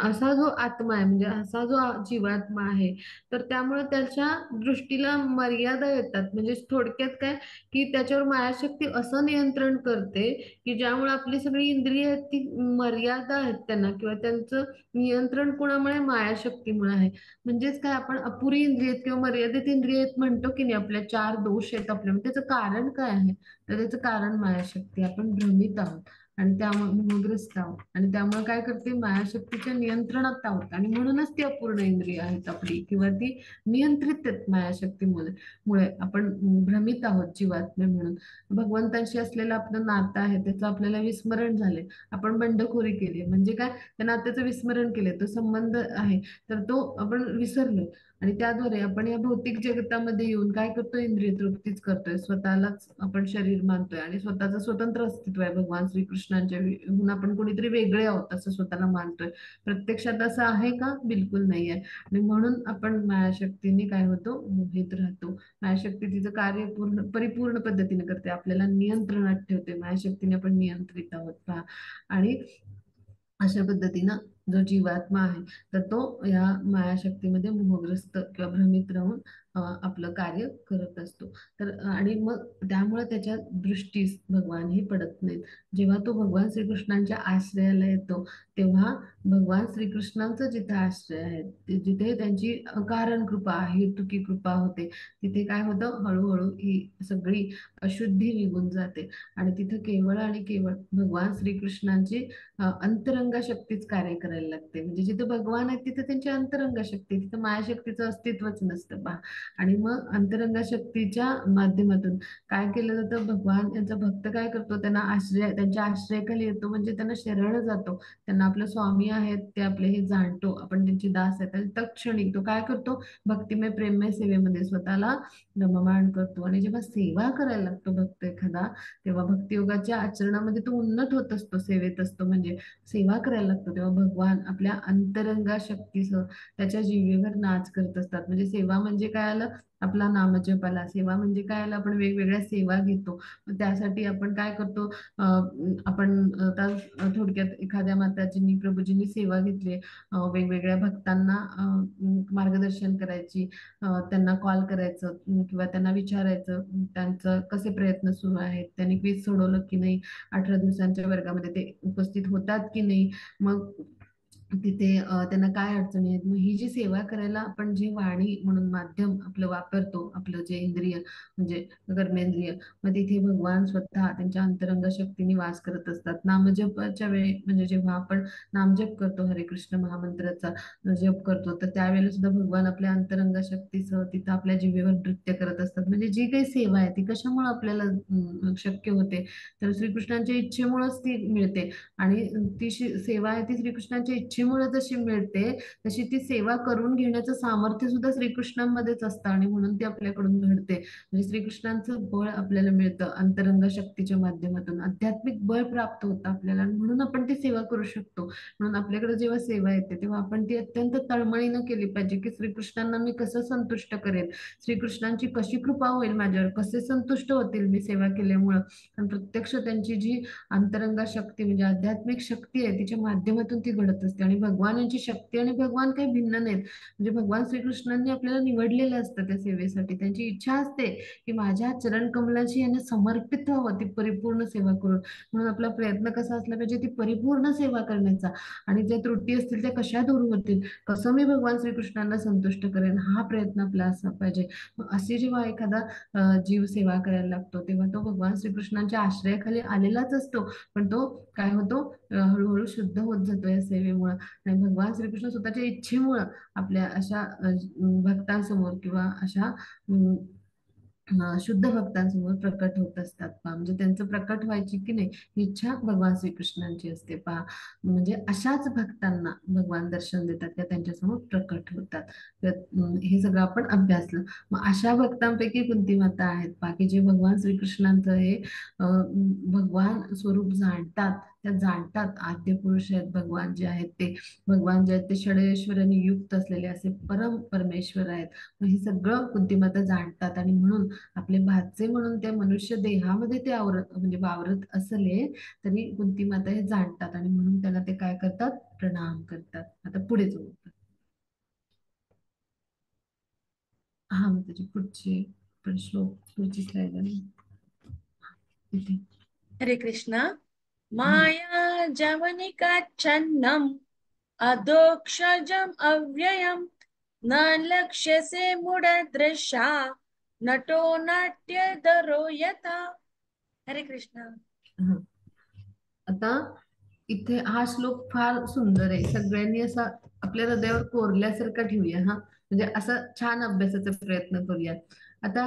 असा जो आत्मा आहे म्हणजे असा जो जीवात्मा आहे तर त्यामुळे त्याच्या दृष्टीला मर्यादा येतात. म्हणजे थोडक्यात काय की त्याच्यावर मायाशक्ती असं नियंत्रण करते की ज्यामुळे आपली सगळी इंद्रिय आहेत ती मर्यादा आहेत त्यांना किंवा त्यांचं नियंत्रण कोणामुळे मायाशक्तीमुळे आहे. म्हणजेच काय आपण अपुरी इंद्रिय किंवा मर्यादित इंद्रिय म्हणतो की नाही, आपल्या 4 दोष आहेत आपल्यामध्ये, त्याचं कारण काय आहे तर त्याचं कारण मायाशक्ती. आपण भ्रमित आहोत आणि त्यामुळे मोहग्रस्त आहोत आणि त्यामुळे काय करते, मायाशक्तीच्या नियंत्रणात आहोत आणि म्हणूनच ती अपूर्ण इंद्रिय आहेत आपली, किंवा ती नियंत्रित आहेत मायाशक्तीमुळे. मुळे आपण भ्रमित आहोत जीवात्मे म्हणून. भगवंताशी असलेलं आपलं नातं आहे त्याचं आपल्याला विस्मरण झाले. आपण बंडखोरी केली म्हणजे काय, त्या नात्याचं विस्मरण केले, तो संबंध आहे तर तो आपण विसरलो. आणि त्याद्वारे आपण या भौतिक जगतामध्ये येऊन काय करतोय, इंद्रिय तृप्तीच करतोय, स्वतःलाच आपण शरीर मानतोय आणि स्वतःचं स्वतंत्र अस्तित्व आहे भगवान श्रीकृष्णांच्या हून आपण कोणीतरी वेगळे आहोत असं स्वतःला मानतोय. प्रत्यक्षात असं आहे का? बिलकुल नाही आहे. आणि म्हणून आपण मायाशक्तीने काय होतो, मोहित राहतो. मायाशक्ती तिचं कार्य परिपूर्ण पद्धतीने करते, आपल्याला नियंत्रणात ठेवते. मायाशक्तीने आपण नियंत्रित आहोत पहा. आणि अशा पद्धतीनं जो जीवात्मा आहे तर तो या मायाशक्तीमध्ये मोहग्रस्त किंवा भ्रमित राहून आपलं कार्य करत असतो. तर आणि मग त्यामुळे त्याच्या दृष्टीस भगवानही पडत नाहीत. जेव्हा तो भगवान श्रीकृष्णांच्या आश्रयाला येतो तेव्हा भगवान श्रीकृष्णांचं जिथे आश्रय आहे, जिथे त्यांची अकारण कृपा, हेतुकी कृपा होते, तिथे काय होतं, हळूहळू ही सगळी अशुद्धी निघून जाते आणि तिथे केवळ आणि केवळ भगवान श्रीकृष्णांची अंतरंगा शक्तीच कार्य करायला लागते. म्हणजे जिथे भगवान आहेत तिथे त्यांची अंतरंगा शक्ती, तिथे मायाशक्तीचं अस्तित्वच नसतं पहा. आणि मग अंतरंगा शक्तीच्या माध्यमातून काय केलं जातं, भगवान यांचा भक्त काय करतो, त्यांना आश्रय, त्यांच्या आश्रयाखाली येतो म्हणजे त्यांना शरण जातो. त्यांना आपलं स्वामी आहेत ते आपले हे जाणतो, आपण त्यांची दास आहेत आणि तत्क्षणी तो काय करतो, भक्तिमय प्रेममय सेवेमध्ये स्वतःला रममाण करतो. आणि जेव्हा सेवा करायला लागतो भक्त एखादा, तेव्हा भक्तियोगाच्या आचरणामध्ये तो उन्नत होत असतो, सेवेत असतो म्हणजे सेवा करायला लागतो. तेव्हा भगवान आपल्या अंतरंगा शक्तीसह त्याच्या जिभेवर नाच करत असतात. म्हणजे सेवा म्हणजे काय आलं, आपला नामजप आला. सेवा म्हणजे काय आलं, आपण वेगवेगळ्या सेवा घेतो. मग त्यासाठी आपण काय करतो, आपण आता थोडक्यात एखाद्या माताजींनी, प्रभूजींनी सेवा घेतली, वेगवेगळ्या भक्तांना मार्गदर्शन करायची, त्यांना कॉल करायचं, किंवा त्यांना विचारायचं त्यांचं कसे प्रयत्न सुरू आहेत, त्यांनी क्विज सोडवलं की नाही, 18 दिवसांच्या वर्गामध्ये ते उपस्थित होतात की नाही, मग तिथे त्यांना काय अडचणी आहेत. मग ही जी सेवा करायला आपण जे वाणी म्हणून माध्यम आपलं वापरतो, आपलं जे इंद्रिय म्हणजे कर्मेंद्रिय, मग तिथे भगवान स्वतः त्यांच्या अंतरंग शक्तीने वास करत असतात. नामजपाच्या वेळी म्हणजे जेव्हा आपण नामजप करतो, हरे कृष्ण महामंत्राचा जप करतो, तर त्यावेळेला सुद्धा भगवान आपल्या अंतरंग शक्तीसह तिथं आपल्या जिभेवर नृत्य करत असतात. म्हणजे जी काही सेवा आहे ती कशामुळे आपल्याला शक्य होते, तर श्रीकृष्णांच्या इच्छेमुळेच ती मिळते. आणि ती सेवा आहे ती श्रीकृष्णांच्या इच्छेमुळे जशी मिळते, तशी ती सेवा करून घेण्याचं सामर्थ्य सुद्धा श्रीकृष्णांमध्येच असतं आणि म्हणून ती आपल्याकडून घडते. म्हणजे श्रीकृष्णांचं बळ आपल्याला मिळतं अंतरंग शक्तीच्या माध्यमातून, आध्यात्मिक बळ प्राप्त होतं आपल्याला आणि म्हणून आपण ती सेवा करू शकतो. म्हणून आपल्याकडे जेव्हा सेवा येते तेव्हा आपण ती अत्यंत तळमळीनं केली पाहिजे, की श्रीकृष्णांना मी कसं संतुष्ट करेन, श्रीकृष्णांची कशी कृपा होईल माझ्यावर, कसे संतुष्ट होतील मी सेवा केल्यामुळं. आणि प्रत्यक्ष त्यांची जी अंतरंगा शक्ती म्हणजे आध्यात्मिक शक्ती आहे तिच्या माध्यमातून ती घडत असते. आणि भगवानांची शक्ती आणि भगवान काही भिन्न नाहीत. म्हणजे भगवान श्रीकृष्णांनी आपल्याला निवडलेलं असतं त्या सेवेसाठी. त्यांची इच्छा असते की माझ्या चरण कमलाची यांना समर्पित व्हावं, ती परिपूर्ण सेवा करून. म्हणून आपला प्रयत्न कसा असला पाहिजे, ती परिपूर्ण सेवा करण्याचा. आणि ज्या त्रुटी असतील त्या कशा दूर होतील, कसं मी भगवान श्रीकृष्णांना संतुष्ट करेन, हा प्रयत्न आपला असला पाहिजे. मग अशी जेव्हा एखादा जीव सेवा करायला लागतो तेव्हा तो भगवान श्रीकृष्णांच्या आश्रयाखाली आलेलाच असतो, पण तो काय होतो, हळूहळू शुद्ध होत जातो या सेवेमुळं. आणि भगवान श्रीकृष्ण स्वतःच्या इच्छेमुळं आपल्या अशा भक्तांसमोर किंवा अशा शुद्ध भक्तांसमोर प्रकट होत असतात पहा. म्हणजे त्यांचं प्रकट व्हायची की नाही ही इच्छा भगवान श्रीकृष्णांची असते पहा. म्हणजे अशाच भक्तांना भगवान दर्शन देतात त्या त्यांच्यासमोर प्रकट होतात. तर हे सगळं आपण अभ्यासलं. मग अशा भक्तांपैकी कुंती माता आहेत पहा, की जे भगवान श्रीकृष्णांचं हे भगवान स्वरूप जाणतात. त्या जाणतात, आद्य पुरुष आहेत भगवान जे आहेत ते, भगवान जे आहेत ते षडैश्वर्याने युक्त असलेले असे परम परमेश्वर आहेत. मग हे सगळं कुंतीमाता जाणतात आणि म्हणून आपले भाचे म्हणून त्या मनुष्य देहामध्ये ते आवरत म्हणजे वावरत असले तरी कुंतीमाता हे जाणतात आणि म्हणून त्याला ते काय करतात, प्रणाम करतात. आता पुढे जाऊ. हा मग त्याची श्लोक पुढची स्लाइड आहे इथे. हरे कृष्ण. माया जवनिकाच्छन्नम् अधोक्षजम् अव्ययम् न लक्ष्यसे मूढदृशा नटो नाट्यधरो यथा. हरे कृष्ण. हा. आता इथे हा श्लोक फार सुंदर आहे, सगळ्यांनी असा आपल्या हृदयावर कोरल्यासारखा ठेवूया हा, म्हणजे असा छान अभ्यासाचा प्रयत्न करूया. आता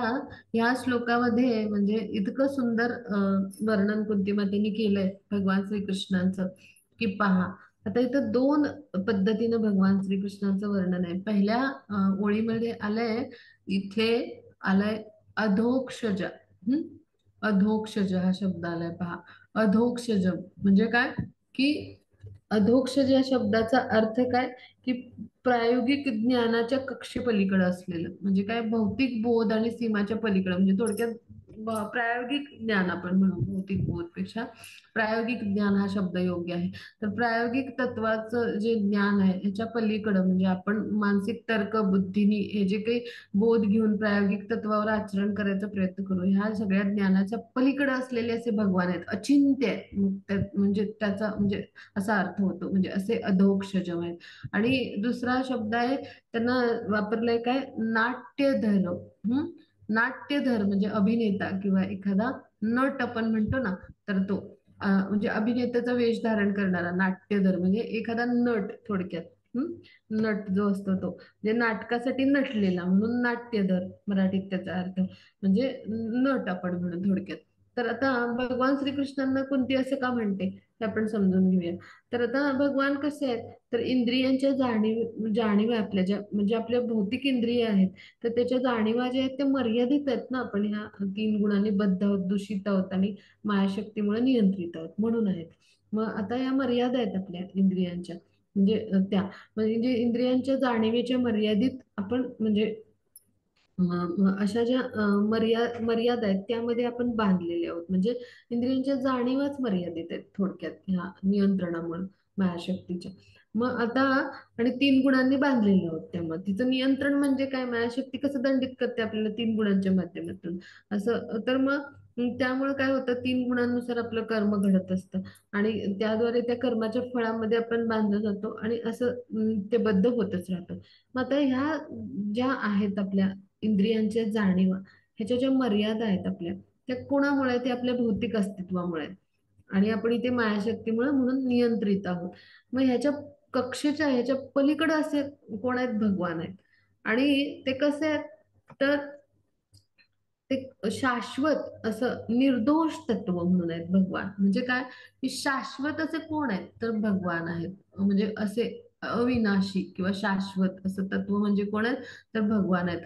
ह्या श्लोकामध्ये म्हणजे इतकं सुंदर वर्णन कुंती मातेने केलंय भगवान श्रीकृष्णांचं, की पहा. आता इथं दोन पद्धतीनं भगवान श्रीकृष्णांचं वर्णन आहे. पहिल्या ओळीमध्ये आलंय, इथे आलंय अधोक्षज. अधोक्षज हा शब्द आलाय पहा. अधोक्षज म्हणजे काय, की अधोक्षज या शब्दाचा अर्थ काय, की प्रायोगिक ज्ञानाच्या कक्षेपलीकडे असलेलं, म्हणजे काय भौतिक बोध आणि सीमाच्या पलीकडे, म्हणजे थोडक्यात प्रायोगिक ज्ञान आपण म्हणू, भौतिक बोध पेक्षा प्रायोगिक ज्ञान हा शब्द योग्य आहे. तर प्रायोगिक तत्वाचं जे ज्ञान आहे ह्याच्या पलीकडं, म्हणजे आपण मानसिक तर्क बुद्धीनी हे जे काही बोध घेऊन प्रायोगिक तत्वावर आचरण करायचा प्रयत्न करू, ह्या सगळ्या ज्ञानाच्या पलीकडे असलेले असे भगवान आहेत, अचिंत्य आहेत. मग म्हणजे त्याचा म्हणजे असा अर्थ होतो, म्हणजे असे अधोक्षज आहेत. आणि दुसरा शब्द आहे त्यांना वापरलाय काय, नाट्यधर. नाट्यधर म्हणजे अभिनेता किंवा एखादा नट आपण म्हणतो ना, तर तो म्हणजे अभिनेत्याचा वेश धारण करणारा नाट्यधर, म्हणजे एखादा नट थोडक्यात. नट जो असतो तो म्हणजे नाटकासाठी नटलेला, म्हणून नाट्यधर मराठीत त्याचा अर्थ म्हणजे नट आपण म्हणू थोडक्यात. तर आता भगवान श्रीकृष्णांना कुंती असं का म्हणते हे आपण समजून घेऊया. तर आता भगवान कसे आहेत, तर इंद्रियांच्या जाणीवा आपल्या ज्या म्हणजे आपल्या भौतिक इंद्रिय आहेत, तर त्याच्या जाणीवा ज्या आहेत त्या मर्यादित आहेत ना. आपण ह्या 3 गुणांनी बद्ध आहोत, दूषित आहोत आणि मायाशक्तीमुळे नियंत्रित आहोत म्हणून आहेत. मग आता या मर्यादा आहेत आपल्या इंद्रियांच्या, म्हणजे त्या म्हणजे इंद्रियांच्या जाणीवेच्या मर्यादित आपण म्हणजे अशा ज्या मर्यादा आहेत त्यामध्ये आपण बांधलेले आहोत, म्हणजे इंद्रियांच्या जाणीवाच मर्यादित आहेत थोडक्यात ह्या नियंत्रणामुळे मायाशक्तीच्या. मग आता आणि 3 गुणांनी बांधलेले आहोत, त्यामुळे तिचं नियंत्रण म्हणजे काय, मायाशक्ती कसं दंडित करते आपल्याला 3 गुणांच्या माध्यमातून असं. तर मग त्यामुळे काय होतं, 3 गुणांनुसार आपलं कर्म घडत असतं आणि त्याद्वारे त्या कर्माच्या फळामध्ये आपण बांधलं जातो आणि असं ते बद्ध होतच राहतं. मग आता ह्या ज्या आहेत आपल्या इंद्रियांच्या जाणीवा, ह्याच्या ज्या मर्यादा आहेत आपल्या, त्या कोणामुळे, ते आपल्या भौतिक अस्तित्वामुळे आहेत. आणि आपण इथे मायाशक्तीमुळे म्हणून नियंत्रित आहोत. मग ह्याच्या कक्षेच्या ह्याच्या पलीकडे असे कोण आहेत, भगवान आहेत. आणि ते कसे आहेत, तर ते शाश्वत असं निर्दोष तत्व म्हणून आहेत भगवान. म्हणजे काय, की शाश्वत असे कोण आहेत, तर भगवान आहेत. म्हणजे असे अविनाशी किंवा शाश्वत असं तत्व म्हणजे कोण आहेत, तर भगवान आहेत.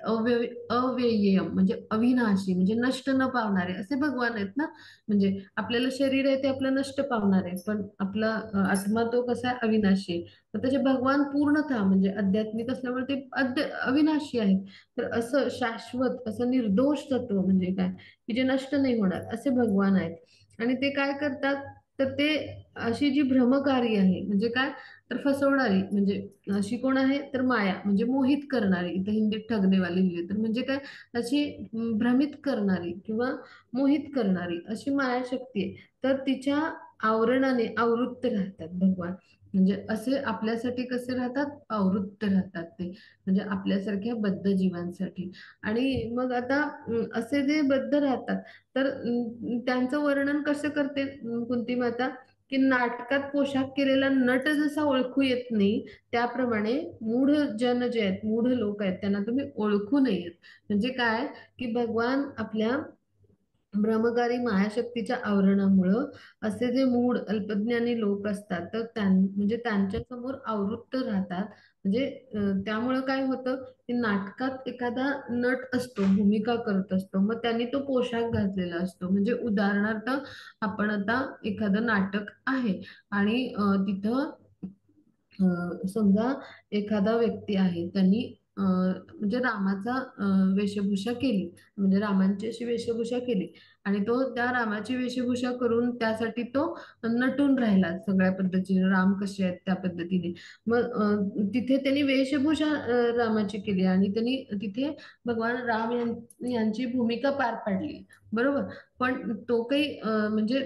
अव्यय्य म्हणजे अविनाशी, म्हणजे नष्ट न पावणारे असे भगवान आहेत ना. म्हणजे आपल्याला शरीर आहे ते आपलं नष्ट पावणार आहे, पण आपला आत्मा तो कसा आहे, अविनाशी आहे. तर त्याचे भगवान पूर्णतः म्हणजे आध्यात्मिक असल्यामुळे ते अविनाशी आहेत. तर असं शाश्वत असं निर्दोष तत्व म्हणजे काय, की जे नष्ट नाही होणार असे भगवान आहेत. आणि ते काय करतात, तर ते अशी जी भ्रमकारी आहे म्हणजे काय, तर फसवणारी, म्हणजे अशी कोण आहे, तर माया म्हणजे मोहित करणारी, इथं हिंदीत ठगणेवाली लिहिली तर म्हणजे काय, अशी भ्रमित करणारी किंवा मोहित करणारी अशी मायाशक्ती आहे. तर तिच्या आवरणाने आवृत्त राहतात भगवान. म्हणजे असे आपल्यासाठी कसे राहतात, आवृत्त राहतात ते, म्हणजे आपल्यासारख्या बद्ध जीवांसाठी. आणि मग आता असे जे बद्ध राहतात, तर त्यांचं वर्णन कसं करते कुंती माता, की नाटकात पोशाख केलेला नट जसा ओळखू येत नाही, त्याप्रमाणे मूढ जन जे आहेत, मूढ लोक आहेत, त्यांना तुम्ही ओळखू नयेत. म्हणजे काय, की भगवान आपल्या ब्रह्मकारी मायाशक्तीच्या आवरणामुळं असे जे मूढ अल्पज्ञानी लोक असतात, तर म्हणजे त्यांच्या समोर आवृत्त राहतात. म्हणजे त्यामुळं काय होतं, की नाटकात एखादा नट असतो, भूमिका करत असतो, मग त्यांनी तो पोशाख घातलेला असतो. म्हणजे उदाहरणार्थ, आपण आता एखादं नाटक आहे आणि तिथं समजा एखादा व्यक्ती आहे, त्यांनी म्हणजे रामाचा वेशभूषा केली, म्हणजे रामांची अशी वेशभूषा केली आणि तो त्या रामाची वेशभूषा करून त्यासाठी तो नटून राहिला सगळ्या पद्धतीने, राम कसे आहेत त्या पद्धतीने. मग तिथे त्यांनी वेशभूषा रामाची केली आणि त्यांनी तिथे भगवान राम यांची भूमिका पार पाडली, बरोबर. पण तो काही म्हणजे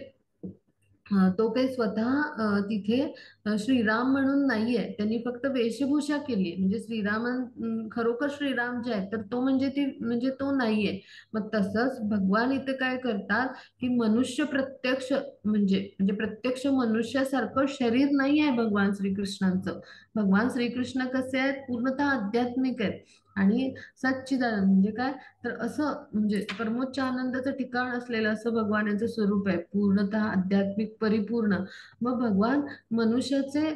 तो काही स्वतः तिथे श्रीराम म्हणून नाहीये, त्यांनी फक्त वेशभूषा केली, म्हणजे खरोखर श्रीराम जे आहेत तर तो म्हणजे तो नाहीये. मग तसंच भगवान इथे काय करतात की मनुष्य प्रत्यक्ष म्हणजे प्रत्यक्ष मनुष्यासारखं शरीर नाही आहे भगवान श्रीकृष्णांचं. भगवान श्रीकृष्ण कसे आहेत, पूर्णतः आध्यात्मिक आहेत आणि सच्चिदानंद म्हणजे काय, तर असं म्हणजे परमोच्च आनंदाचं ठिकाण असलेलं असं भगवान यांचं स्वरूप आहे, पूर्णतः आध्यात्मिक परिपूर्ण. मग भगवान मनुष्याचे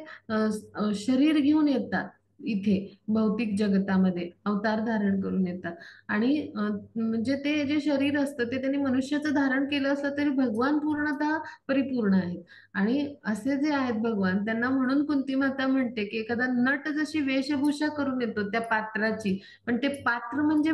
शरीर घेऊन येतात इथे भौतिक जगतामध्ये, अवतार धारण करून येतात. आणि म्हणजे ते जे शरीर असतं ते त्यांनी मनुष्याचं धारण केलं असलं तरी भगवान पूर्णतः परिपूर्ण आहेत. आणि असे जे आहेत भगवान, त्यांना म्हणून कुंती माता म्हणते की एखादा नट जशी वेशभूषा करून येतो त्या पात्राची, पण ते पात्र म्हणजे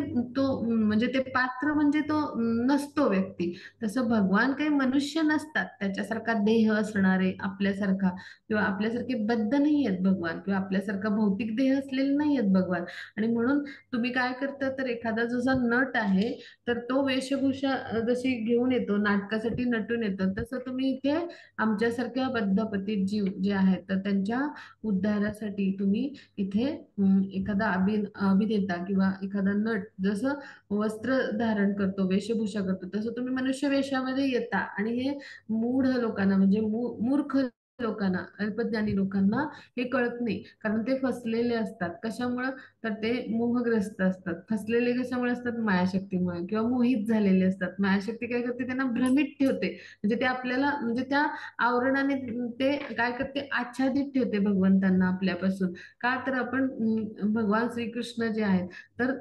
तो नसतो व्यक्ती. तसं भगवान काही मनुष्य नसतात, त्याच्यासारखा देह असणारे आपल्यासारखा, किंवा आपल्यासारखे बद्ध नाही आहेत भगवान, किंवा आपल्यासारखा भौतिक देह असलेले नाही आहेत भगवान. आणि म्हणून तुम्ही काय करता, तर एखादा जसा नट आहे तर तो वेशभूषा जशी घेऊन येतो, नाटकासाठी नटून येतो, तसं तुम्ही इथे आमच्यासारख्या बद्धपतीत जीव जे आहेत तर त्यांच्या उद्धारासाठी तुम्ही इथे एखादा अभिनेता किंवा एखादा नट जसं वस्त्र धारण करतो, वेशभूषा करतो, तसं तुम्ही मनुष्य वेशामध्ये येता. आणि हे मूढ लोकांना म्हणजे मूर्ख लोकांना, अल्पज्ञानी लोकांना हे कळत नाही, कारण ते फसलेले असतात. कशामुळं, तर ते मोहग्रस्त असतात. फसलेले कशामुळे असतात, मायाशक्तीमुळे, किंवा मोहित झालेले असतात. मायाशक्ती काय करते, त्यांना भ्रमित ठेवते, म्हणजे ते आपल्याला म्हणजे त्या आवरणाने ते काय करते, आच्छादित ठेवते भगवंतांना आपल्यापासून. का, तर आपण भगवान श्रीकृष्ण जे आहेत तर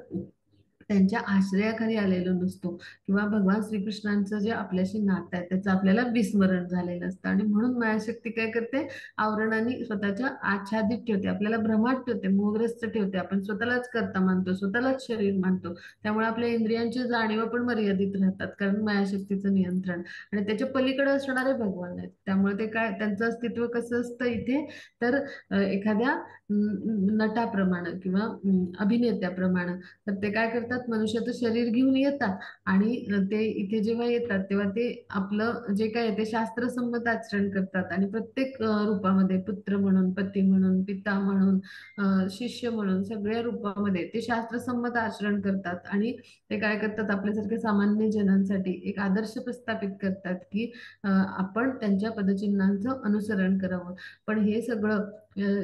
त्यांच्या आश्रयाखाली आलेलो नसतो, किंवा भगवान श्रीकृष्णांचं जे आपल्याशी नातं आहे त्याचं आपल्याला विस्मरण झालेलं असतं. आणि म्हणून मायाशक्ती काय करते, आवरणाने स्वतःच्या आच्छादित ठेवते, आपल्याला भ्रमात ठेवते, मोहग्रस्त ठेवते. आपण स्वतःलाच कर्ता मानतो, स्वतःलाच शरीर मानतो. त्यामुळे आपल्या इंद्रियांची जाणीव पण मर्यादित राहतात, कारण मायाशक्तीचं नियंत्रण. आणि त्याच्या पलीकडे असणारे भगवान आहेत, त्यामुळे ते काय, त्यांचं अस्तित्व कसं असतं इथे, तर एखाद्या नटाप्रमाणे किंवा अभिनेत्याप्रमाणे. तर ते काय करतात, मनुष्याचं शरीर घेऊन येतात आणि ते इथे जेव्हा येतात तेव्हा ते आपलं जे काय आहे ते शास्त्रसंमत आचरण करतात. आणि प्रत्येक रूपामध्ये, पुत्र म्हणून, पती म्हणून, पिता म्हणून, शिष्य म्हणून, सगळ्या रूपामध्ये ते शास्त्रसंमत आचरण करतात. आणि ते काय करतात, आपल्यासारख्या सामान्य जनांसाठी एक आदर्श प्रस्थापित करतात की आपण त्यांच्या पदचिन्हांचं अनुसरण करावं. पण हे सगळं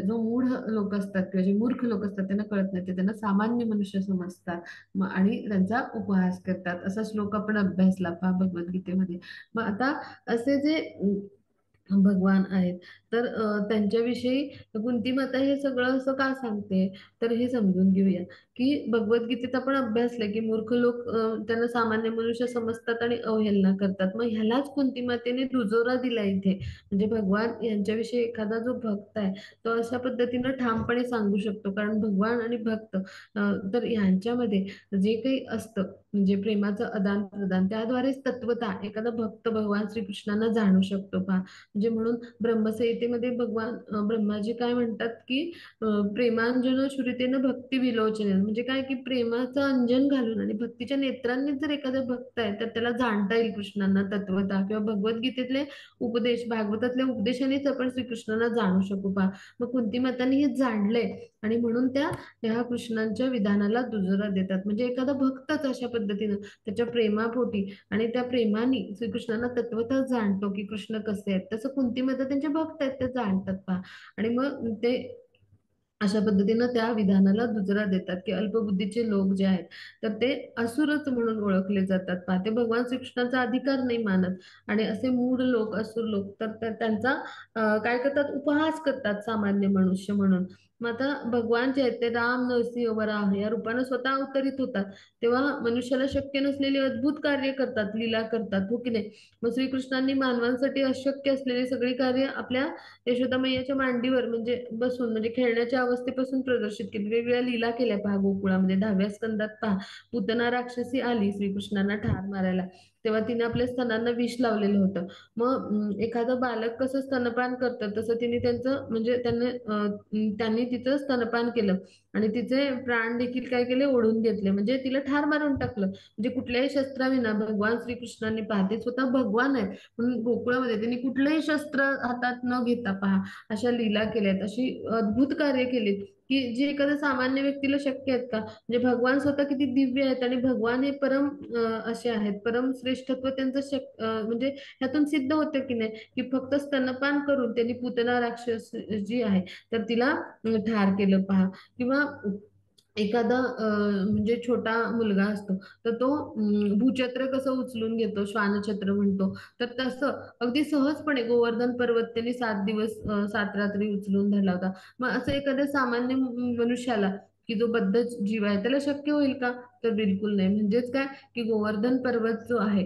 जो मूढ लोक असतात किंवा जे मूर्ख लोक असतात त्यांना कळत नाही, ते त्यांना सामान्य मनुष्य समजतात. आणि त्यांचा उपहास करतात. असा श्लोक आपण अभ्यासला पहा भगवद्गीतेमध्ये. मग आता असे जे भगवान आहेत तर त्यांच्याविषयी कुंती माता हे सगळं असं का सांगते, तर हे समजून घेऊया. की भगवद्गीतेत आपण अभ्यासलं की मूर्ख लोक त्यांना सामान्य मनुष्य समजतात आणि अवहेलना करतात. मग ह्यालाच कुंती मातेने दुजोरा दिला इथे, म्हणजे भगवान यांच्याविषयी एखादा जो भक्त आहे तो अशा पद्धतीनं ठामपणे सांगू शकतो, कारण भगवान आणि भक्त तर यांच्यामध्ये जे काही असतं म्हणजे प्रेमाचं आदान प्रदान, त्याद्वारेच तत्वता एखादा भक्त भगवान श्रीकृष्णांना जाणू शकतो पहा. म्हणजे म्हणून ब्रह्मसंहितेमध्ये भगवान ब्रह्माजी काय म्हणतात की प्रेमांजन श्रुतेनं भक्ती विलोचने, म्हणजे काय की प्रेमाचं अंजन घालून आणि भक्तीच्या नेत्रांनी जर एखादा भक्त आहे तर त्याला जाणता येईल कृष्णांना तत्वता, किंवा भगवद्गीतेतले उपदेश, भागवतातल्या उपदेशानेच आपण श्रीकृष्णांना जाणू शकू पहा. मग कुंती मातांनी हे जाणलंय आणि म्हणून त्या ह्या कृष्णांच्या विधानाला दुजोरा देतात. म्हणजे एखादा भक्तच अशा पद्धतीनं त्याच्या प्रेमापोटी आणि त्या प्रेमाने श्रीकृष्णांना तत्वतः जाणतो की कृष्ण कसे आहेत, तसं कुंती माता त्यांचे भक्त आहेत ते जाणतात पहा. आणि मग ते अशा पद्धतीनं त्या विधानाला दुजोरा देतात की अल्पबुद्धीचे लोक जे आहेत तर ते असुरच म्हणून ओळखले जातात पहा. ते भगवान श्रीकृष्णाचा अधिकार नाही मानत. आणि असे मूढ लोक, असुर लोक तर त्यांचा काय करतात, उपहास करतात सामान्य मनुष्य म्हणून. मग आता भगवान जे आहेत ते राम, नरसिंह, वराह या रूपाने स्वतः अवतरित होतात, तेव्हा मनुष्याला शक्य नसलेली अद्भुत कार्य करतात, लीला करतात, हो की नाही. मग श्रीकृष्णांनी मानवांसाठी अशक्य असलेली सगळी कार्य आपल्या यशोदा मैयाच्या मांडीवर म्हणजे बसून, म्हणजे खेळण्याच्या अवस्थेपासून प्रदर्शित केली. वेगवेगळ्या लीला केल्या पहा गोकुळामध्ये. 10व्या स्कंदात पहा, पूतना राक्षसी आली श्रीकृष्णांना ठार मारायला, तेव्हा तिने आपल्या स्तनांना विष लावलेलं होतं. मग एखादं बालक कसं स्तनपान करतं तसं तिने त्यांचं म्हणजे त्यांनी तिचं स्तनपान केलं आणि तिचे प्राण देखील काय केले, ओढून घेतले, म्हणजे तिला ठार मारून टाकलं. म्हणजे कुठल्याही शस्त्राविना भगवान श्रीकृष्णांनी पाहते स्वतः भगवान आहेत म्हणून गोकुळामध्ये त्यांनी कुठलंही शस्त्र हातात न घेता पहा अशा लीला केल्यात, अशी अद्भुत कार्य केलीत की जी एखाद्या सामान्य व्यक्तीला शक्य आहेत का. म्हणजे भगवान स्वतः किती दिव्य आहेत आणि भगवान हे परम असे आहेत, परम श्रेष्ठत्व त्यांचं म्हणजे ह्यातून सिद्ध होतं की नाही, की फक्त स्तनपान करून त्यांनी पूतना राक्षस जी आहे तर तिला ठार केलं पहा. किंवा एखादा म्हणजे छोटा मुलगा असतो तर तो भूछत्र कसं उचलून घेतो, श्वानछत्र म्हणतो, तर तसं अगदी सहजपणे गोवर्धन पर्वत त्यांनी 7 दिवस 7 रात्री उचलून धरला होता. मग असं एखाद्या सामान्य मनुष्याला की जो बद्ध जीव आहे त्याला शक्य होईल का, तर बिलकुल नाही. म्हणजेच काय की गोवर्धन पर्वत जो आहे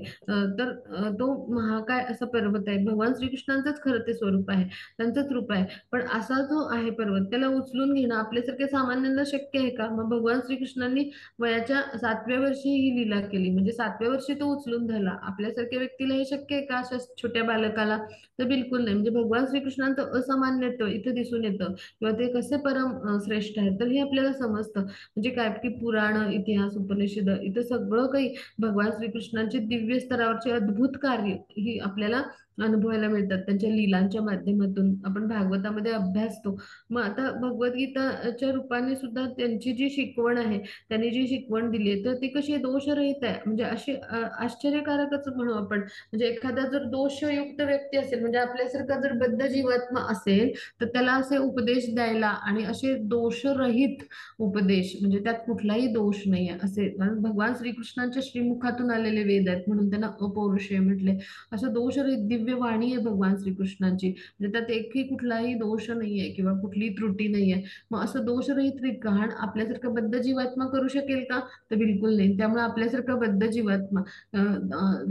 तो महाकाय असा पर्वत आहे, भगवान श्रीकृष्णांचंच खरं ते स्वरूप आहे, त्यांचंच रूप आहे. पण असा जो आहे पर्वत त्याला उचलून घेणं आपल्यासारख्या सामान्यांना शक्य आहे का. मग भगवान श्रीकृष्णांनी वयाच्या 7व्या वर्षी ही लीला केली, म्हणजे 7व्या वर्षी तो उचलून धरला. आपल्यासारख्या व्यक्तीला हे शक्य आहे का, अशा छोट्या बालकाला, तर बिलकुल नाही. म्हणजे भगवान श्रीकृष्णांचं असामान्यत्व इथं दिसून येतं किंवा ते कसे परम श्रेष्ठ आहेत तर हे आपल्याला समजतं. म्हणजे काय की पुराण, इतिहास, उपनिषद इथं सगळं काही भगवान श्रीकृष्णांचे दिव्य स्तरावरचे अद्भुत कार्य ही आपल्याला अनुभवायला मिळतात त्यांच्या लीलांच्या माध्यमातून. आपण भागवतामध्ये अभ्यासतो. मग आता भगवद्गीताच्या रूपाने सुद्धा त्यांची जी शिकवण आहे, त्यांनी जी शिकवण दिली आहे तर ती कशी दोषरहित आहे. म्हणजे अशी आश्चर्यकारकच म्हणू आपण. म्हणजे एखादा जर दोषयुक्त व्यक्ती असेल, म्हणजे आपल्यासारखा जर बद्ध जीवात्मा असेल तर त्याला असे उपदेश द्यायला आणि असे दोषरहित उपदेश, म्हणजे त्यात कुठलाही दोष नाही आहे असे, कारण भगवान श्रीकृष्णांच्या श्रीमुखातून आलेले वेद आहेत म्हणून त्यांना अपौरुषेय म्हटले. असं दोषरहित दिव्य वाणी आहे भगवान श्रीकृष्णांची, म्हणजे त्यात एकही कुठलाही दोष नाहीये किंवा कुठली त्रुटी नाहीये. मग असं दोषरहित विधान आपल्यासारखा बद्ध जीवात्मा करू शकेल का, तर बिलकुल नाही. त्यामुळे आपल्यासारखा बद्ध जीवात्मा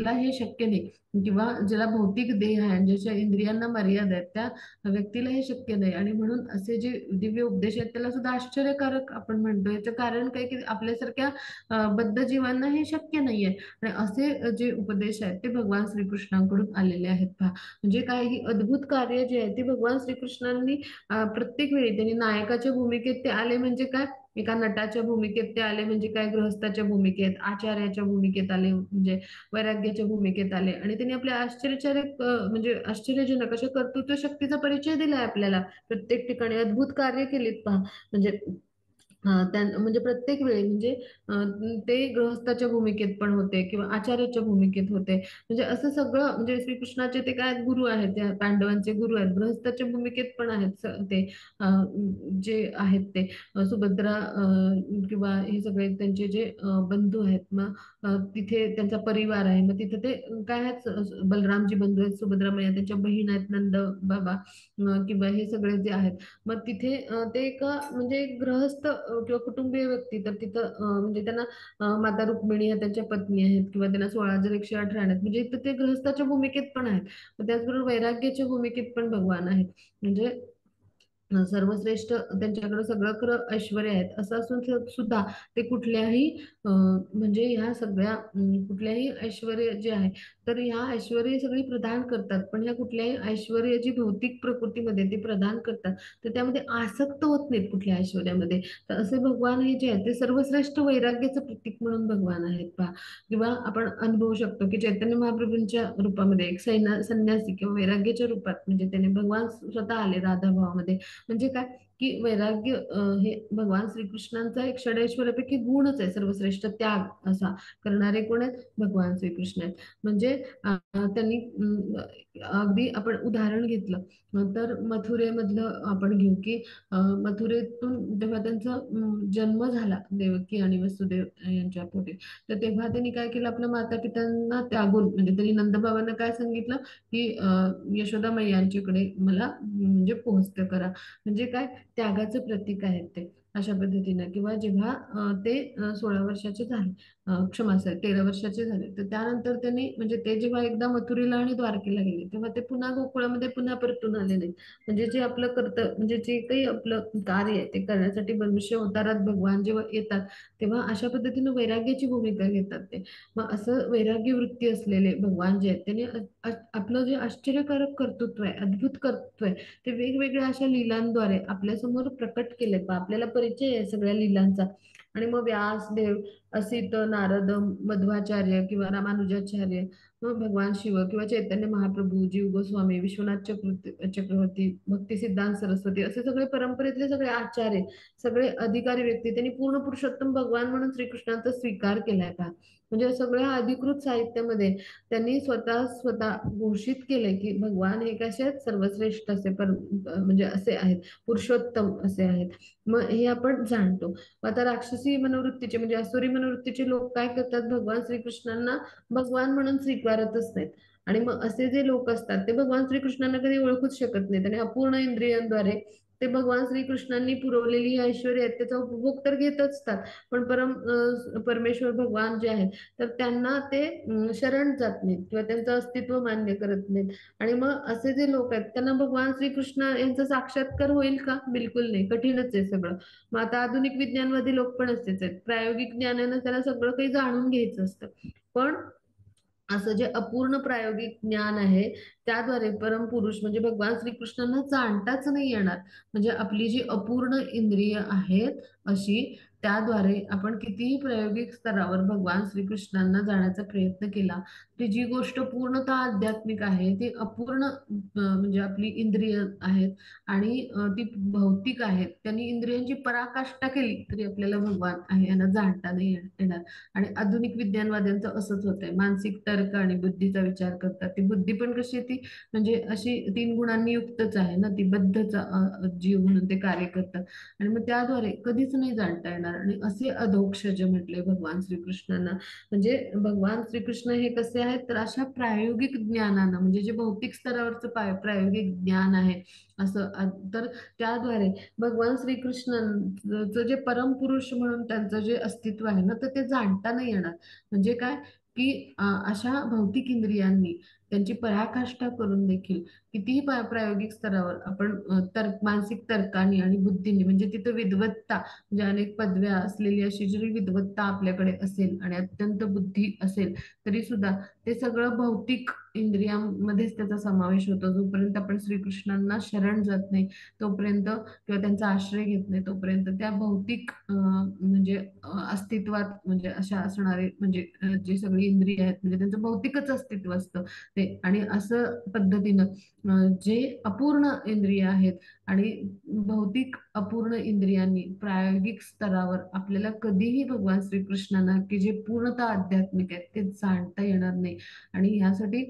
ला हे शक्य नाही. किंवा ज्याला भौतिक देह आहे, ज्याच्या इंद्रियांना मर्यादा आहेत, त्या व्यक्तीला हे शक्य नाही. आणि म्हणून असे जे दिव्य उपदेश आहेत त्याला सुद्धा आश्चर्यकारक आपण म्हणतो. याचं कारण काय की आपल्यासारख्या बद्ध जीवांना हे शक्य नाहीये. आणि असे जे उपदेश आहेत ते भगवान श्रीकृष्णांकडून आलेले आहेत पहा. म्हणजे काय ही अद्भुत कार्य जे आहे ते भगवान श्रीकृष्णांनी प्रत्येक वेळी त्यांनी नायकाच्या भूमिकेत ते आले, म्हणजे काय एका नटाच्या भूमिकेत ते आले, म्हणजे काय गृहस्थाच्या भूमिकेत, आचार्याच्या भूमिकेत आले, म्हणजे वैराग्याच्या भूमिकेत आले आणि त्यांनी आपल्या आश्चर्यकारक म्हणजे आश्चर्यजनक अशा कर्तृत्व शक्तीचा परिचय दिलाय आपल्याला. प्रत्येक ठिकाणी अद्भुत कार्य केलीत पहा. म्हणजे म्हणजे प्रत्येक वेळी म्हणजे ते गृहस्थाच्या भूमिकेत पण होते किंवा आचार्याच्या भूमिकेत होते. म्हणजे असं सगळं, म्हणजे श्रीकृष्णाचे ते काय गुरु आहेत, त्या पांडवांचे गुरु आहेत, गृहस्थाच्या भूमिकेत पण आहेत ते जे आहेत ते सुभद्रा किंवा हे सगळे त्यांचे जे बंधू आहेत. मग तिथे त्यांचा परिवार आहे, मग तिथे ते काय आहेत, बलरामजी बंधू आहेत, सुभद्रा मैया त्यांच्या बहीण आहेत, नंद बाबा किंवा हे सगळे जे आहेत. मग तिथे ते एक म्हणजे एक गृहस्थ किंवा कुटुंबीय व्यक्ती, तर तिथं म्हणजे त्यांना माता रुक्मिणी ह्या त्यांच्या पत्नी आहेत किंवा त्यांना 16,118 आहेत, म्हणजे इथं ते गृहस्थाच्या भूमिकेत पण आहेत. मग त्याचबरोबर वैराग्याच्या भूमिकेत पण भगवान आहेत. म्हणजे सर्वश्रेष्ठ त्यांच्याकडे सगळं खरं ऐश्वर आहेत असं असून सुद्धा ते कुठल्याही म्हणजे ह्या सगळ्या कुठल्याही ऐश्वर जे आहे तर ह्या ऐश्वर्य सगळी प्रदान करतात, पण ह्या कुठल्याही ऐश्वर्य जी भौतिक प्रकृतीमध्ये ते प्रदान करतात तर त्यामध्ये आसक्त होत नाहीत कुठल्या ऐश्वर्यामध्ये. तर असे भगवान हे जे आहेत ते सर्वश्रेष्ठ वैराग्याचं प्रतीक म्हणून भगवान आहेत पहा. किंवा आपण अनुभवू शकतो की चैतन्य महाप्रभूंच्या रूपामध्ये एक संन्यासी किंवा वैराग्याच्या रूपात, म्हणजे त्याने भगवान स्वतः आले राधा भावामध्ये. म्हणजे काय की वैराग्य हे भगवान श्रीकृष्णांचा एक षडैश्वर्यापैकी गुणच आहे, सर्वश्रेष्ठ त्याग असा करणारे कोण आहेत, भगवान श्रीकृष्ण आहेत. म्हणजे त्यांनी अगदी आपण उदाहरण घेतलं तर मथुरेमधलं आपण घेऊ की मथुरेतून जेव्हा त्यांचा जन्म झाला देवकी आणि वसुदेव यांच्या पोटी, तर तेव्हा त्यांनी काय केलं, आपल्या माता पित्यांना त्यागून, म्हणजे त्यांनी नंदबाबांना काय सांगितलं की यशोदा मैयांच्याकडे मला म्हणजे पोहोचतं करा. म्हणजे काय त्यागाचं प्रतीक आहे ते. अशा पद्धतीनं. किंवा जेव्हा ते 16 वर्षाचे झाले, क्षमा असेल 13 वर्षाचे झाले, तर त्यानंतर त्यांनी म्हणजे ते जेव्हा एकदा मथुरेला आणि द्वारकेला गेले तेव्हा ते पुन्हा गोकुळामध्ये पुन्हा परतून आले नाही. म्हणजे जे आपलं कर्तव्य म्हणजे जे काही आपलं कार्य आहे ते करण्यासाठी मनुष्य अवतारात भगवान जेव्हा येतात तेव्हा अशा पद्धतीनं वैराग्याची भूमिका घेतात ते. मग असं वैराग्य वृत्ती असलेले भगवान जे आहेत त्यांनी आपलं जे आश्चर्यकारक कर्तृत्व आहे, अद्भुत कर्तृत्व आहे, ते वेगवेगळ्या अशा लीलांद्वारे आपल्यासमोर प्रकट केले. आपल्याला परिचय आहे सगळ्या लीलांचा. आणि मग व्यासदेव, असित, नारद, मध्वाचार्य किंवा रामानुजाचार्य, मग भगवान शिव किंवा चैतन्य महाप्रभू, जीव गोस्वामी, विश्वनाथ चक्रवर्ती, भक्ती सिद्धांत सरस्वती, असे सगळे परंपरेतले सगळे आचार्य, सगळे अधिकारी व्यक्ती त्यांनी पूर्ण पुरुषोत्तम भगवान म्हणून श्रीकृष्णांचा स्वीकार केलाय का? म्हणजे सगळ्या अधिकृत साहित्यामध्ये त्यांनी स्वतः घोषित केले की भगवान हे कसे आहेत, सर्वश्रेष्ठ असे म्हणजे असे आहेत, पुरुषोत्तम असे आहेत. मग हे आपण जाणतो. मग आता राक्षसी मनोवृत्तीचे म्हणजे असुरी मनोवृत्तीचे लोक काय करतात, भगवान श्रीकृष्णांना भगवान म्हणून स्वीकारतच नाहीत. आणि मग असे जे लोक असतात ते भगवान श्रीकृष्णांना कधी ओळखूच शकत नाहीत आणि अपूर्ण इंद्रियांद्वारे ते भगवान श्रीकृष्णांनी पुरवलेली ही ऐश्वर्य आहेत त्याचा उपभोग तर घेत असतात. पण परमेश्वर भगवान जे आहेत तर त्यांना ते शरण जात नाहीत किंवा त्यांचं अस्तित्व मान्य करत नाहीत. आणि मग असे जे लोक आहेत त्यांना भगवान श्रीकृष्ण यांचा साक्षात्कार होईल का? बिलकुल नाही, कठीणच आहे सगळं. मग आता आधुनिक विज्ञानवादी लोक पण असेच आहेत, प्रायोगिक ज्ञानानं त्यांना सगळं काही जाणून घ्यायचं असतं. पण असं जे अपूर्ण प्रायोगिक ज्ञान आहे त्याद्वारे परमपुरुष म्हणजे भगवान श्रीकृष्णांना जाणताच नाही येणार. म्हणजे आपली जी अपूर्ण इंद्रिय आहेत अशी, त्याद्वारे आपण कितीही प्रायोगिक स्तरावर भगवान श्रीकृष्णांना जाण्याचा प्रयत्न केला, ती जी गोष्ट पूर्णतः आध्यात्मिक आहे ती अपूर्ण म्हणजे आपली इंद्रिय आहेत आणि ती भौतिक आहेत, त्यांनी इंद्रियांची पराकाष्ठा केली तरी आपल्याला भगवान आहे यांना जाणता नाही येणार. आणि आधुनिक विज्ञानवाद्यांचं असंच होतंय, मानसिक तर्क आणि बुद्धीचा विचार करतात. ती बुद्धी पण कशी आहे, ती म्हणजे अशी 3 गुणांनी युक्तच आहे ना, ती बद्धचा जीव म्हणून ते कार्य करतात. आणि मग त्याद्वारे कधीच नाही जाणता येणार. आणि असे अधोक्षज म्हटले भगवान श्रीकृष्णांना. म्हणजे भगवान श्रीकृष्ण हे कसे आहेत तर अशा प्रायोगिक ज्ञानानं म्हणजे जे भौतिक स्तरावरचं प्रायोगिक ज्ञान आहे असं तर त्याद्वारे भगवान श्रीकृष्णांचं जे परमपुरुष म्हणून त्यांचं जे अस्तित्व आहे ना तर ते जाणता नाही येणार. म्हणजे काय की अशा भौतिक इंद्रियांनी त्यांची पराकाष्ठा करून देखील कितीही प्रायोगिक स्तरावर आपण मानसिक तर्काने आणि बुद्धीने म्हणजे तिथं विद्वत्ता म्हणजे अनेक पदव्या असलेली अशी जरी विद्वत्ता आपल्याकडे असेल आणि अत्यंत बुद्धी असेल तरी सुद्धा ते सगळं भौतिक इंद्रियांमध्येच त्याचा समावेश होतो. जोपर्यंत आपण श्रीकृष्णांना शरण जात नाही तोपर्यंत किंवा त्यांचा आश्रय घेत नाही तोपर्यंत त्या भौतिक म्हणजे अस्तित्वात म्हणजे अशा असणारे म्हणजे जे सगळी इंद्रिय आहेत म्हणजे त्यांचं भौतिकच अस्तित्व असतं ते. आणि असं पद्धतीनं जे अपूर्ण इंद्रिय आहेत आणि भौतिक अपूर्ण इंद्रियांनी प्रायोगिक स्तरावर आपल्याला कधीही भगवान श्रीकृष्णांना की जे पूर्णतः आध्यात्मिक आहेत ते जाणता येणार नाही. आणि ह्यासाठी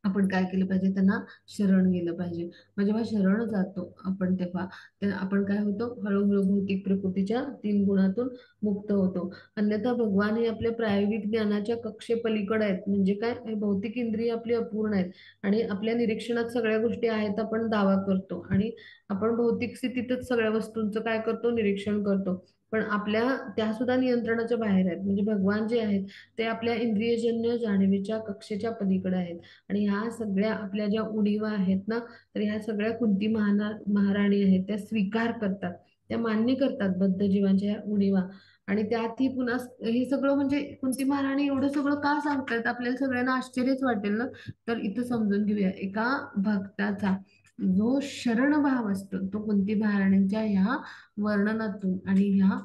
आपण काय केलं पाहिजे, त्यांना शरण गेलं पाहिजे. मग जेव्हा शरण जातो आपण तेव्हा आपण काय होतो, हळूहळू भौतिक प्रकृतीच्या 3 गुणातून मुक्त होतो. अन्यथा भगवान हे आपल्या प्रायोगिक ज्ञानाच्या कक्षेपलीकडे आहेत. म्हणजे काय, हे भौतिक इंद्रिय आपली अपूर्ण आहेत आणि आपल्या निरीक्षणात सगळ्या गोष्टी आहेत आपण दावा करतो आणि आपण भौतिक स्थितीतच सगळ्या वस्तूंचं काय करतो, निरीक्षण करतो. पण आपल्या त्या सुद्धा नियंत्रणाच्या बाहेर आहेत. म्हणजे भगवान जे आहेत ते आपल्या इंद्रियजन्य जाणीवेच्या कक्षेच्या पलीकडे आहेत. आणि ह्या सगळ्या आपल्या ज्या उणिवा आहेत ना तर ह्या सगळ्या कुंती महाराणी आहेत त्या स्वीकार करतात, त्या मान्य करतात बद्ध जीवांच्या ह्या उणिवा. आणि त्यातही पुन्हा हे सगळं म्हणजे कुंती महाराणी एवढं सगळं का सांगतात आपल्याला सगळ्यांना आश्चर्यच वाटेल ना. तर इथं समजून घेऊया, एका भक्ताचा जो शरणभाव असतो तो कुंती महाराणींच्या ह्या वर्णनातून आणि ह्या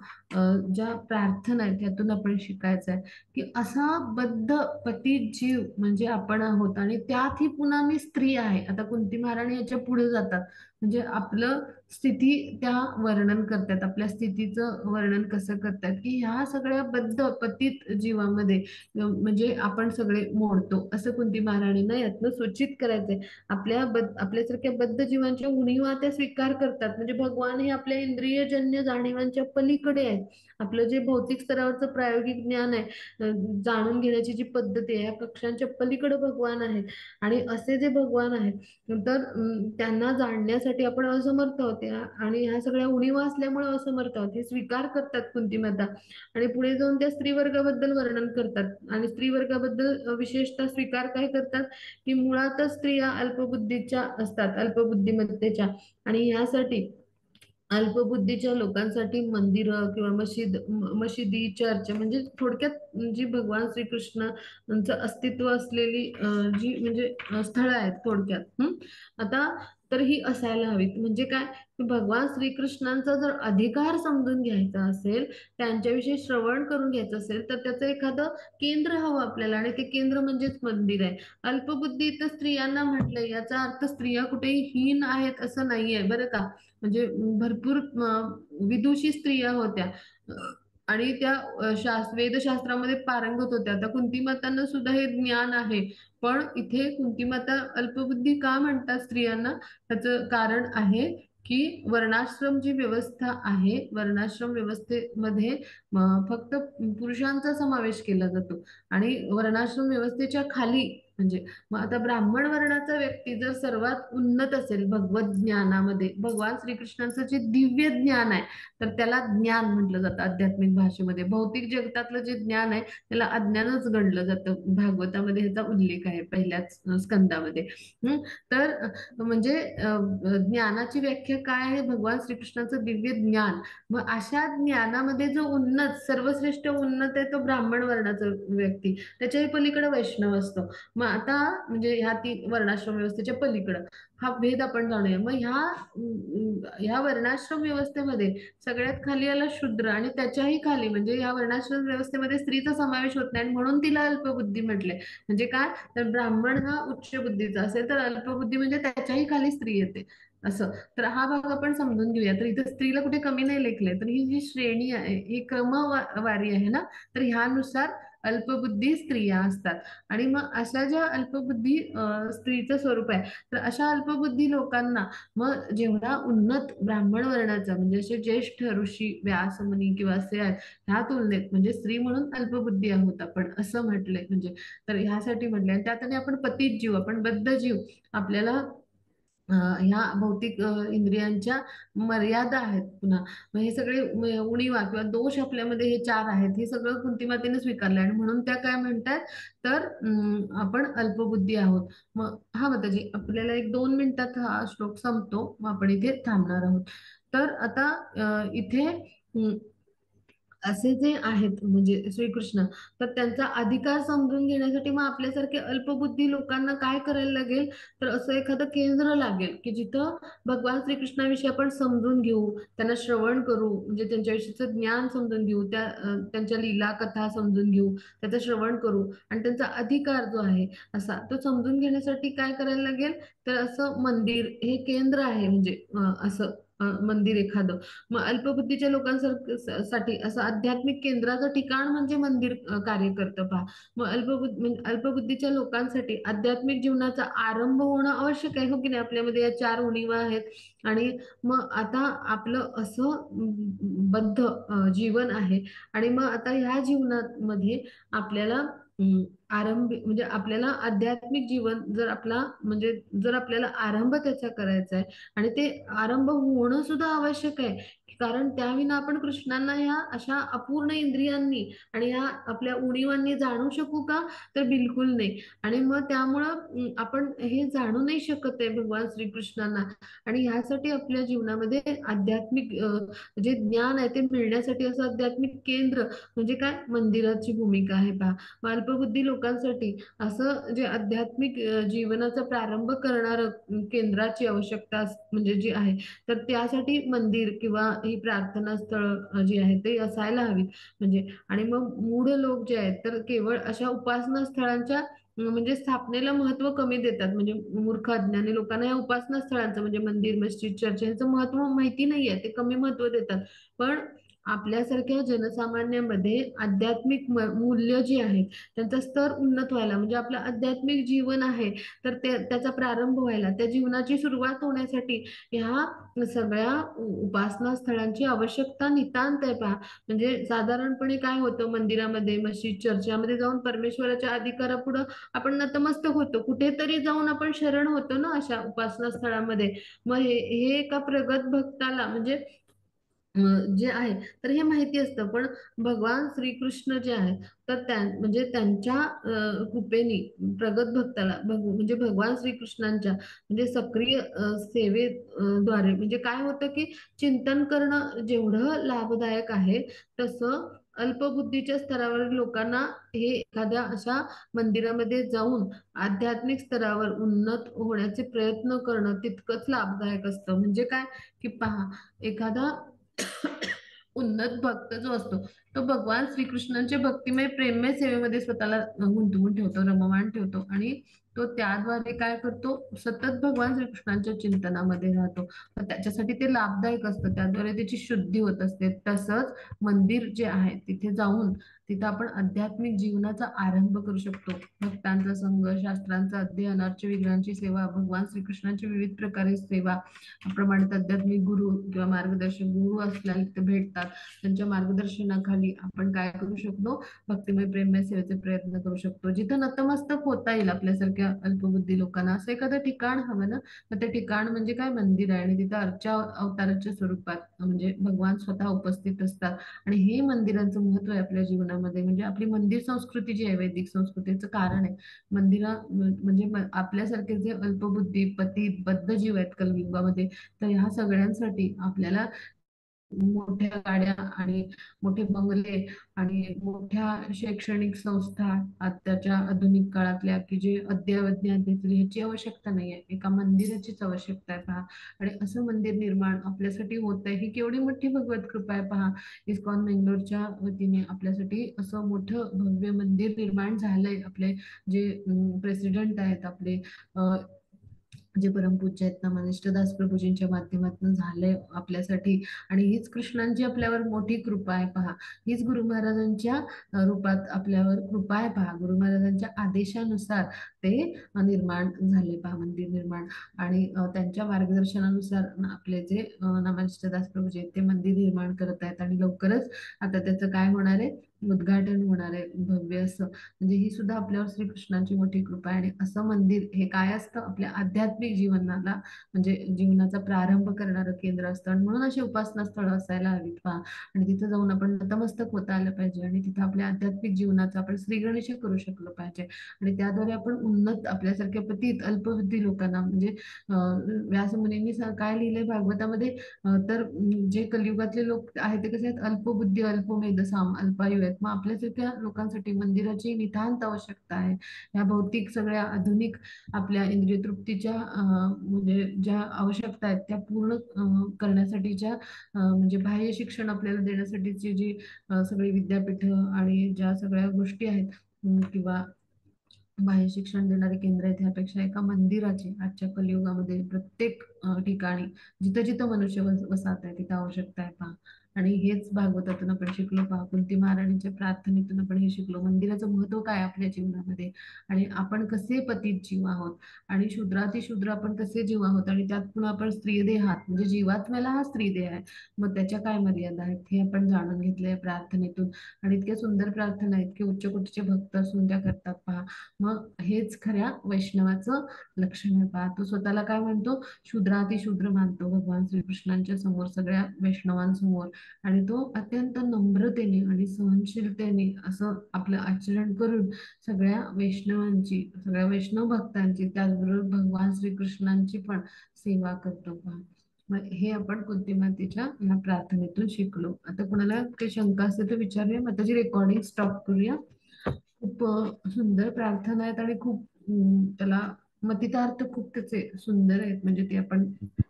ज्या प्रार्थना आहेत त्यातून आपण शिकायचं आहे की असा बद्ध पतित जीव म्हणजे आपण आहोत. आणि त्यातही पुन्हा मी स्त्री आहे. आता कुंती महाराणी याच्या पुढे जातात म्हणजे आपलं स्थिती त्या वर्णन करतात, आपल्या स्थितीचं वर्णन कसं करतात की ह्या सगळ्या बद्ध पतित जीवामध्ये म्हणजे आपण सगळे मोडतो असं कुंती महाराणींना यातनं सूचित करायचंय. आपल्यासारख्या बद्ध जीवांच्या उणिवा त्या स्वीकार करतात. म्हणजे भगवान हे आपल्या इंद्रिय इंद्रियजन्य जाणीवांच्या पलीकडे आहेत. आपलं जे भौतिक स्तरावरचं प्रायोगिक ज्ञान आहे, जाणून घेण्याची जी पद्धती आहे, या कक्षांच्या पलीकडे भगवान आहेत. आणि असे जे भगवान आहेत, तर त्यांना जाणण्यासाठी आपण असमर्थ होते आणि ह्या सगळ्या उणीवा असल्यामुळे असमर्थ आहोत हे स्वीकार करतात कुंती माता. आणि पुढे जाऊन त्या स्त्री वर्गाबद्दल वर्णन करतात आणि स्त्री वर्गाबद्दल विशेषतः स्वीकार काय करतात की मुळातच स्त्रिया अल्पबुद्धीच्या असतात, अल्पबुद्धिमत्तेच्या. आणि यासाठी अल्पबुद्धीच्या लोकांसाठी मंदिरं किंवा मशिदी, चर्च, म्हणजे थोडक्यात जी भगवान श्रीकृष्णांचं अस्तित्व असलेली जी म्हणजे स्थळं आहेत थोडक्यात. आता तर ही असायला हवीत. म्हणजे काय की भगवान श्रीकृष्णांचा जर अधिकार समजून घ्यायचा असेल, त्यांच्याविषयी श्रवण करून घ्यायचं असेल, तर त्याचं एखादं केंद्र हवं आपल्याला आणि ते केंद्र म्हणजेच मंदिर आहे. अल्पबुद्धी तर स्त्रियांना म्हटलंय, याचा अर्थ स्त्रिया कुठेही हीन आहेत असं नाहीये बरं का. म्हणजे भरपूर विदुषी स्त्रिया होत्या आणि त्या वेदशास्त्रामध्ये पारंगत होत्या. आता कुंतीमातांना सुद्धा हे ज्ञान आहे. पण इथे कुंतीमाता अल्पबुद्धी का म्हणतात स्त्रियांना, त्याचं कारण आहे की वर्णाश्रम जी व्यवस्था आहे, वर्णाश्रम व्यवस्थेमध्ये फक्त पुरुषांचा समावेश केला जातो. आणि वर्णाश्रम व्यवस्थेच्या खाली म्हणजे मग आता ब्राह्मण वर्णाचा व्यक्ती जर सर्वात उन्नत असेल भगवत ज्ञानामध्ये, भगवान श्रीकृष्णांचं जे दिव्य ज्ञान आहे, तर त्याला ज्ञान म्हटलं जातं आध्यात्मिक भाषेमध्ये. भौतिक जगतातलं जे ज्ञान आहे त्याला अज्ञानच गणलं जातं. भागवतामध्ये ह्याचा उल्लेख आहे पहिल्याच स्कंदामध्ये. तर म्हणजे ज्ञानाची व्याख्या काय आहे, भगवान श्रीकृष्णाचं दिव्य ज्ञान. मग अशा ज्ञानामध्ये जो उन्नत, सर्वश्रेष्ठ उन्नत आहे तो ब्राह्मण वर्णाचा व्यक्ती, त्याच्याही पलीकडे वैष्णव असतो. मग आता म्हणजे ह्या तीन वर्णाश्रम व्यवस्थेच्या पलीकडं हा भेद आपण जाणूया. मग ह्या वर्णाश्रम व्यवस्थेमध्ये सगळ्यात खाली आला शूद्र आणि त्याच्याही खाली म्हणजे ह्या वर्णाश्रम व्यवस्थेमध्ये स्त्रीचा समावेश होत नाही आणि म्हणून तिला अल्पबुद्धी म्हटले. म्हणजे काय, तर ब्राह्मण हा उच्च बुद्धीचा असेल तर अल्पबुद्धी म्हणजे त्याच्याही खाली स्त्री येते असं. तर हा भाग आपण समजून घेऊया. तर इथं स्त्रीला कुठे कमी नाही लेखलंय, तर ही जी श्रेणी आहे ही क्रमवारी आहे ना, तर ह्यानुसार अल्पबुद्धी स्त्रिया असतात. आणि मग अशा ज्या अल्पबुद्धी स्त्रीचं स्वरूप आहे, तर अशा अल्पबुद्धी लोकांना मग जेवढा उन्नत ब्राह्मण वर्णाचा म्हणजे असे ज्येष्ठ ऋषी व्यास मुनी किंवा असे आहेत, ह्या तुलनेत म्हणजे स्त्री म्हणून अल्पबुद्धी आहोत आपण असं म्हटलंय. म्हणजे तर ह्यासाठी म्हटलंय. आणि त्यात आणि आपण पतित जीव, आपण बद्ध जीव, आपल्याला ह्या भौतिक इंद्रियांच्या मर्यादा आहेत. पुन्हा मग हे सगळे उणीवा किंवा दोष आपल्यामध्ये हे चार आहेत, हे सगळं कुंतीमातेने स्वीकारलं आणि म्हणून त्या काय म्हणतात, तर आपण अल्पबुद्धी आहोत. मग हा माताजी आपल्याला एक 2 मिनिटात हा श्लोक संपतो, मग आपण इथे थांबणार आहोत. तर आता इथे असे जे आहेत म्हणजे श्रीकृष्ण, तर त्यांचा अधिकार समजून घेण्यासाठी मग आपल्यासारखे अल्पबुद्धी लोकांना काय करायला लागेल, तर असं एखादं केंद्र लागेल की जिथं भगवान श्रीकृष्णाविषयी आपण समजून घेऊ, त्यांना श्रवण करू, म्हणजे त्यांच्याविषयीचं ज्ञान समजून घेऊ, त्यांच्या लीला कथा समजून घेऊ, त्याचं श्रवण करू आणि त्यांचा अधिकार जो आहे असा तो समजून घेण्यासाठी काय करायला लागेल, तर असं मंदिर हे केंद्र आहे. म्हणजे असं मंदिर एखादं. मग अल्पबुद्धीच्या लोकांसाठी असं आध्यात्मिक केंद्राचं ठिकाण म्हणजे मंदिर कार्य करतं पहा. मग अल्पबुद्धीच्या लोकांसाठी आध्यात्मिक जीवनाचा आरंभ होणं आवश्यक आहे, हो की नाही. आपल्यामध्ये या चार उणीवा आहेत. आणि मग आता आपलं असं बद्ध जीवन आहे आणि मग आता ह्या जीवनामध्ये आपल्याला आरंभ म्हणजे आपल्याला आध्यात्मिक जीवन जर आपला म्हणजे जर आपल्याला आरंभ त्याचा करायचा आहे आणि ते आरंभ होणं सुद्धा आवश्यक आहे. कारण त्याविना आपण कृष्णांना ह्या अशा अपूर्ण इंद्रियांनी आणि ह्या आपल्या उणीवांनी जाणू शकू का, तर बिलकुल नाही. आणि मग त्यामुळं आपण हे जाणू नाही शकत आहे भगवान श्रीकृष्णांना. आणि ह्यासाठी आपल्या जीवनामध्ये आध्यात्मिक जे ज्ञान आहे ते मिळण्यासाठी असं आध्यात्मिक केंद्र म्हणजे काय, मंदिराची भूमिका आहे पहा. मग अल्पबुद्धी लोकांसाठी असं जे आध्यात्मिक जीवनाचा प्रारंभ करणारं केंद्राची आवश्यकता म्हणजे जी आहे, तर त्यासाठी मंदिर किंवा ही प्रार्थना स्थळ जी आहे ते असायला हवीत. म्हणजे आणि मग मूढ लोक जे आहेत तर केवळ अशा उपासना स्थळांच्या म्हणजे स्थापनेला महत्व कमी देतात. म्हणजे मूर्ख अज्ञानी लोकांना या उपासना स्थळांचं म्हणजे मंदिर, मस्जिद, चर्च यांचं महत्व माहिती नाहीये, ते कमी महत्व देतात. पण आपल्यासारख्या जनसामान्यामध्ये आध्यात्मिक मूल्य जी आहेत त्यांचा स्तर उन्नत व्हायला, म्हणजे आपलं आध्यात्मिक जीवन आहे तर त्याचा प्रारंभ व्हायला, त्या जीवनाची सुरुवात होण्यासाठी ह्या सगळ्या उपासना स्थळांची आवश्यकता नितांत आहे पहा. म्हणजे साधारणपणे काय होतं, मंदिरामध्ये, मस्जिद, चर्चामध्ये जाऊन परमेश्वराच्या अधिकारापुढं आपण नतमस्तक होतो, कुठेतरी जाऊन आपण शरण होतो ना अशा उपासना स्थळामध्ये. मग हे एका प्रगत भक्ताला म्हणजे जे आहे तर हे माहिती असतं. पण भगवान श्रीकृष्ण जे आहे तर म्हणजे त्यांच्या कृपेने प्रगत भक्ताला म्हणजे भगवान श्रीकृष्णांच्या म्हणजे सक्रिय सेवेद्वारे म्हणजे काय होतं की चिंतन करणं जेवढं लाभदायक आहे तसं अल्पबुद्धीच्या स्तरावरील लोकांना हे एखाद्या अशा मंदिरामध्ये जाऊन आध्यात्मिक स्तरावर उन्नत होण्याचे प्रयत्न करणं तितकंच लाभदायक असतं. म्हणजे काय की पहा, एखादा उन्नत भक्त जो असतो तो भगवान श्रीकृष्णांच्या भक्तिमय प्रेममय सेवेमध्ये स्वतःला गुंतवून ठेवतो, रममाण ठेवतो आणि तो त्याद्वारे काय करतो, सतत भगवान श्रीकृष्णांच्या चिंतनामध्ये राहतो. तर त्याच्यासाठी ते लाभदायक असतं, त्याद्वारे त्याची शुद्धी होत असते. तसंच मंदिर जे आहे तिथे जाऊन तिथं आपण आध्यात्मिक जीवनाचा आरंभ करू शकतो. भक्तांचा संघ, शास्त्रांचा अध्ययन, अर्चविग्रहांची सेवा, भगवान श्रीकृष्णांची विविध प्रकारे सेवा, प्रमाणित आध्यात्मिक गुरु किंवा मार्गदर्शक गुरु असल्याला ते भेटतात. त्यांच्या मार्गदर्शनाखाली आपण काय करू शकतो, भक्तिमय प्रेममय सेवेचे प्रयत्न करू शकतो. जिथं नतमस्तक होता येईल आपल्यासारख्या अल्पबुद्धी लोकांना असं एखादं ठिकाण हवं ना. तर ते ठिकाण म्हणजे काय, मंदिर आहे आणि तिथं अर्चा अवताराच्या स्वरूपात म्हणजे भगवान स्वतः उपस्थित असतात. आणि हे मंदिरांचं महत्व आहे आपल्या जीवनामध्ये. म्हणजे आपली मंदिर संस्कृती जी आहे, वैदिक संस्कृतीचं कारण आहे म्हणजे आपल्यासारखे जे अल्पबुद्धी पतित बद्ध जीव आहेत कलियुगामध्ये, तर ह्या सगळ्यांसाठी आपल्याला मोठ्या गाड्या आणि मोठे बंगले आणि मोठ्या शैक्षणिक संस्था आताच्या आधुनिक काळातल्या की जे अद्ययावत ज्ञान देतील ह्याची आवश्यकता नाही आहे, एका मंदिराचीच आवश्यकता आहे पहा. आणि असं मंदिर निर्माण आपल्यासाठी होत आहे, ही केवढी मोठी भगवत कृपा आहे पहा. इस्कॉन बेंगलोरच्या वतीने आपल्यासाठी असं मोठं भव्य मंदिर निर्माण झालंय. आपले जे प्रेसिडेंट आहेत आपले जे परमपूज्य आहेत नमनिष्ठ दास प्रभूजींच्या माध्यमातून झालंय आपल्यासाठी. आणि हीच कृष्णांची आपल्यावर मोठी कृपा आहे पहा. हीच गुरु महाराजांच्या रूपात आपल्यावर कृपा आहे पहा. गुरु महाराजांच्या आदेशानुसार ते निर्माण झाले पहा, मंदिर निर्माण. आणि त्यांच्या मार्गदर्शनानुसार आपले जे नमनिष्ठ दास प्रभूजी आहेत ते मंदिर निर्माण करत आहेत. आणि लवकरच आता त्याचं काय होणार आहे, उद्घाटन होणार आहे भव्य असं. म्हणजे ही सुद्धा आपल्यावर श्रीकृष्णांची मोठी कृपा आहे. आणि असं मंदिर हे काय असतं, आपल्या आध्यात्मिक जीवनाला म्हणजे जीवनाचा प्रारंभ करणारं केंद्र असतं. आणि म्हणून अशी उपासना स्थळं असायला हवीत पहा. आणि तिथं जाऊन आपण नतमस्तक होता आलं पाहिजे आणि तिथं आपल्या आध्यात्मिक जीवनाचा आपण श्रीगणेश करू शकलो पाहिजे. आणि त्याद्वारे आपण उन्नत आपल्यासारख्या पतित अल्पबुद्धी लोकांना म्हणजे व्यासमुनींनी काय लिहिलंय भागवतामध्ये, तर जे कलियुगातले लोक आहेत ते कसे आहेत, अल्पबुद्धी अल्पमेध अल्पायू आहेत. मग आपल्यासारख्या लोकांसाठी मंदिराची नितांत आवश्यकता आहे. या भौतिक सगळ्या आधुनिक आपल्या इंद्रिय तृप्तीच्या म्हणजे ज्या आवश्यकता आहेत त्या पूर्ण करण्यासाठीच्या म्हणजे बाह्य शिक्षण आपल्याला देण्यासाठीची जी सगळी विद्यापीठं आणि ज्या सगळ्या गोष्टी आहेत किंवा बाह्य शिक्षण देणारे केंद्र आहेत, ह्यापेक्षा एका मंदिराची आजच्या कलियुगामध्ये प्रत्येक ठिकाणी जिथं जिथं मनुष्य वसाहत आहे तिथं आवश्यकता आहे पहा. आणि हेच भागवतातून आपण शिकलो पहा. कुंती महाराणीच्या प्रार्थनेतून आपण हे शिकलो, मंदिराचं महत्व काय आपल्या जीवनामध्ये आणि आपण कसे पतित जीव आहोत आणि शूद्रातिशूद्र आपण कसे जीव आहोत. आणि त्यात पुन्हा आपण स्त्री देहात म्हणजे जीवात्म्याला हा स्त्री देह आहे, मग त्याच्या काय मर्यादा आहेत हे आपण जाणून घेतलंय प्रार्थनेतून. आणि इतक्या सुंदर प्रार्थना, इतके उच्च कोटीचे भक्त असून त्या करतात पहा. मग हेच खऱ्या वैष्णवाचं लक्षण आहे पहा. तो स्वतःला काय म्हणतो, शूद्रातिशूद्र मानतो भगवान श्रीकृष्णांच्या समोर, सगळ्या वैष्णवांसमोर. आणि तो अत्यंत नम्रतेने आणि सहनशीलतेने असं आपलं आचरण करून सगळ्या वैष्णवांची, सगळ्या वैष्णव भक्तांची, त्याचबरोबर भगवान श्रीकृष्णांची पण सेवा करतो पहा. मग हे आपण कुंती मातेच्या या प्रार्थनेतून शिकलो. आता कोणाला काही शंका असेल तर विचारूया. मग त्याची रेकॉर्डिंग स्टॉप करूया. खूप सुंदर प्रार्थना आहेत आणि खूप त्याला मतितार्थ खूप त्याचे सुंदर आहेत. म्हणजे ते आपण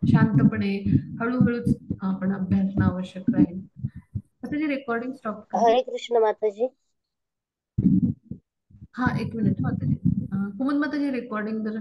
शांतपणे हळूहळूच आपण अभ्यासणं आवश्यक राहील. आता जी रेकॉर्डिंग स्टॉप करूया. हरे कृष्ण माताजी. हा, एक मिनिट माताजी. कुमुद माताजी रेकॉर्डिंग जर